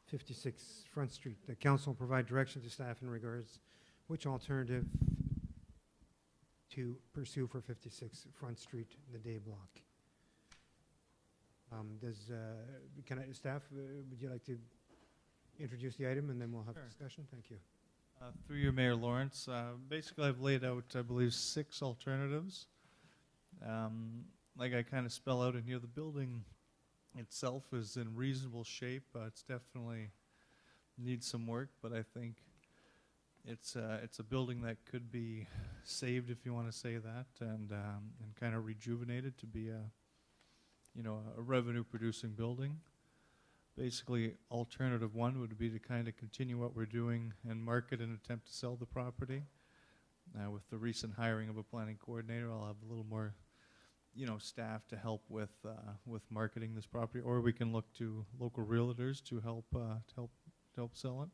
Speaker 1: 56 Front Street. The council will provide direction to staff in regards which alternative to pursue for 56 Front Street, the day block. Staff, would you like to introduce the item, and then we'll have
Speaker 15: Sure.
Speaker 1: discussion? Thank you.
Speaker 15: Through you, Mayor Lawrence. Basically, I've laid out, I believe, 6 alternatives. Like I kind of spell out in here, the building itself is in reasonable shape. It's definitely needs some work, but I think it's a building that could be saved, if you want to say that, and kind of rejuvenated to be a revenue-producing building. Basically, alternative 1 would be to kind of continue what we're doing and market and attempt to sell the property. With the recent hiring of a planning coordinator, I'll have a little more, staff to help with marketing this property, or we can look to local realtors to help sell it.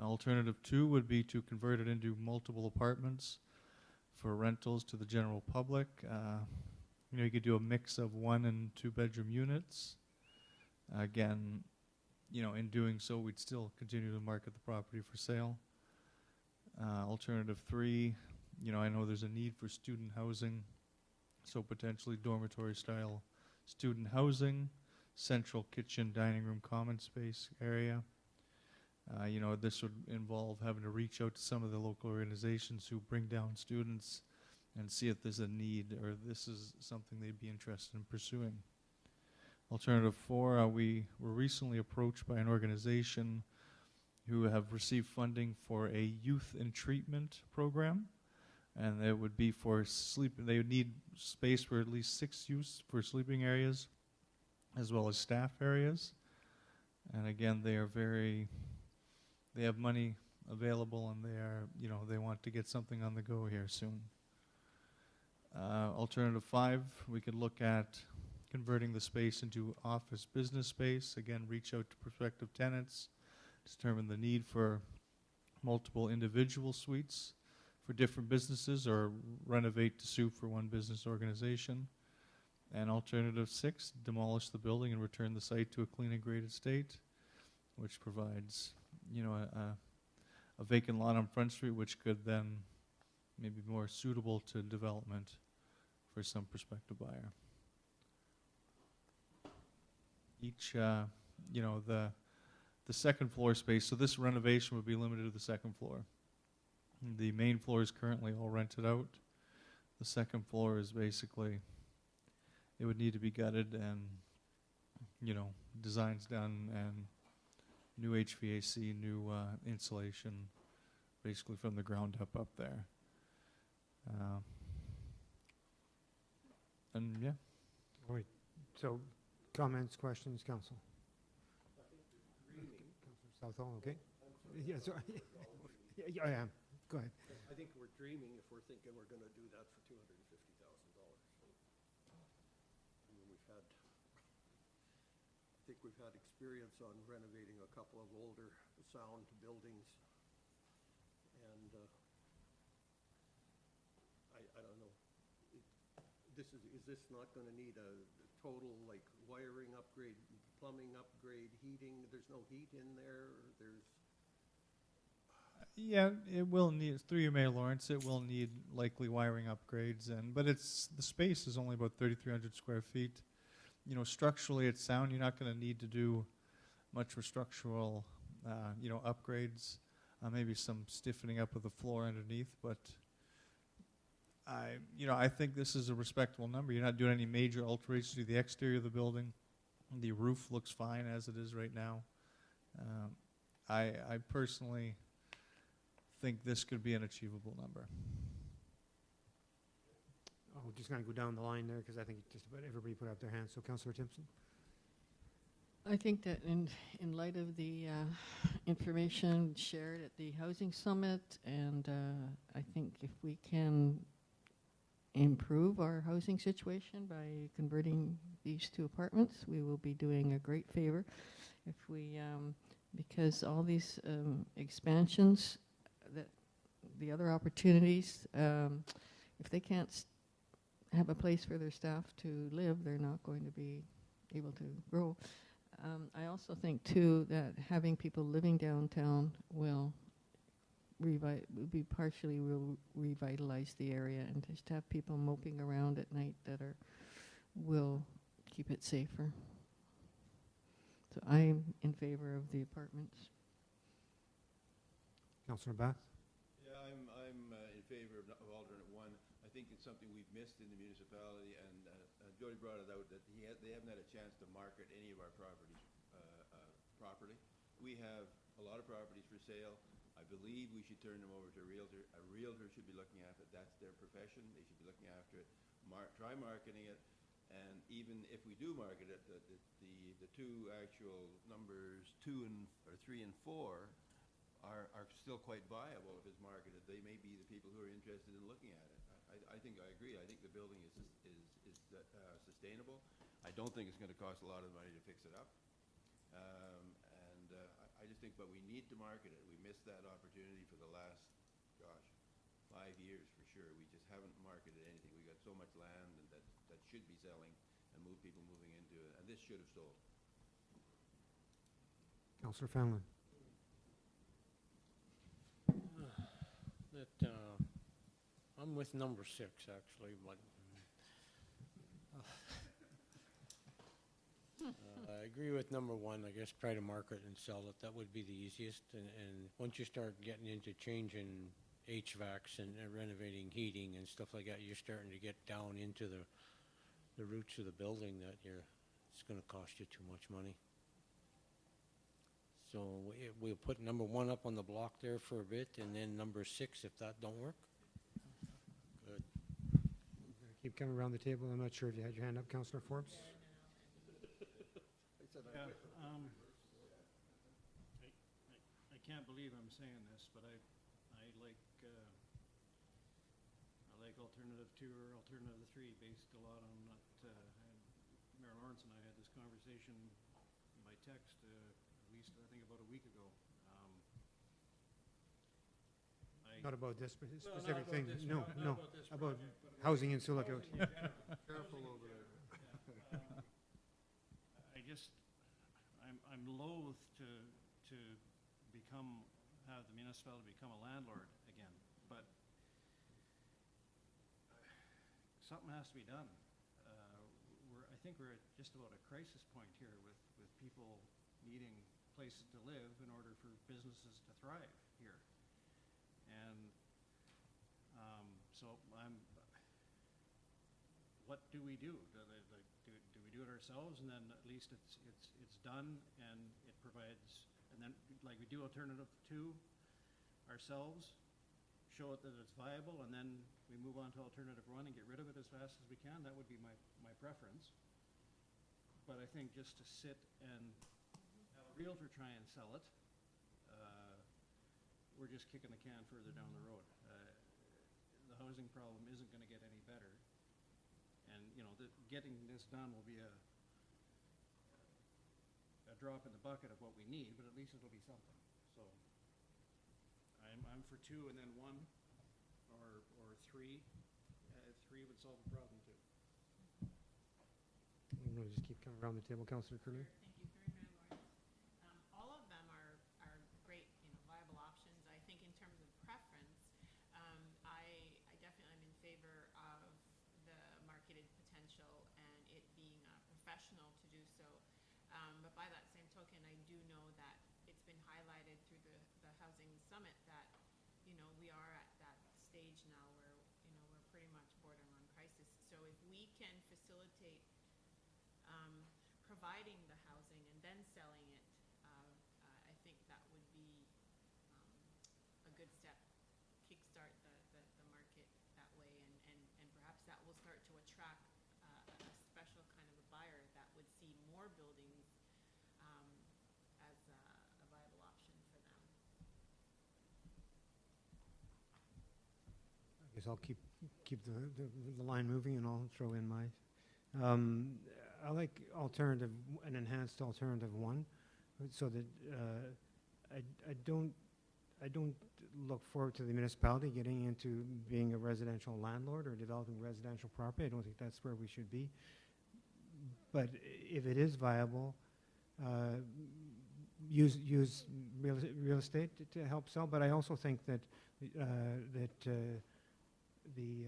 Speaker 15: Alternative 2 would be to convert it into multiple apartments for rentals to the general public. You could do a mix of 1 and 2 bedroom units. Again, in doing so, we'd still continue to market the property for sale. Alternative 3, I know there's a need for student housing, so potentially dormitory-style student housing, central kitchen, dining room, common space area. This would involve having to reach out to some of the local organizations who bring down students and see if there's a need or this is something they'd be interested in pursuing. Alternative 4, we were recently approached by an organization who have received funding for a youth in treatment program, and it would be for sleep. They would need space for at least 6 youths for sleeping areas, as well as staff areas. And again, they have money available, and they want to get something on the go here soon. Alternative 5, we could look at converting the space into office business space. Again, reach out to prospective tenants, determine the need for multiple individual suites for different businesses, or renovate to suit for one business organization. And alternative 6, demolish the building and return the site to a clean and graded state, which provides, a vacant lot on Front Street, which could then maybe be more suitable to development for some prospective buyer. Each, the second floor space, so this renovation would be limited to the second floor. The main floor is currently all rented out. The second floor is basically, it would need to be gutted and, designs done and new HVAC, new insulation, basically from the ground up there. And yeah.
Speaker 1: All right. So, comments, questions, council? Councilor Southall, okay? Yeah, sorry. Yeah, I am. Go ahead.
Speaker 11: I think we're dreaming if we're thinking we're going to do that for $250,000. I think we've had experience on renovating a couple of older sound buildings, and I don't know. Is this not going to need a total wiring upgrade, plumbing upgrade, heating? There's no heat in there.
Speaker 15: Yeah, it will need, through you, Mayor Lawrence, it will need likely wiring upgrades, but the space is only about 3,300 square feet. Structurally it's sound. You're not going to need to do much for structural, upgrades. Maybe some stiffening up of the floor underneath, but I think this is a respectable number. You're not doing any major alterations to the exterior of the building. The roof looks fine as it is right now. I personally think this could be an achievable number.
Speaker 1: Oh, just going to go down the line there because I think just about everybody put up their hands. So, Councillor Timpson?
Speaker 6: I think that in light of the information shared at the Housing Summit, and I think if we can improve our housing situation by converting these 2 apartments, we will be doing a great favor. If we, because all these expansions, that the other opportunities, if they can't have a place for their staff to live, they're not going to be able to grow. I also think, too, that having people living downtown will partially revitalize the area, and just have people moping around at night will keep it safer. So I'm in favor of the apartments.
Speaker 1: Councillor Bath?
Speaker 2: Yeah, I'm in favor of alternate one. I think it's something we've missed in the municipality, and Jody brought it out that they haven't had a chance to market any of our properties properly. We have a lot of properties for sale. I believe we should turn them over to a realtor. A realtor should be looking after it. That's their profession. They should be looking after it. Try marketing it. And even if we do market it, the two actual numbers 3 and 4 are still quite viable if it's marketed. They may be the people who are interested in looking at it. I think I agree. I think the building is sustainable. I don't think it's going to cost a lot of money to fix it up. I just think, but we need to market it. We missed that opportunity for the last, 5 years for sure. We just haven't marketed anything. We got so much land and that should be selling and people moving into it, and this should have sold.
Speaker 1: Councillor Fallon?
Speaker 12: I'm with number 6, actually, but I agree with number 1. I guess try to market and sell it. That would be the easiest. And once you start getting into changing HVACs and renovating heating and stuff like that, you're starting to get down into the roots of the building that it's going to cost you too much money. So we'll put number 1 up on the block there for a bit, and then number 6 if that don't work. Good.
Speaker 1: Keep coming around the table. I'm not sure if you had your hand up, Councillor Forbes.
Speaker 7: Yeah, I can't believe I'm saying this, but I like alternative 2 or alternative 3 based a lot on what Mayor Lawrence and I had this conversation by text at least I think about a week ago.
Speaker 1: Not about this specific
Speaker 7: not about
Speaker 1: thing.
Speaker 7: this
Speaker 1: No,
Speaker 7: pro-
Speaker 1: no.
Speaker 7: not about this
Speaker 1: About
Speaker 7: project, but
Speaker 1: housing in Silicon.
Speaker 7: housing in general.
Speaker 9: Careful over there.
Speaker 7: I'm loath to have the municipality become a landlord again, but something has to be done. I think we're at just about a crisis point here with people needing places to live in order for businesses to thrive here. And so what do we do? Do we do it ourselves, and then at least it's done, and it provides, and then like we do alternative 2 ourselves, show it that it's viable, and then we move on to alternative 1 and get rid of it as fast as we can. That would be my preference. But I think just to sit and have a realtor try and sell it, we're just kicking the can further down the road. The housing problem isn't going to get any better. And, getting this done will be a drop in the bucket of what we need, but at least it'll be something. So I'm for 2 and then 1 or 3. 3 would solve the problem too.
Speaker 1: I'm going to just keep coming around the table. Councillor Curlew?
Speaker 5: Thank you, Mayor Lawrence. All of them are great, viable options. I think in terms of preference, I definitely am in favor of the marketed potential and it being professional to do so. But by that same token, I do know that it's been highlighted through the housing summit that, we are at that stage now where, we're pretty much bordering on crisis. So if we can facilitate providing the housing and then selling it, I think that would be a good step, kickstart the market that way, and perhaps that will start to attract a special kind of a buyer that would see more buildings as a viable option for them.
Speaker 1: I guess I'll keep the line moving, and I'll throw in my. I like an enhanced alternative 1, so that I don't I don't look forward to the municipality getting into being a residential landlord or developing residential property. I don't think that's where we should be. But if it is viable, use real estate to help sell. But I also think that the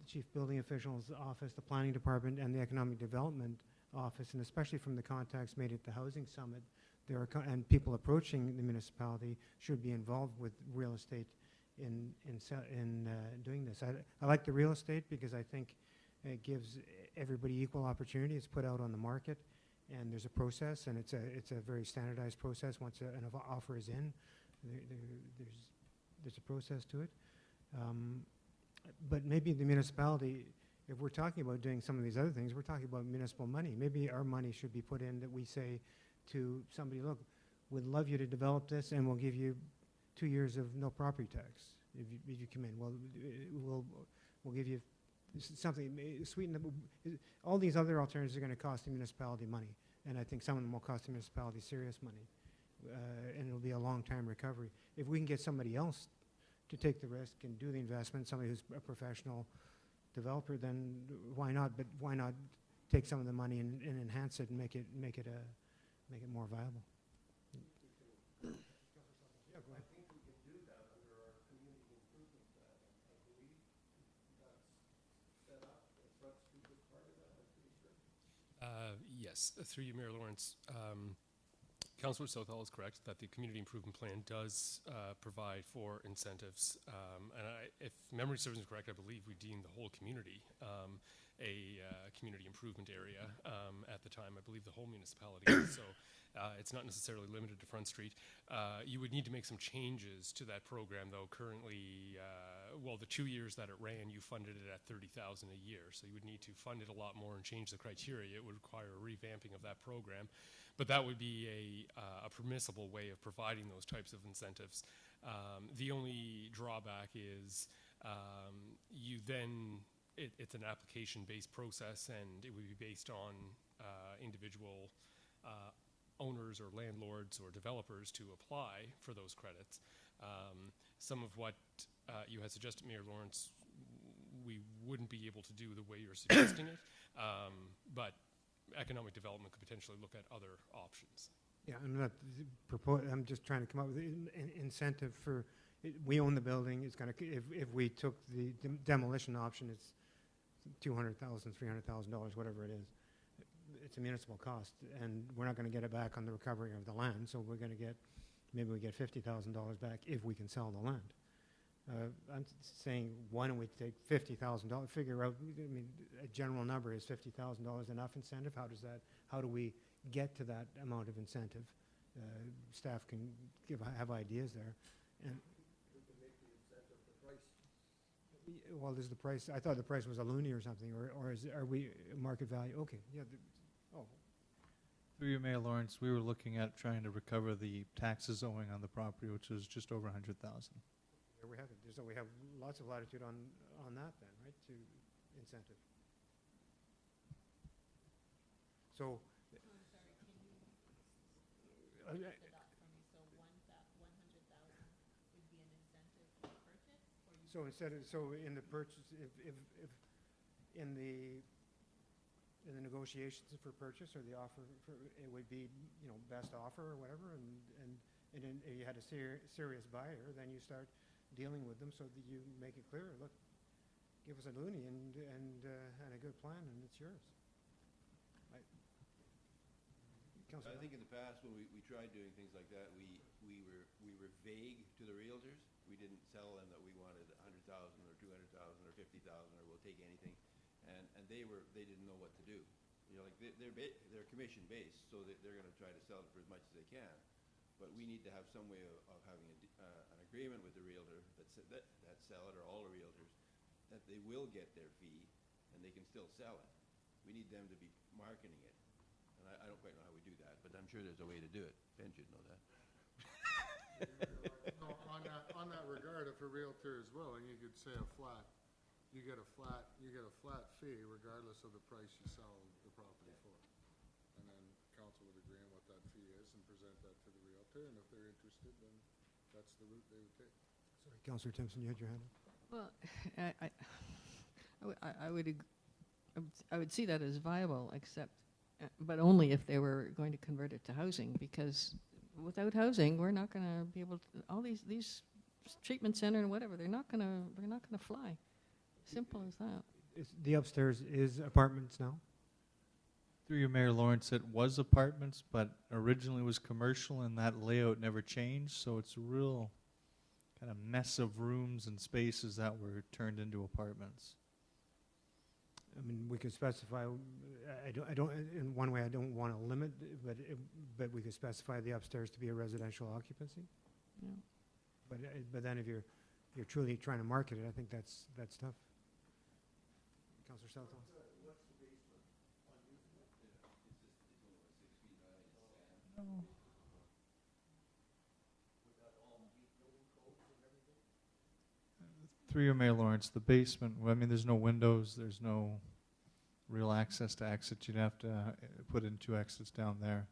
Speaker 1: chief building official's office, the planning department, and the economic development office, and especially from the contacts made at the housing summit, and people approaching the municipality should be involved with real estate in doing this. I like the real estate because I think it gives everybody equal opportunity. It's put out on the market, and there's a process, and it's a very standardized process. Once an offer is in, there's a process to it. But maybe the municipality, if we're talking about doing some of these other things, we're talking about municipal money. Maybe our money should be put in that we say to somebody, look, we'd love you to develop this, and we'll give you 2 years of no property tax if you come in. We'll give you something, sweeten up. All these other alternatives are going to cost the municipality money, and I think some of them will cost the municipality serious money, and it'll be a long-time recovery. If we can get somebody else to take the risk and do the investment, somebody who's a professional developer, then why not? But why not take some of the money and enhance it and make it more viable? Yeah, go ahead.
Speaker 11: I think we can do that under our community improvement plan. I believe that's set up. The Front Street was part of that, I'm pretty sure.
Speaker 3: Yes, through you, Mayor Lawrence. Councillor Southall is correct that the community improvement plan does provide for incentives. And if memory serves me correct, I believe we deemed the whole community a community improvement area at the time. I believe the whole municipality. So it's not necessarily limited to Front Street. You would need to make some changes to that program, though. Currently, the 2 years that it ran, you funded it at $30,000 a year. So you would need to fund it a lot more and change the criteria. It would require a revamping of that program. But that would be a permissible way of providing those types of incentives. The only drawback is it's an application-based process, and it would be based on individual owners or landlords or developers to apply for those credits. Some of what you had suggested, Mayor Lawrence, we wouldn't be able to do the way you're suggesting it, but economic development could potentially look at other options.
Speaker 1: Yeah, I'm just trying to come up with an incentive for. We own the building. It's going to. If we took the demolition option, it's $200,000, $300,000, whatever it is. It's a municipal cost, and we're not going to get it back on the recovery of the land. So we're going to get, maybe we get $50,000 back if we can sell the land. I'm saying, why don't we take $50,000? Figure out. I mean, a general number is $50,000 enough incentive? How do we get to that amount of incentive? Staff can have ideas there, and.
Speaker 11: We can make the incentive the price.
Speaker 1: Well, is the price? I thought the price was a loonie or something, or are we market value? Okay, yeah.
Speaker 15: Through you, Mayor Lawrence, we were looking at trying to recover the taxes owing on the property, which was just over $100,000.
Speaker 1: There we have it. So we have lots of latitude on that then, right? To incentive. So.
Speaker 5: I'm sorry, can you
Speaker 1: Okay.
Speaker 5: split that for me? So 100,000 would be an incentive for purchase, or you?
Speaker 1: So in the purchase, if in the negotiations for purchase or the offer, it would be, best offer or whatever, and then if you had a serious buyer, then you start dealing with them so that you make it clear, look, give us a loonie and a good plan, and it's yours.
Speaker 2: I think in the past when we tried doing things like that, we were vague to the realtors. We didn't tell them that we wanted 100,000 or 200,000 or 50,000 or we'll take anything, and they didn't know what to do. They're commission based, so they're going to try to sell it for as much as they can. But we need to have some way of having an agreement with the realtor that sell it, or all the realtors, that they will get their fee and they can still sell it. We need them to be marketing it. And I don't quite know how we do that, but I'm sure there's a way to do it. Ben should know that.
Speaker 9: No, on that regard, if a realtor is willing, you could say you get a flat fee regardless of the price you sell the property for. And then council would agree on what that fee is and present that to the realtor, and if they're interested, then that's the route they would take.
Speaker 1: Sorry, Councillor Timpson, you had your hand up?
Speaker 6: Well, I would I would see that as viable, except, but only if they were going to convert it to housing, because without housing, we're not going to be able to, all these treatment center and whatever, they're not going to fly. Simple as that.
Speaker 1: The upstairs is apartments now?
Speaker 15: Through your Mayor Lawrence, it was apartments, but originally was commercial, and that layout never changed, so it's a real kind of mess of rooms and spaces that were turned into apartments.
Speaker 1: I mean, we could specify, I don't, in one way, I don't want to limit, but we could specify the upstairs to be a residential occupancy.
Speaker 6: Yeah.
Speaker 1: But then if you're truly trying to market it, I think that's tough. Councillor Southall?
Speaker 2: What's the basement unusable? It's only 6 feet high, it's sand.
Speaker 11: Would that all meet building codes and everything?
Speaker 15: Through your Mayor Lawrence, the basement, well, I mean, there's no windows, there's no real access to exit. You'd have to put in 2 exits down there.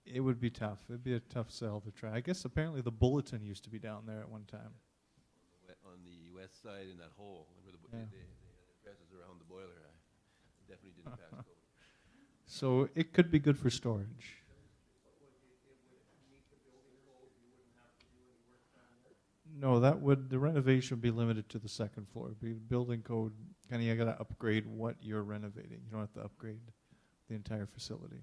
Speaker 15: It would be tough. It'd be a tough sell to try. I guess apparently the bulletin used to be down there at one time.
Speaker 2: On the west side in that hole, where
Speaker 15: Yeah.
Speaker 2: they had addresses around the boiler, I definitely didn't pass code.
Speaker 15: So it could be good for storage. No, that would, the renovation would be limited to the second floor. Be building code, kind of you got to upgrade what you're renovating. You don't have to upgrade the entire facility.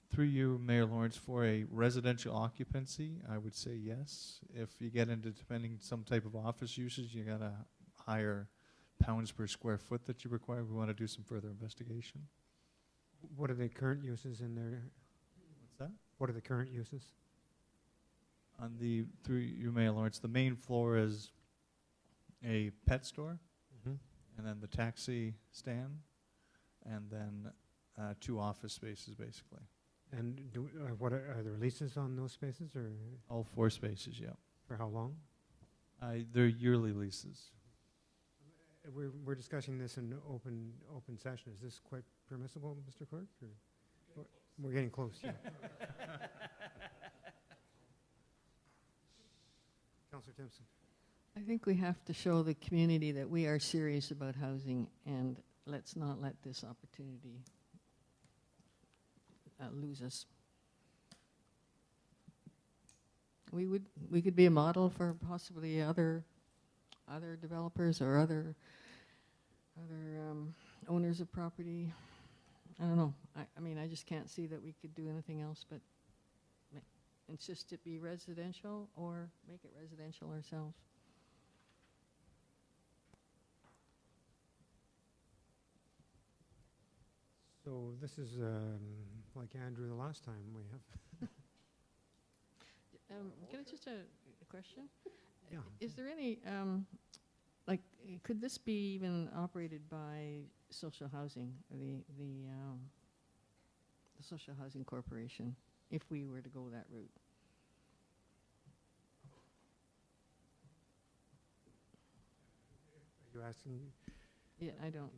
Speaker 15: Through you, Mayor Lawrence, for a residential occupancy, I would say yes. If you get into depending some type of office usage, you got a higher pounds per square foot that you require. We want to do some further investigation.
Speaker 1: What are the current uses in there?
Speaker 15: What's that?
Speaker 1: What are the current uses?
Speaker 15: On the, through you, Mayor Lawrence, the main floor is a pet store, and then the taxi stand, and then 2 office spaces, basically.
Speaker 1: And what are there leases on those spaces, or
Speaker 15: All 4 spaces, yeah.
Speaker 1: for how long?
Speaker 15: They're yearly leases.
Speaker 1: We're discussing this in open session. Is this quite permissible, Mr. Clerk? Or we're getting close. Yeah. Councillor Timpson.
Speaker 6: I think we have to show the community that we are serious about housing, and let's not let this opportunity lose us. We could be a model for possibly other developers or other owners of property. I don't know. I mean, I just can't see that we could do anything else but insist it be residential or make it residential ourselves.
Speaker 1: So this is like Andrew the last time we have.
Speaker 6: Can I just a question?
Speaker 1: Yeah.
Speaker 6: Is there any could this be even operated by social housing, or the social housing corporation, if we were to go that route?
Speaker 1: Are you asking?
Speaker 6: Yeah, I don't.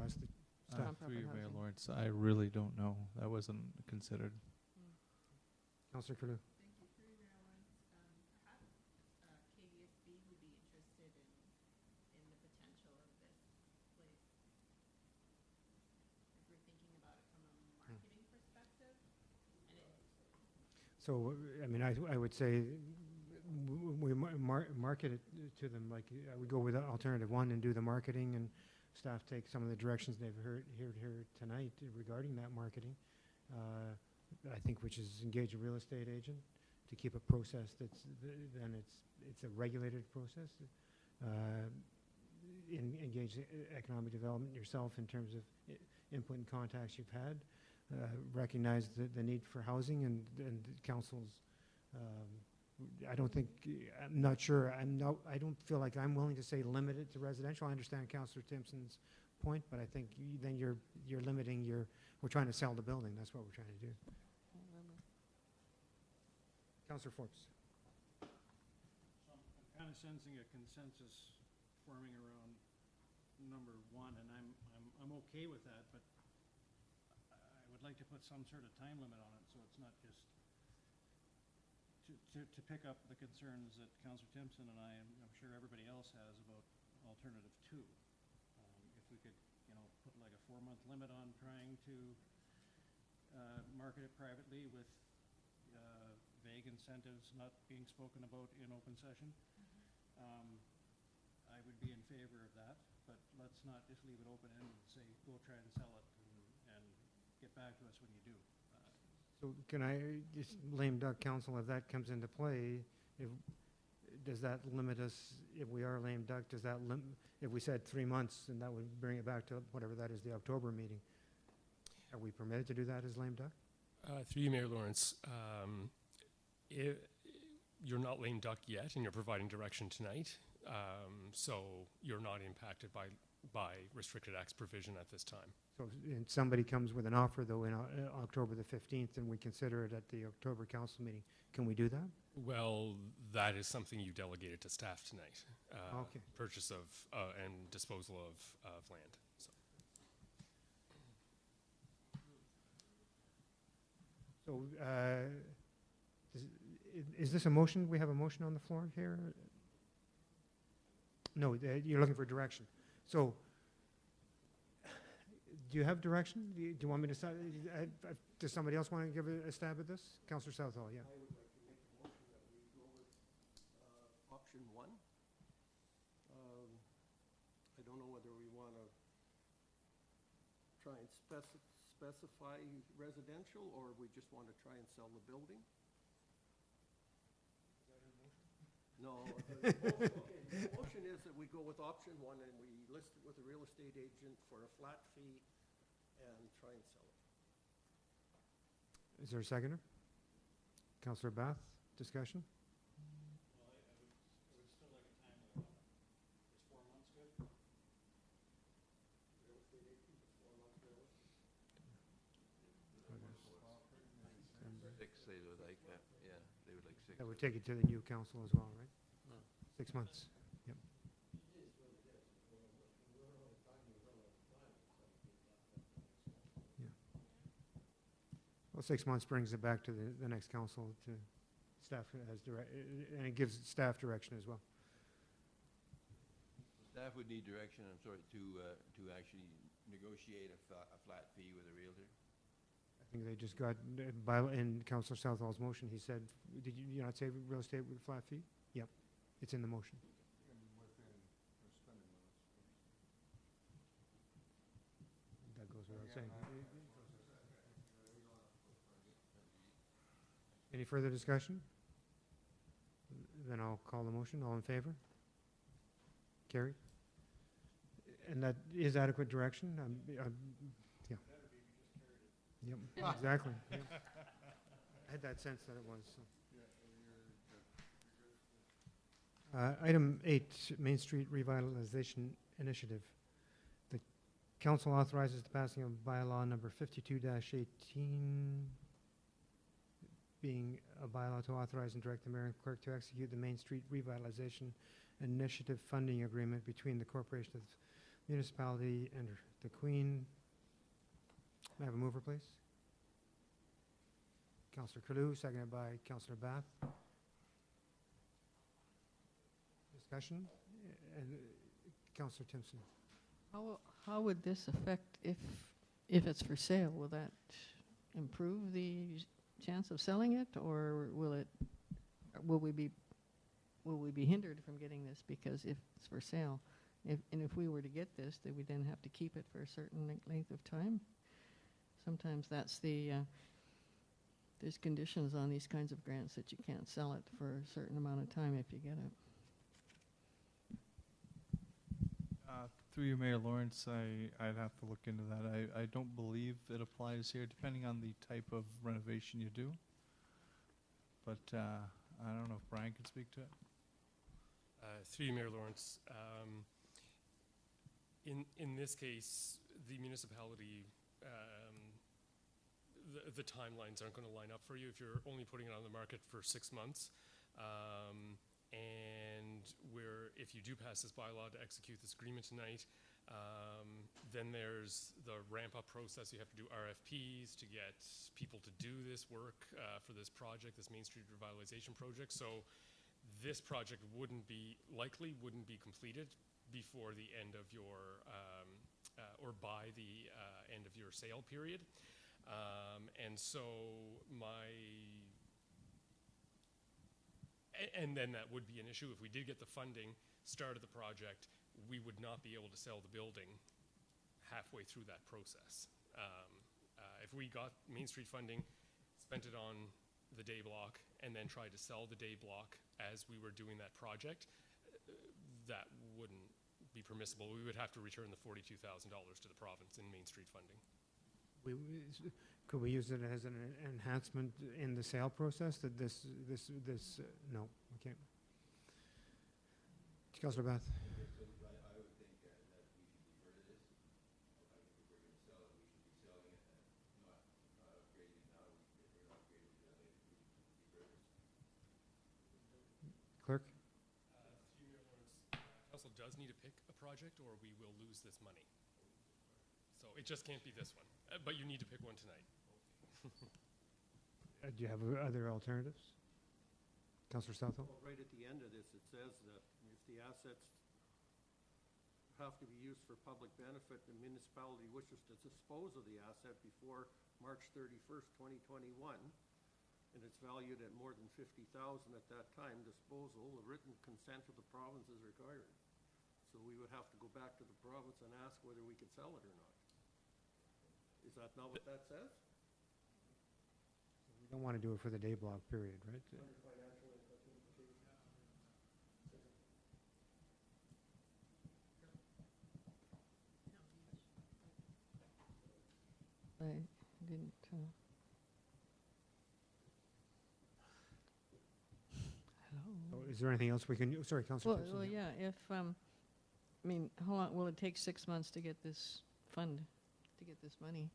Speaker 1: Ask the staff.
Speaker 15: Through you, Mayor
Speaker 6: housing.
Speaker 15: Lawrence, I really don't know. That wasn't considered.
Speaker 1: Councillor Curlew.
Speaker 5: Thank you. Through your Lawrence, perhaps KDSB would be interested in the potential of this place. If we're thinking about it from a marketing perspective, and
Speaker 1: So, I mean, I would say we market it to them like we go with alternative 1 and do the marketing, and staff take some of the directions they've heard here tonight regarding that marketing. I think which is engage a real estate agent to keep a process that's then it's a regulated process. Engage economic development yourself in terms of input and contacts you've had. Recognize the need for housing and councils. I don't think, I'm not sure, I don't feel like I'm willing to say limit it to residential. I understand Councillor Timpson's point, but I think then you're limiting we're trying to sell the building. That's what we're trying to do. Councillor Forbes.
Speaker 7: So I'm kind of sensing a consensus forming around number 1, and I'm okay with that, but I would I'd like to put some sort of time limit on it, so it's not just to pick up the concerns that Councillor Timpson and I'm sure everybody else has about alternative 2. If we could, put like a 4-month limit on trying to market it privately with vague incentives not being spoken about in open session. I would be in favor of that, but let's not just leave it open-ended and say, go try and sell it and get back to us when you do.
Speaker 1: So can I, just lame duck counsel, if that comes into play, does that limit us, if we are lame duck, does that if we said 3 months, then that would bring it back to whatever that is, the October meeting. Are we permitted to do that as lame duck?
Speaker 3: Through you, Mayor Lawrence, you're not lame duck yet, and you're providing direction tonight, so you're not impacted by restricted acts provision at this time.
Speaker 1: So if somebody comes with an offer, though, in October the 15th, and we consider it at the October council meeting, can we do that?
Speaker 3: Well, that is something you delegated to staff tonight.
Speaker 1: Okay.
Speaker 3: Purchase of and disposal of land. So.
Speaker 1: Is this a motion? We have a motion on the floor here? No, you're looking for direction. So, do you have direction? Do you want me to start? Does somebody else want to give a stab at this? Councillor Southall, yeah.
Speaker 11: I would like to make a motion that we go with option 1. I don't know whether we want to try and specify residential, or we just want to try and sell the building. No, the motion is that we go with option 1 and we list it with a real estate agent for a flat fee and try and sell it.
Speaker 1: Is there a seconder? Councillor Bath, discussion?
Speaker 7: Well, I would still like a time limit on it. Is 4 months good?
Speaker 11: Real estate agent is 4 months realistic.
Speaker 2: 6, they would like, yeah, they would like 6.
Speaker 1: That would take it to the new council as well, right? 6 months. Yep. Yeah. Well, 6 months brings it back to the next council to staff has and it gives staff direction as well.
Speaker 2: Staff would need direction, I'm sorry, to actually negotiate a flat fee with a realtor.
Speaker 1: I think they just got, in Councillor Southall's motion, he said, did you not say real estate with a flat fee? Yep, it's in the motion.
Speaker 9: And within our spending limits.
Speaker 1: That goes without saying. Any further discussion? Then I'll call the motion. All in favor? Carried. And that is adequate direction? Yeah. Yep, exactly. Yep. I had that sense that it was. So. Item 8, Main Street Revitalization Initiative. The council authorizes the passing of bylaw number 52-18, being a bylaw to authorize and direct the mayor and clerk to execute the Main Street Revitalization Initiative funding agreement between the Corporation of Municipality and the Queen. May I have a mover, please? Councillor Kalu, seconded by Councillor Bath. Discussion? And Councillor Timpson.
Speaker 6: How would this affect if it's for sale? Will that improve the chance of selling it, or will we be hindered from getting this because if it's for sale? If we were to get this, then we then have to keep it for a certain length of time. Sometimes that's there's conditions on these kinds of grants that you can't sell it for a certain amount of time if you get it.
Speaker 15: Through you, Mayor Lawrence, I'd have to look into that. I don't believe it applies here, depending on the type of renovation you do. But I don't know if Brian can speak to it.
Speaker 3: Through you, Mayor Lawrence, in this case, the municipality, the timelines aren't going to line up for you if you're only putting it on the market for 6 months. And if you do pass this bylaw to execute this agreement tonight, Then there's the ramp-up process. You have to do RFPs to get people to do this work for this project, this Main Street revitalization project. So this project wouldn't be completed before the end of your, or by the end of your sale period. And so and then that would be an issue if we did get the funding, started the project, we would not be able to sell the building halfway through that process. If we got Main Street funding, spent it on the day block, and then tried to sell the day block as we were doing that project, that wouldn't be permissible. We would have to return the $42,000 to the province in Main Street funding.
Speaker 1: Could we use it as an enhancement in the sale process that no, we can't. Councillor Beth.
Speaker 2: I would think that we should defer to this. I think if we're going to sell it, we should be selling it and not upgrading it now. If we're not upgrading it later, we should defer this.
Speaker 1: Clerk?
Speaker 3: Through Mayor Lawrence, council does need to pick a project or we will lose this money. So it just can't be this one, but you need to pick one tonight.
Speaker 1: Do you have other alternatives? Councillor Southall?
Speaker 11: Well, right at the end of this, it says that if the assets have to be used for public benefit, the municipality wishes to dispose of the asset before March 31st, 2021, and it's valued at more than $50,000 at that time, disposal, a written consent of the province is required. So we would have to go back to the province and ask whether we could sell it or not. Is that not what that says?
Speaker 1: We don't want to do it for the day block period, right?
Speaker 11: Under financial implications.
Speaker 6: I didn't. Hello.
Speaker 1: So is there anything else we can do? Sorry, Councillor Thompson.
Speaker 6: Well, yeah. If I mean, how long will it take? 6 months to get this fund, to get this money?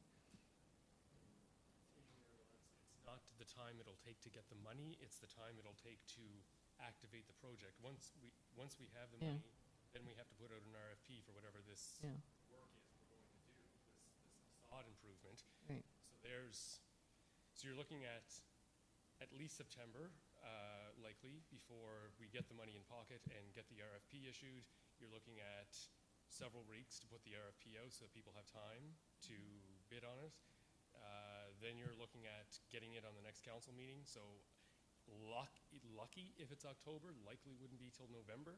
Speaker 3: It's not the time it'll take to get the money, it's the time it'll take to activate the project. Once we have the money, then we have to put out an RFP for whatever this work is we're going to do, this facade improvement.
Speaker 6: Right.
Speaker 3: So you're looking at least September, likely, before we get the money in pocket and get the RFP issued. You're looking at several weeks to put the RFP out so that people have time to bid on it. Then you're looking at getting it on the next council meeting. So lucky if it's October, likely wouldn't be till November.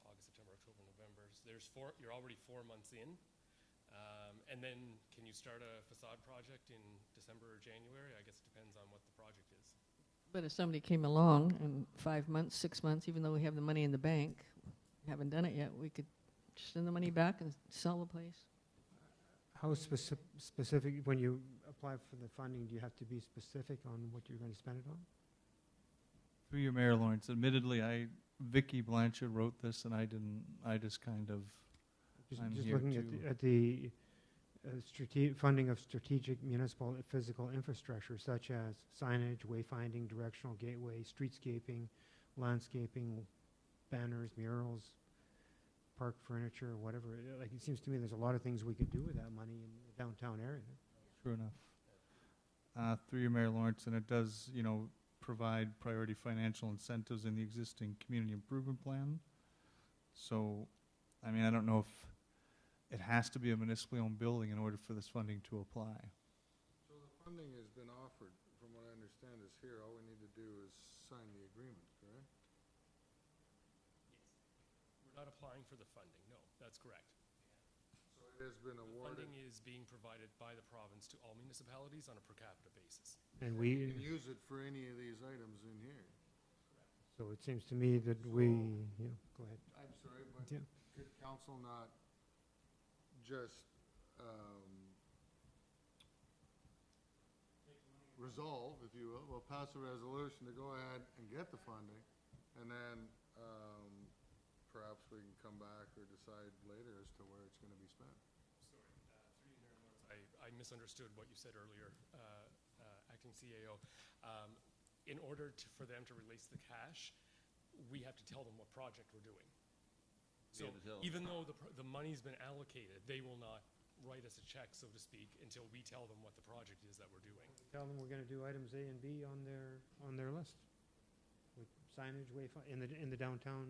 Speaker 3: August, September, October, November. So you're already 4 months in. And then can you start a facade project in December or January? I guess it depends on what the project is.
Speaker 6: But if somebody came along in 5 months, 6 months, even though we have the money in the bank, haven't done it yet, we could send the money back and sell the place.
Speaker 1: How specific, when you apply for the funding, do you have to be specific on what you're going to spend it on?
Speaker 15: Through your Mayor Lawrence, admittedly, Vicky Blanchard wrote this, and I didn't. I just kind of.
Speaker 1: Just looking at the funding of strategic municipal physical infrastructure, such as signage, wayfinding, directional gateway, streetscaping, landscaping, banners, murals, park furniture, whatever. Like, it seems to me there's a lot of things we could do with that money in the downtown area.
Speaker 15: True enough. Through your Mayor Lawrence, and it does, provide priority financial incentives in the existing community improvement plan. So, I mean, I don't know if it has to be a municipally owned building in order for this funding to apply.
Speaker 9: So the funding has been offered, from what I understand is here, all we need to do is sign the agreement, correct?
Speaker 3: Yes. We're not applying for the funding, no, that's correct.
Speaker 9: So it has been awarded.
Speaker 3: Funding is being provided by the province to all municipalities on a per capita basis.
Speaker 1: And
Speaker 9: We can use it for any of these items in here.
Speaker 1: so it seems to me that we, go ahead.
Speaker 9: I'm sorry, but
Speaker 1: Yeah.
Speaker 9: could council not just resolve, if you will, we'll pass a resolution to go ahead and get the funding, and then perhaps we can come back or decide later as to where it's going to be spent.
Speaker 3: Sorry, through you, Mayor Lawrence, I misunderstood what you said earlier, Acting CAO. In order for them to release the cash, we have to tell them what project we're doing. So
Speaker 2: able to tell them.
Speaker 3: even though the money's been allocated, they will not write us a check, so to speak, until we tell them what the project is that we're doing.
Speaker 1: Tell them we're gonna do items A and B on their list. With signage, in the downtown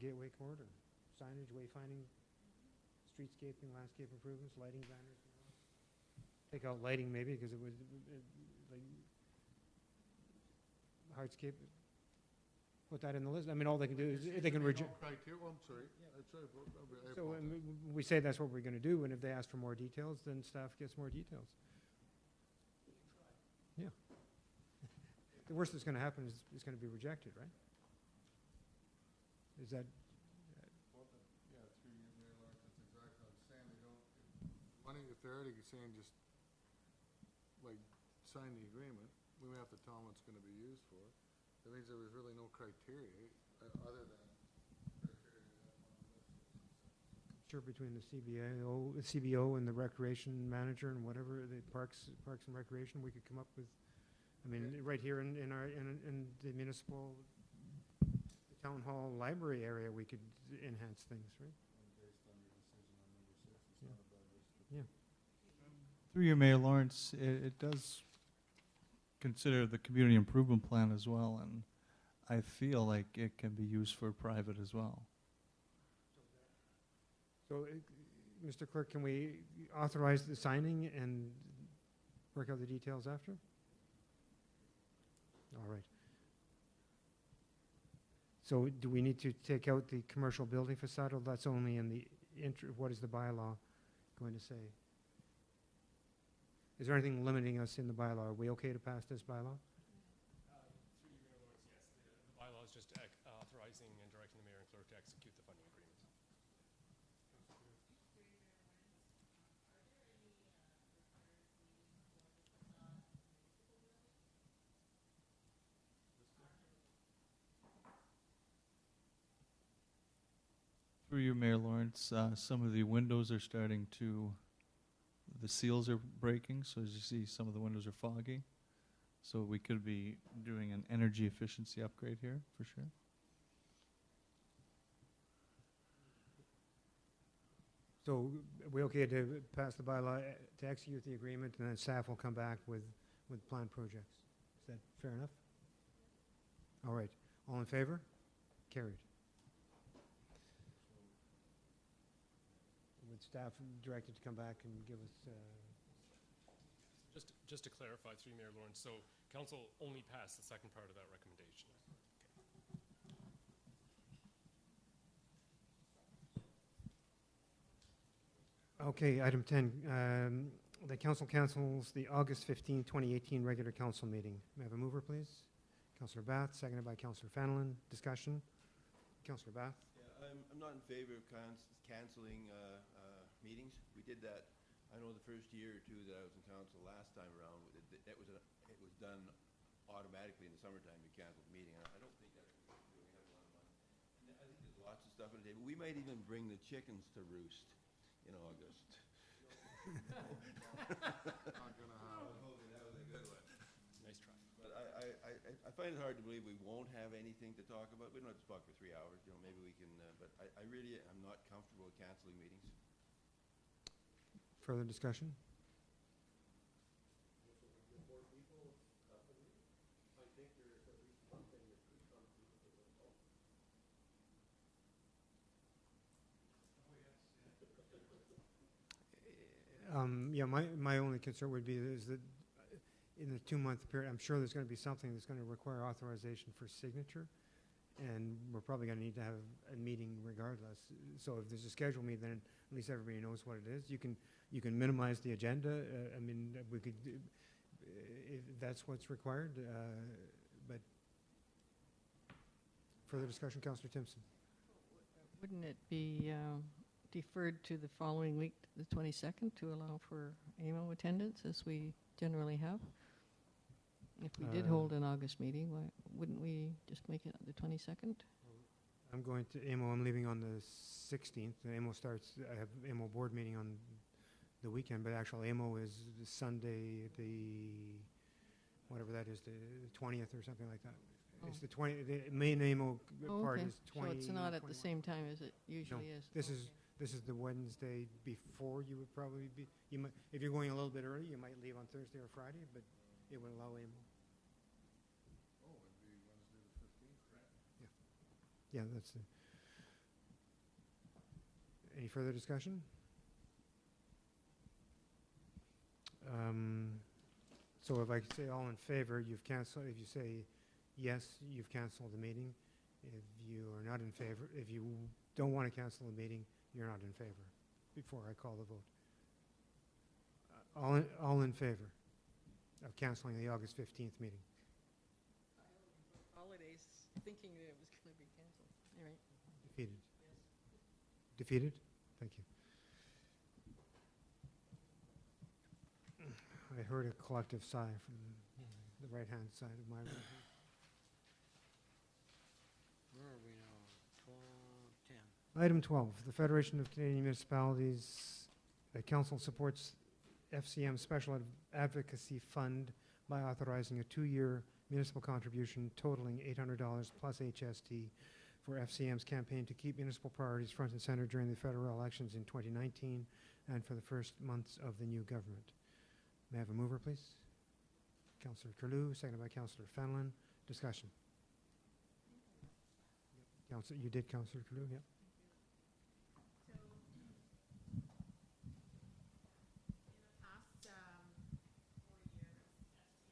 Speaker 1: gateway corridor. Signage, wayfinding, streetscaping, landscape improvements, lighting banners. Take out lighting maybe, because it was, like, hardscape. Put that in the list. I mean, all they can do is, they can reject.
Speaker 9: Criteria, oh, I'm sorry. Sorry, I
Speaker 1: So
Speaker 9: apologize.
Speaker 1: we say that's what we're gonna do, and if they ask for more details, then staff gets more details. Yeah. The worst that's gonna happen is it's gonna be rejected, right? Is that,
Speaker 9: Well, yeah, through you, Mayor Lawrence, that's exactly what I'm saying. They don't, money, if they're already saying just, like, sign the agreement, we have to tell them what it's gonna be used for. That means there was really no criteria, other than criteria they have on the list.
Speaker 1: sure, between the CBO and the recreation manager and whatever, the Parks and Recreation, we could come up with, I mean, right here in the municipal, the town hall library area, we could enhance things, right?
Speaker 9: Based on your decision on number 6, it's
Speaker 1: Yeah.
Speaker 9: not a bad list.
Speaker 1: Yeah.
Speaker 15: Through you, Mayor Lawrence, it does consider the community improvement plan as well, and I feel like it can be used for private as well.
Speaker 1: So, Mr. Clerk, can we authorize the signing and work out the details after? All right. So do we need to take out the commercial building facade, or that's only in the what is the bylaw going to say? Is there anything limiting us in the bylaw? Are we okay to pass this bylaw?
Speaker 3: Through you, Mayor Lawrence, yes. The bylaw is just authorizing and directing the mayor and clerk to execute the funding agreement.
Speaker 15: Through you, Mayor Lawrence, some of the windows are starting to, the seals are breaking, so as you see, some of the windows are foggy. So we could be doing an energy efficiency upgrade here, for sure.
Speaker 1: So are we okay to pass the bylaw to execute the agreement, and then staff will come back with planned projects? Is that fair enough? All right. All in favor? Carried. With staff directed to come back and give us,
Speaker 3: Just to clarify, through you, Mayor Lawrence, so council only passed the second part of that recommendation.
Speaker 1: okay, item 10. The council cancels the August 15, 2018 regular council meeting. May I have a mover, please? Councillor Bath, seconded by Councillor Fenelon. Discussion? Councillor Bath?
Speaker 2: Yeah, I'm not in favor of canceling meetings. We did that, I know the first year or two that I was in council last time around, it was done automatically in the summertime. We canceled the meeting. I don't think that's what we should do. We have a lot of money. And I think there's lots of stuff on the table. We might even bring the chickens to roost in August.
Speaker 9: Not gonna happen.
Speaker 2: I'm hoping that was a good one.
Speaker 3: Nice try.
Speaker 2: But I find it hard to believe we won't have anything to talk about. We don't have to talk for 3 hours, you know, maybe we can, but I really am not comfortable with canceling meetings.
Speaker 1: Further discussion?
Speaker 11: I think there is at least one thing that could come to the result.
Speaker 1: Yeah, my only concern would be is that in the 2-month period, I'm sure there's going to be something that's going to require authorization for signature, and we're probably going to need to have a meeting regardless. So if there's a scheduled meeting, then at least everybody knows what it is. You can minimize the agenda. I mean, we could, if that's what's required. But further discussion, Councillor Timpson.
Speaker 6: Wouldn't it be deferred to the following week, the 22nd, to allow for AMO attendance, as we generally have? If we did hold an August meeting, why wouldn't we just make it the 22nd?
Speaker 1: I'm going to AMO. I'm leaving on the 16th. The AMO starts. I have AMO board meeting on the weekend, but actual AMO is Sunday, the whatever that is, the 20th or something like that. It's the 20, the main name
Speaker 6: Oh,
Speaker 1: part
Speaker 6: okay.
Speaker 1: is 20.
Speaker 6: So it's not at
Speaker 1: 21.
Speaker 6: the same time as it usually is?
Speaker 1: This
Speaker 6: Okay.
Speaker 1: is, this is the Wednesday before you would probably be, you might, if you're going a little bit early, you might leave on Thursday or Friday, but it would allow AMO.
Speaker 9: Oh, it'd be Wednesday the 15th.
Speaker 1: Yeah, that's the. Any further discussion? So if I could say all in favor, you've canceled, if you say yes, you've canceled the meeting. If you are not in favor, if you don't want to cancel the meeting, you're not in favor, before I call the vote. All in favor of canceling the August 15th meeting?
Speaker 6: Holidays, thinking that it was going to be canceled. All right.
Speaker 1: Defeated? Defeated? Thank you. I heard a collective sigh from the right-hand side of my room.
Speaker 12: Where are we now? 10.
Speaker 1: Item 12, the Federation of Canadian Municipalities, council supports FCM Special Advocacy Fund by authorizing a 2-year municipal contribution totaling $800 plus HST for FCM's campaign to keep municipal priorities front and center during the federal elections in 2019 and for the first months of the new government. May I have a mover, please? Councillor Curlew, seconded by Councillor Fenelon. Discussion. Councillor, you did, Councillor Curlew, yep.
Speaker 5: So, in the past 4 years, STM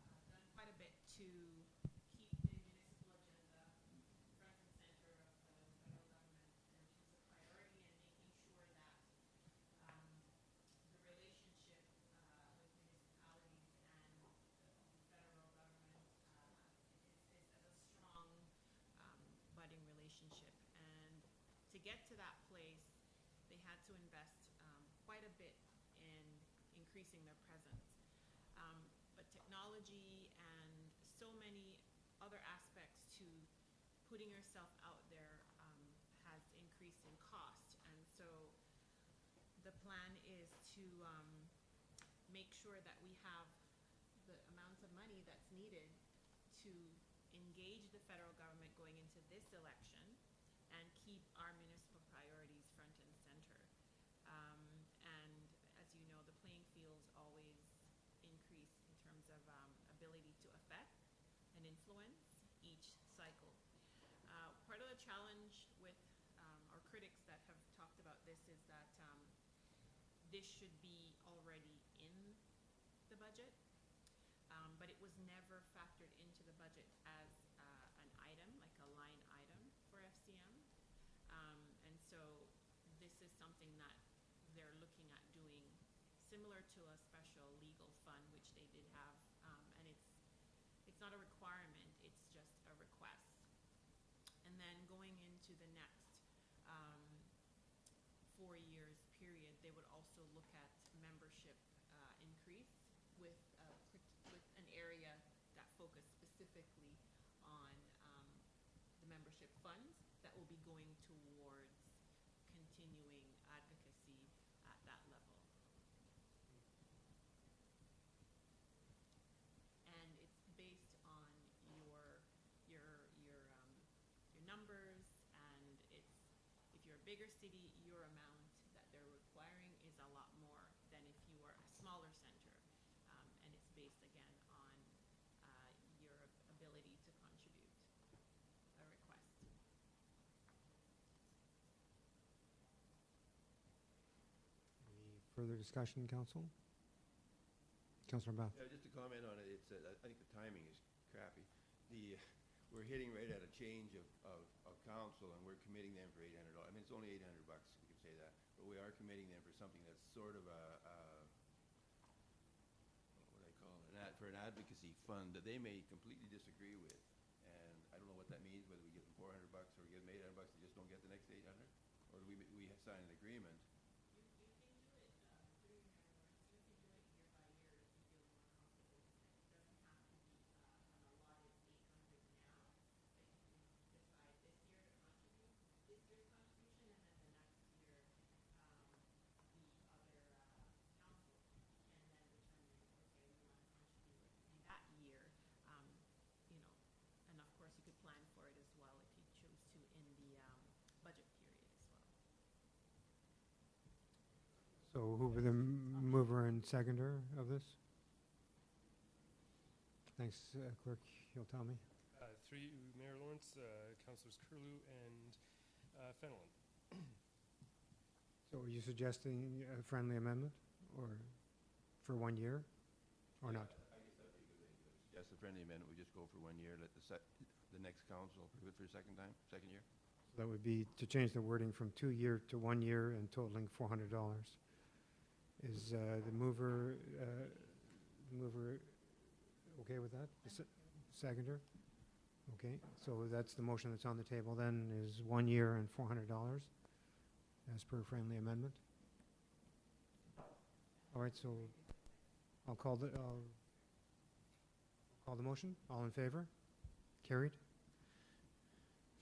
Speaker 5: have done quite a bit to keep the municipal agenda front and center of the federal government in terms of priority and making sure that the relationship with municipalities and the federal government is a strong budding relationship. And to get to that place, they had to invest quite a bit in increasing their presence. But technology and so many other aspects to putting yourself out there has increased in cost. And so the plan is to make sure that we have the amounts of money that's needed to engage the federal government going into this election and keep our municipal priorities front and center. And as you know, the playing fields always increase in terms of ability to affect and influence each cycle. Part of the challenge with our critics that have talked about this is that this should be already in the budget, but it was never factored into the budget as an item, like a line item for FCM. And so this is something that they're looking at doing similar to a special legal fund, which they did have, and it's not a requirement, it's just a request. And then going into the next 4 years period, they would also look at membership increase with an area that focused specifically on the membership funds that will be going towards continuing advocacy at that level. And it's based on your numbers, and it's, if you're a bigger city, your amount that they're requiring is a lot more than if you are a smaller center. And it's based again on your ability to contribute a request.
Speaker 1: Any further discussion, Council? Councillor Bath.
Speaker 2: Yeah, just to comment on it, it's, I think the timing is crappy. We're hitting right at a change of council, and we're committing them for $800. I mean, it's only $800, we could say that, but we are committing them for something that's sort of what do I call it, for an advocacy fund that they may completely disagree with. And I don't know what that means, whether we give them $400 or we give them $800, they just don't get the next 800, or do we sign an agreement?
Speaker 5: You can do it through your Lawrence. You can do it year by year if you feel more comfortable with it. It doesn't have to be an allotted 800 now, but you can decide this year to contribute this year's contribution, and then the next year the other council can then determine, okay, we want to contribute in that year,
Speaker 1: So who were the mover and seconder of this? Thanks, Clerk, you'll tell me.
Speaker 3: Through you, Mayor Lawrence, Councillors Curlew and Fenelon.
Speaker 1: So are you suggesting a friendly amendment, or for 1 year, or not?
Speaker 2: I guess that'd be a good way to do it. Yes, the friendly amendment, we just go for 1 year, let the next council approve it for a second year.
Speaker 1: That would be to change the wording from 2 year to 1 year and totaling $400. Is the mover okay with that? The seconder? Okay, so that's the motion that's on the table then, is 1 year and $400 as per friendly amendment. All right, so I'll call the motion. All in favor? Carried.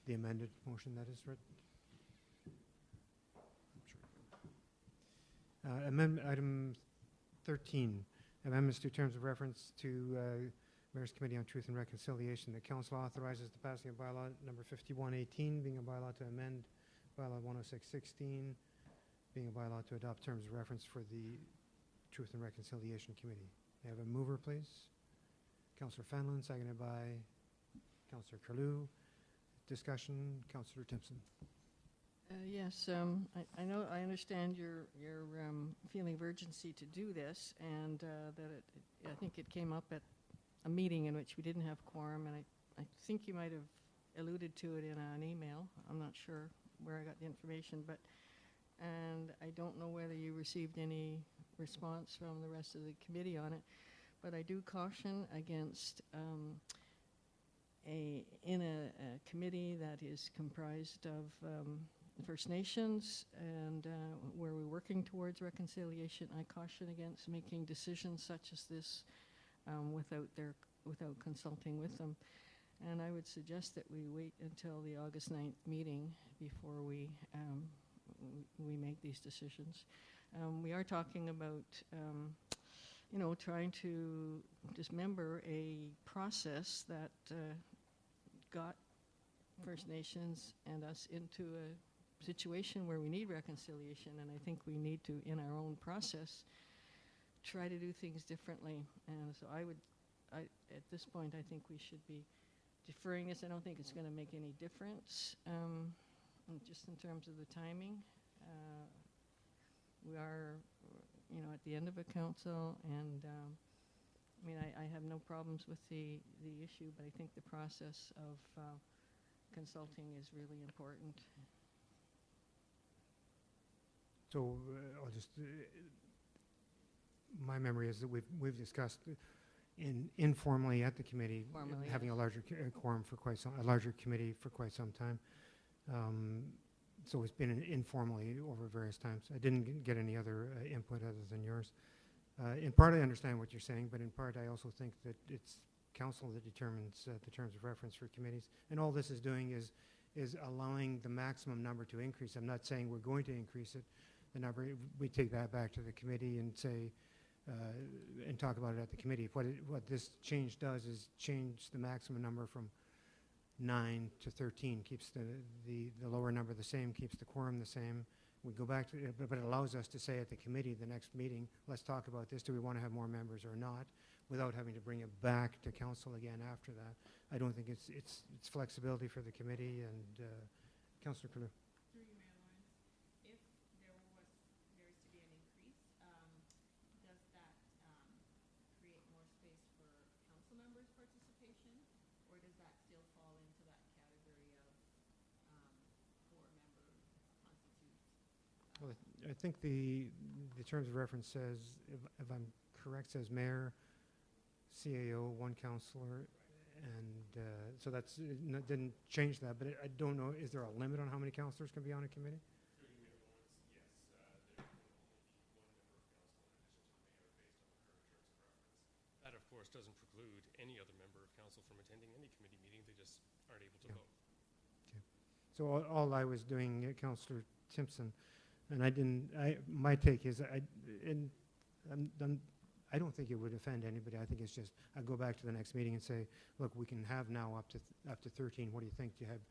Speaker 1: The amended motion, that is right. Amendment item 13, amendments to terms of reference to Mayor's Committee on Truth and Reconciliation. The council authorizes the passing of bylaw number 5118, being a bylaw to amend bylaw 10616, being a bylaw to adopt terms of reference for the Truth and Reconciliation Committee. May I have a mover, please? Councillor Fenelon, seconded by Councillor Curlew. Discussion, Councillor Timpson.
Speaker 6: Yes, I understand your feeling of urgency to do this, and that I think it came up at a meeting in which we didn't have quorum, and I think you might have alluded to it in an email. I'm not sure where I got the information, and I don't know whether you received any response from the rest of the committee on it, but I do caution against in a committee that is comprised of First Nations and where we're working towards reconciliation, I caution against making decisions such as this without consulting with them. And I would suggest that we wait until the August 9th meeting before we make these decisions. We are talking about trying to dismember a process that got First Nations and us into a situation where we need reconciliation, and I think we need to, in our own process, try to do things differently. And so at this point, I think we should be deferring this. I don't think it's going to make any difference, just in terms of the timing. We are, at the end of a council, and I have no problems with the issue, but I think the process of consulting is really important.
Speaker 1: So I'll just, my memory is that we've discussed informally at the committee having a larger quorum for a larger committee for quite some time. So it's been informally over various times. I didn't get any other input other than yours. In part, I understand what you're saying, but in part, I also think that it's council that determines the terms of reference for committees. And all this is doing is allowing the maximum number to increase. I'm not saying we're going to increase it. The number, we take that back to the committee and say, and talk about it at the committee. What this change does is change the maximum number from 9 to 13, keeps the lower number the same, keeps the quorum the same. We go back to it, but it allows us to say at the committee, the next meeting, let's talk about this. Do we want to have more members or not? Without having to bring it back to council again after that. I don't think it's flexibility for the committee. And Councillor Curlew.
Speaker 5: Through you, Mayor Lawrence, if there is to be an increase, does that create more space for council members' participation, or does that still fall into that category of 4-member constitutes?
Speaker 1: Well, I think the terms of reference says, if I'm correct, says mayor, CAO, 1 councillor, and so that's didn't change that. But I don't know. Is there a limit on how many councillors can be on a committee?
Speaker 3: Through you, Mayor Lawrence, yes. There can only be 1 member of council in addition to the mayor based on the current terms of reference. That, of course, doesn't preclude any other member of council from attending any committee meeting. They just aren't able to vote.
Speaker 1: Okay. So all I was doing, Councillor Timpson, and my take is I don't think it would offend anybody. I think it's just, I'd go back to the next meeting and say, look, we can have now up to 13. What do you think? Do you have?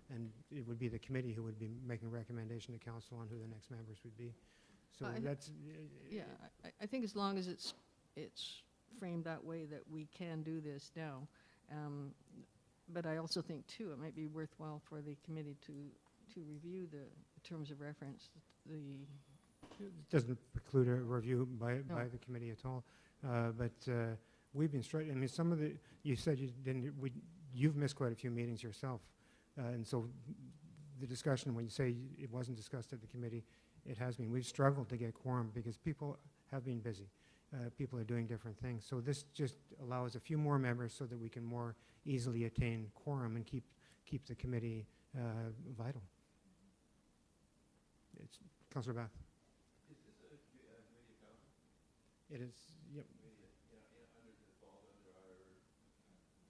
Speaker 1: And it would be the committee who would be making a recommendation to council on who the next members would be. So
Speaker 6: I-
Speaker 1: that's,
Speaker 6: Yeah, I think as long as it's framed that way that we can do this now. But I also think too, it might be worthwhile for the committee to review the terms of reference, the,
Speaker 1: it doesn't preclude a review by
Speaker 6: No.
Speaker 1: the committee at all. But we've been I mean, some of the, you said you didn't, you've missed quite a few meetings yourself. And so the discussion, when you say it wasn't discussed at the committee, it has been. We've struggled to get quorum because people have been busy. People are doing different things. So this just allows a few more members so that we can more easily attain quorum and keep the committee vital. It's Councillor Bath.
Speaker 2: Is this a committee of council?
Speaker 1: It is, yep.
Speaker 2: Committee, under the fall under our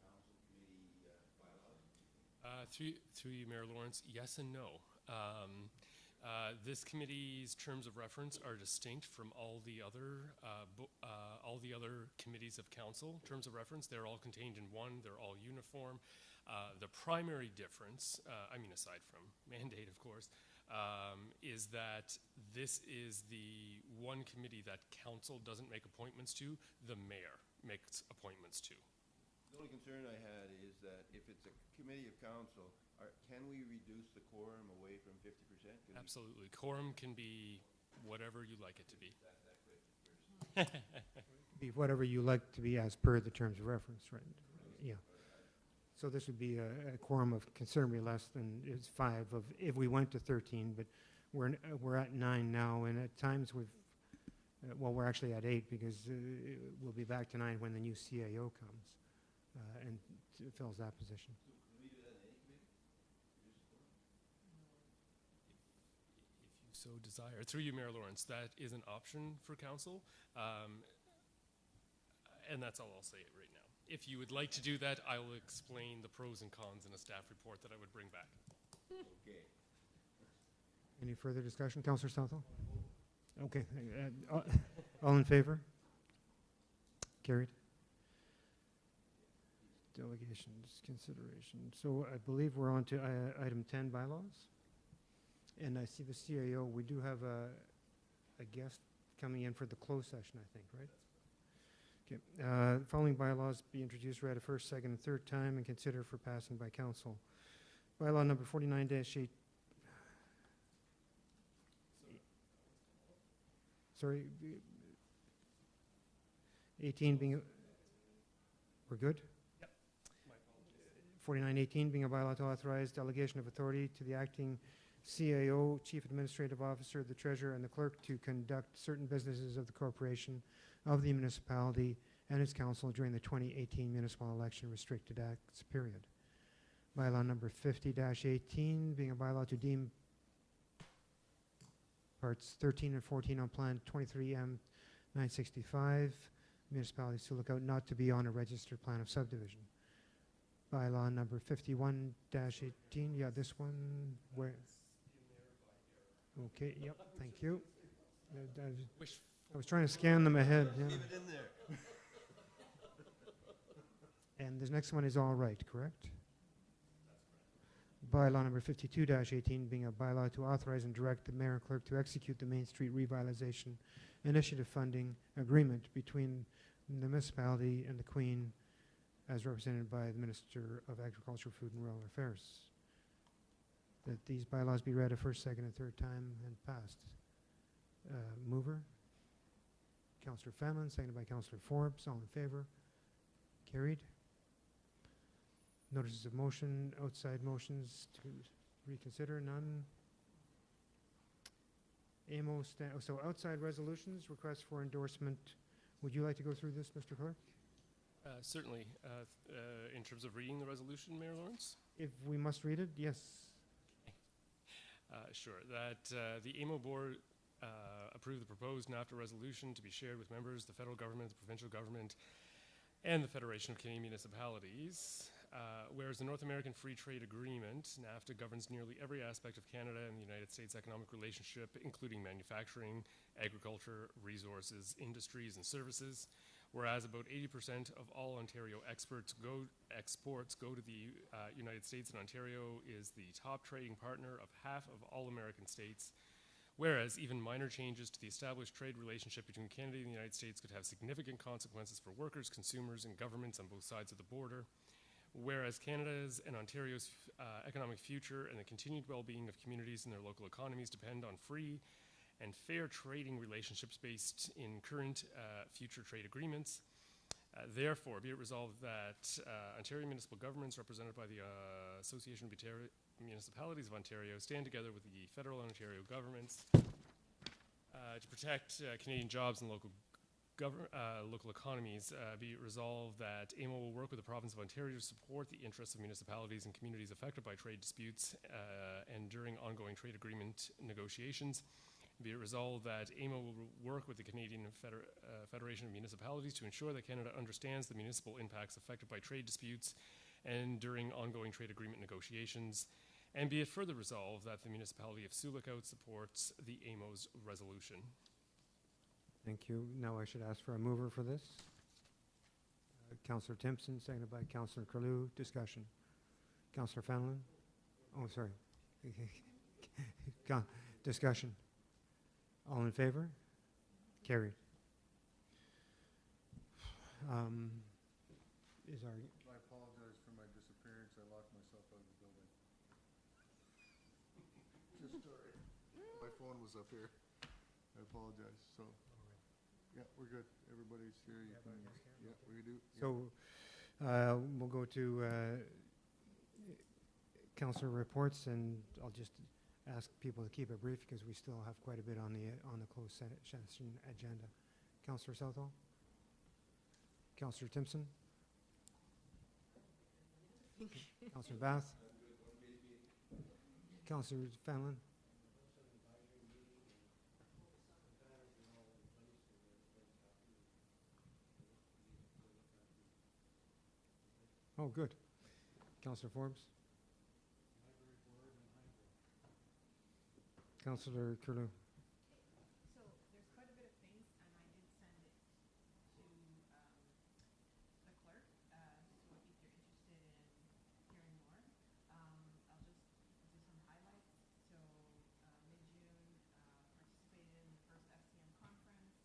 Speaker 2: council committee bylaws?
Speaker 3: Through you, Mayor Lawrence, yes and no. This committee's terms of reference are distinct from all the other committees of council terms of reference. They're all contained in one. They're all uniform. The primary difference, aside from mandate, of course, is that this is the one committee that council doesn't make appointments to. The mayor makes appointments to.
Speaker 2: The only concern I had is that if it's a committee of council, can we reduce the quorum away from 50%?
Speaker 3: Absolutely. Quorum can be whatever you like it to be.
Speaker 1: Be whatever you like to be as per the terms of reference, right? Yeah. So this would be a quorum of considerably less than, it's 5 of, if we went to 13, but we're at 9 now, and at times we've, well, we're actually at 8 because we'll be back to 9 when the new CAO comes and fills that position.
Speaker 2: Can we do that in any committee?
Speaker 3: If you so desire. Through you, Mayor Lawrence, that is an option for council, and that's all I'll say right now. If you would like to do that, I will explain the pros and cons in a staff report that I would bring back.
Speaker 2: Okay.
Speaker 1: Any further discussion? Councillor Southall? Okay. All in favor? Carried. Delegations, consideration. So I believe we're on to item 10, bylaws. And I see the CAO. We do have a guest coming in for the closed session, I think, right? Okay. Following bylaws be introduced, read a first, second, and third time, and consider for passing by council. Bylaw number 49-8. Sorry, 18 being, we're good?
Speaker 3: Yep. My apologies.
Speaker 1: 4918 being a bylaw to authorize delegation of authority to the acting CAO, Chief Administrative Officer, the Treasurer, and the Clerk to conduct certain businesses of the corporation, of the municipality, and its council during the 2018 municipal election restricted acts period. Bylaw number 50-18 being a bylaw to deem parts 13 and 14 on Plan 23M 965 municipalities to look out not to be on a registered plan of subdivision. Bylaw number 51-18, yeah, this one, where? Okay, yep, thank you. I was trying to scan them ahead. Yeah.
Speaker 2: Keep it in there.
Speaker 1: And the next one is all right, correct? Bylaw number 52-18 being a bylaw to authorize and direct the mayor and clerk to execute the Main Street Revitalization Initiative funding agreement between the municipality and the Queen as represented by the Minister of Agriculture, Food and Rural Affairs. That these bylaws be read a first, second, and third time and passed. Mover? Councillor Fallon, seconded by Councillor Forbes. All in favor? Carried. Notices of motion, outside motions to reconsider, none. AMO, so outside resolutions, requests for endorsement. Would you like to go through this, Mr. Clerk?
Speaker 3: Certainly. In terms of reading the resolution, Mayor Lawrence?
Speaker 1: If we must read it, yes.
Speaker 3: Sure. That the AMO Board approve the proposed NAFTA resolution to be shared with members, the federal government, the provincial government, and the Federation of Canadian Municipalities. Whereas the North American Free Trade Agreement, NAFTA, governs nearly every aspect of Canada and the United States economic relationship, including manufacturing, agriculture, resources, industries, and services. Whereas about 80% of all Ontario exports go to the United States, and Ontario is the top trading partner of half of all American states. Whereas even minor changes to the established trade relationship between Canada and the United States could have significant consequences for workers, consumers, and governments on both sides of the border. Whereas Canada's and Ontario's economic future and the continued well-being of communities and their local economies depend on free and fair trading relationships based in current future trade agreements. Therefore, be it resolved that Ontario municipal governments represented by the Association of Municipalities of Ontario stand together with the federal and Ontario governments to protect Canadian jobs and local economies. Be it resolved that AMO will work with the province of Ontario to support the interests of municipalities and communities affected by trade disputes and during ongoing trade agreement negotiations. Be it resolved that AMO will work with the Canadian Federation of Municipalities to ensure that Canada understands the municipal impacts affected by trade disputes and during ongoing trade agreement negotiations. And be it further resolved that the municipality of Sioux Lookout supports the AMO's resolution.
Speaker 1: Thank you. Now I should ask for a mover for this. Councillor Timpson, seconded by Councillor Curlew. Discussion. Councillor Fenelon? Oh, sorry. Discussion. All in favor? Carried.
Speaker 9: I apologize for my disappearance. I locked myself out of the building. Just sorry. My phone was up here. I apologize. So, yeah, we're good. Everybody's here. You can, yeah, we do. Yeah.
Speaker 1: So we'll go to councillor reports, and I'll just ask people to keep it brief because we still have quite a bit on the closed session agenda. Councillor Southall? Councillor Timpson? Councillor Bath? Councillor Fenelon? Oh, good. Councillor Forbes? Councillor Curlew?
Speaker 5: So there's quite a bit of things, and I did send it to the clerk. So if you're interested in hearing more, I'll just do some highlights. So mid-June, participated in the first FCM conference.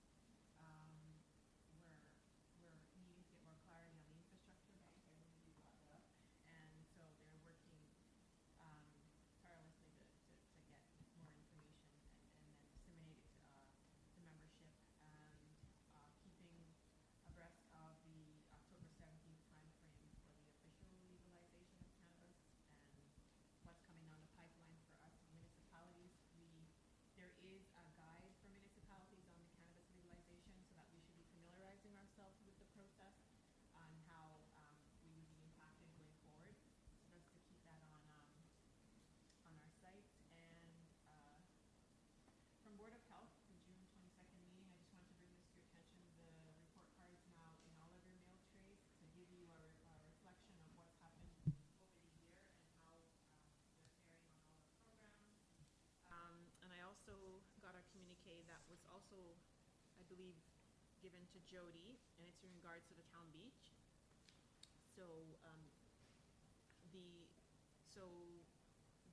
Speaker 5: We're needing to get more clarity on the infrastructure bank. I believe you brought that up, and so they're working tirelessly to get more information and then disseminate it to the membership, and keeping abreast of the October 17th timeframe for the official legalization of cannabis and what's coming down the pipeline for us municipalities. There is a guide for municipalities on the cannabis legalization, so that we should be familiarizing ourselves with the process on how we would be impacted going forward. So that's to keep that on our site. And from Board of Health, the June 22nd meeting, I just wanted to bring this to your attention. The report card is now in all of your mail trays to give you a reflection of what's happened over the year and how we're faring on all the programs. And I also got a communique that was also, I believe, given to Jody, and it's in regards to the town beach. So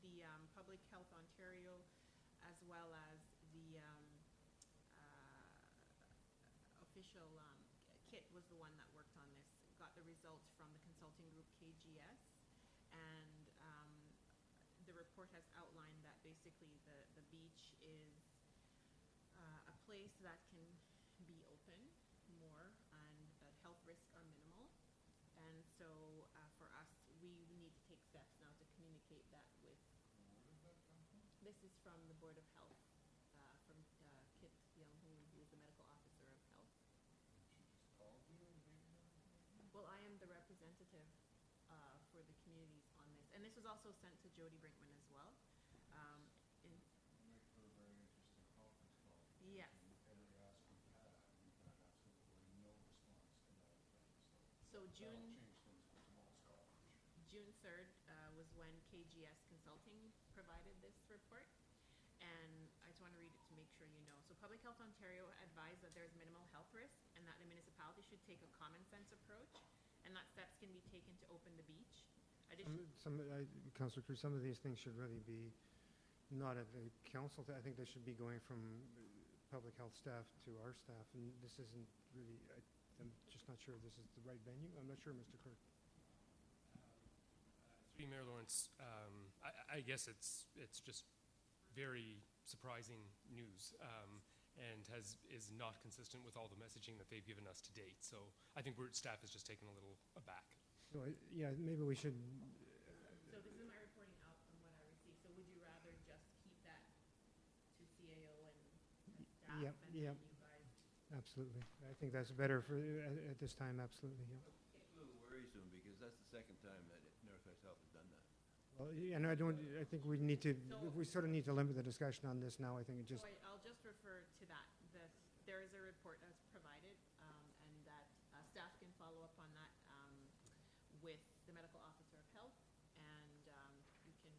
Speaker 5: the Public Health Ontario, as well as the official Kit was the one that worked on this, got the results from the consulting group KGS, and the report has outlined that basically the beach is a place that can be open more and that health risks are minimal. And so for us, we need to take steps now to communicate that with.
Speaker 9: Where did that come from?
Speaker 5: This is from the Board of Health, from Kit Young, who is the medical officer of health.
Speaker 9: She just called you and gave you that information?
Speaker 5: Well, I am the representative for the communities on this. And this was also sent to Jody Brinkman as well.
Speaker 9: Make for a very interesting conference call.
Speaker 5: Yes.
Speaker 9: Every ask we've had absolutely no response to that effect.
Speaker 5: So
Speaker 9: That'll change things for tomorrow's call.
Speaker 5: June 3rd was when KGS Consulting provided this report. And I just want to read it to make sure you know. So Public Health Ontario advised that there is minimal health risk and that the municipality should take a common sense approach and that steps can be taken to open the beach.
Speaker 1: Councillor Cruz, some of these things should really be not at the council. I think they should be going from public health staff to our staff, and this isn't really, I'm just not sure if this is the right venue. I'm not sure, Mr. Clerk.
Speaker 3: Through Mayor Lawrence, I guess it's just very surprising news, and is not consistent with all the messaging that they've given us to date. So I think staff is just taken a little aback.
Speaker 1: So, yeah, maybe we should,
Speaker 5: So this is my reporting out from what I received. So would you rather just keep that to CAO and staff?
Speaker 1: Yep,
Speaker 5: And
Speaker 1: yep.
Speaker 5: then you guys?
Speaker 1: absolutely. I think that's better for, at this time, absolutely, yeah.
Speaker 2: It's a little worrisome because that's the second time that Northwest Health has done that.
Speaker 1: Well, yeah, and I think we need to, we sort of need to limit the discussion on this now. I think it just,
Speaker 5: So I'll just refer to that. There is a report that's provided, and that staff can follow up on that with the medical officer of health, and you can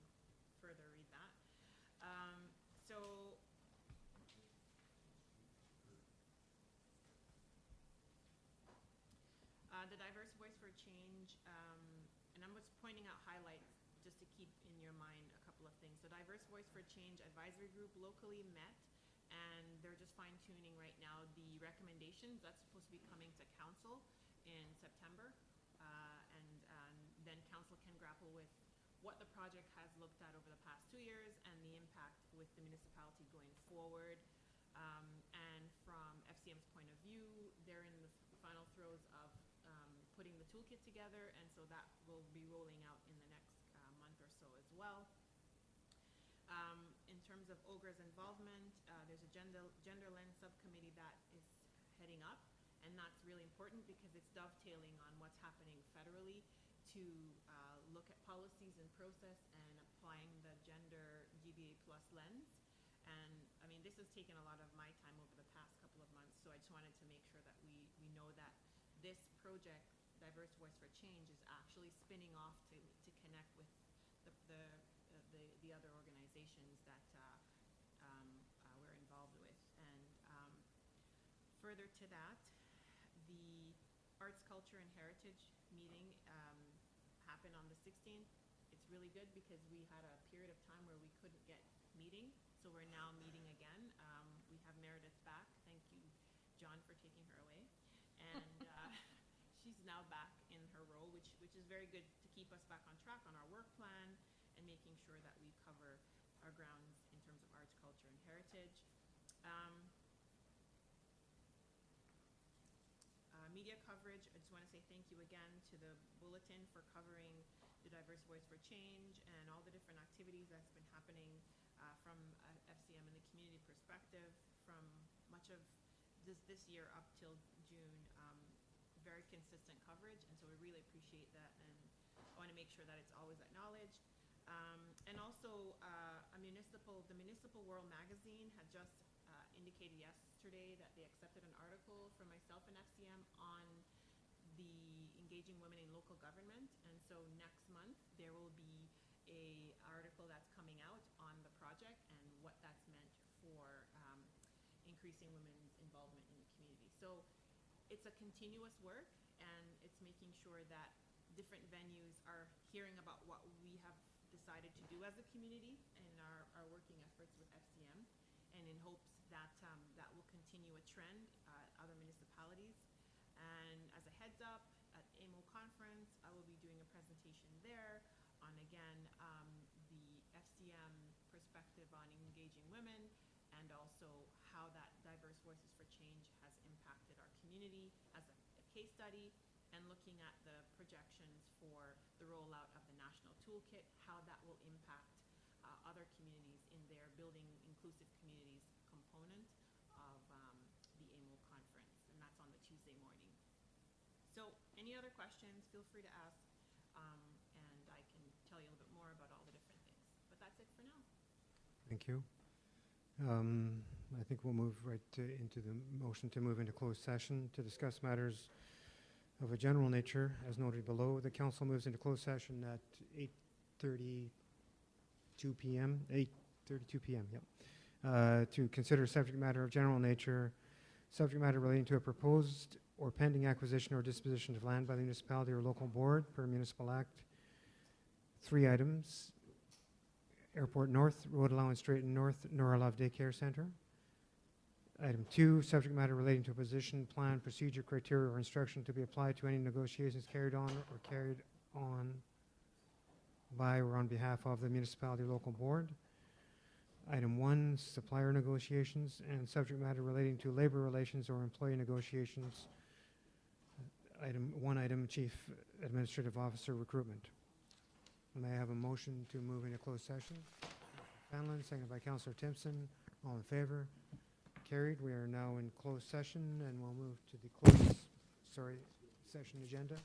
Speaker 5: further read that. So the Diverse Voice for Change, and I'm just pointing out highlights just to keep in your mind a couple of things. The Diverse Voice for Change Advisory Group locally met, and they're just fine-tuning right now the recommendations. That's supposed to be coming to council in September, and then council can grapple with what the project has looked at over the past 2 years and the impact with the municipality going forward. And from FCM's point of view, they're in the final throes of putting the toolkit together, and so that will be rolling out in the next month or so as well. In terms of OGRA's involvement, there's a gender lens subcommittee that is heading up, and that's really important because it's dovetailing on what's happening federally to look at policies and process and applying the gender GBA plus lens. And I mean, this has taken a lot of my time over the past couple of months, so I just wanted to make sure that we know that this project, Diverse Voice for Change, is actually spinning off to connect with the other organizations that we're involved with. And further to that, the Arts, Culture, and Heritage meeting happened on the 16th. It's really good because we had a period of time where we couldn't get meeting, so we're now meeting again. We have Meredith back. Thank you, John, for taking her away. And she's now back in her role, which is very good to keep us back on track on our work plan and making sure that we cover our grounds in terms of arts, culture, and heritage. Media coverage, I just want to say thank you again to the Bulletin for covering the Diverse Voice for Change and all the different activities that's been happening from FCM and the community perspective from much of this year up till June. Very consistent coverage, and so we really appreciate that, and I want to make sure that it's always acknowledged. And also, the Municipal World magazine had just indicated yesterday that they accepted an article from myself and FCM on the engaging women in local government, and so next month there will be a article that's coming out on the project and what that's meant for increasing women's involvement in the community. So it's a continuous work, and it's making sure that different venues are hearing about what we have decided to do as a community in our working efforts with FCM, and in hopes that that will continue a trend at other municipalities. And as a heads up, at AMO conference, I will be doing a presentation there on, again, the FCM perspective on engaging women, and also how that Diverse Voices for Change has impacted our community as a case study, and looking at the projections for the rollout of the national toolkit, how that will impact other communities in their building inclusive communities component of the AMO conference, and that's on the Tuesday morning. So any other questions, feel free to ask, and I can tell you a little bit more about all the different things. But that's it for now.
Speaker 1: thank you. I think we'll move right into the motion to move into closed session to discuss matters of a general nature, as noted below. The council moves into closed session at 8:32 p.m. 8:32 p.m. Yep. To consider subject matter of general nature, subject matter relating to a proposed or pending acquisition or disposition of land by the municipality or local board per Municipal Act. 3 items. Airport North, Road Allowance Drayton North, Nora Love Daycare Center. Item 2, subject matter relating to a position, plan, procedure, criteria, or instruction to be applied to any negotiations carried on by or on behalf of the municipality or local board. Item 1, supplier negotiations, and subject matter relating to labor relations or employee negotiations. Item, Chief Administrative Officer recruitment. May I have a motion to move into closed session? Fanlon, seconded by Councillor Timpson. All in favor? Carried. We are now in closed session, and we'll move to the closed session agenda.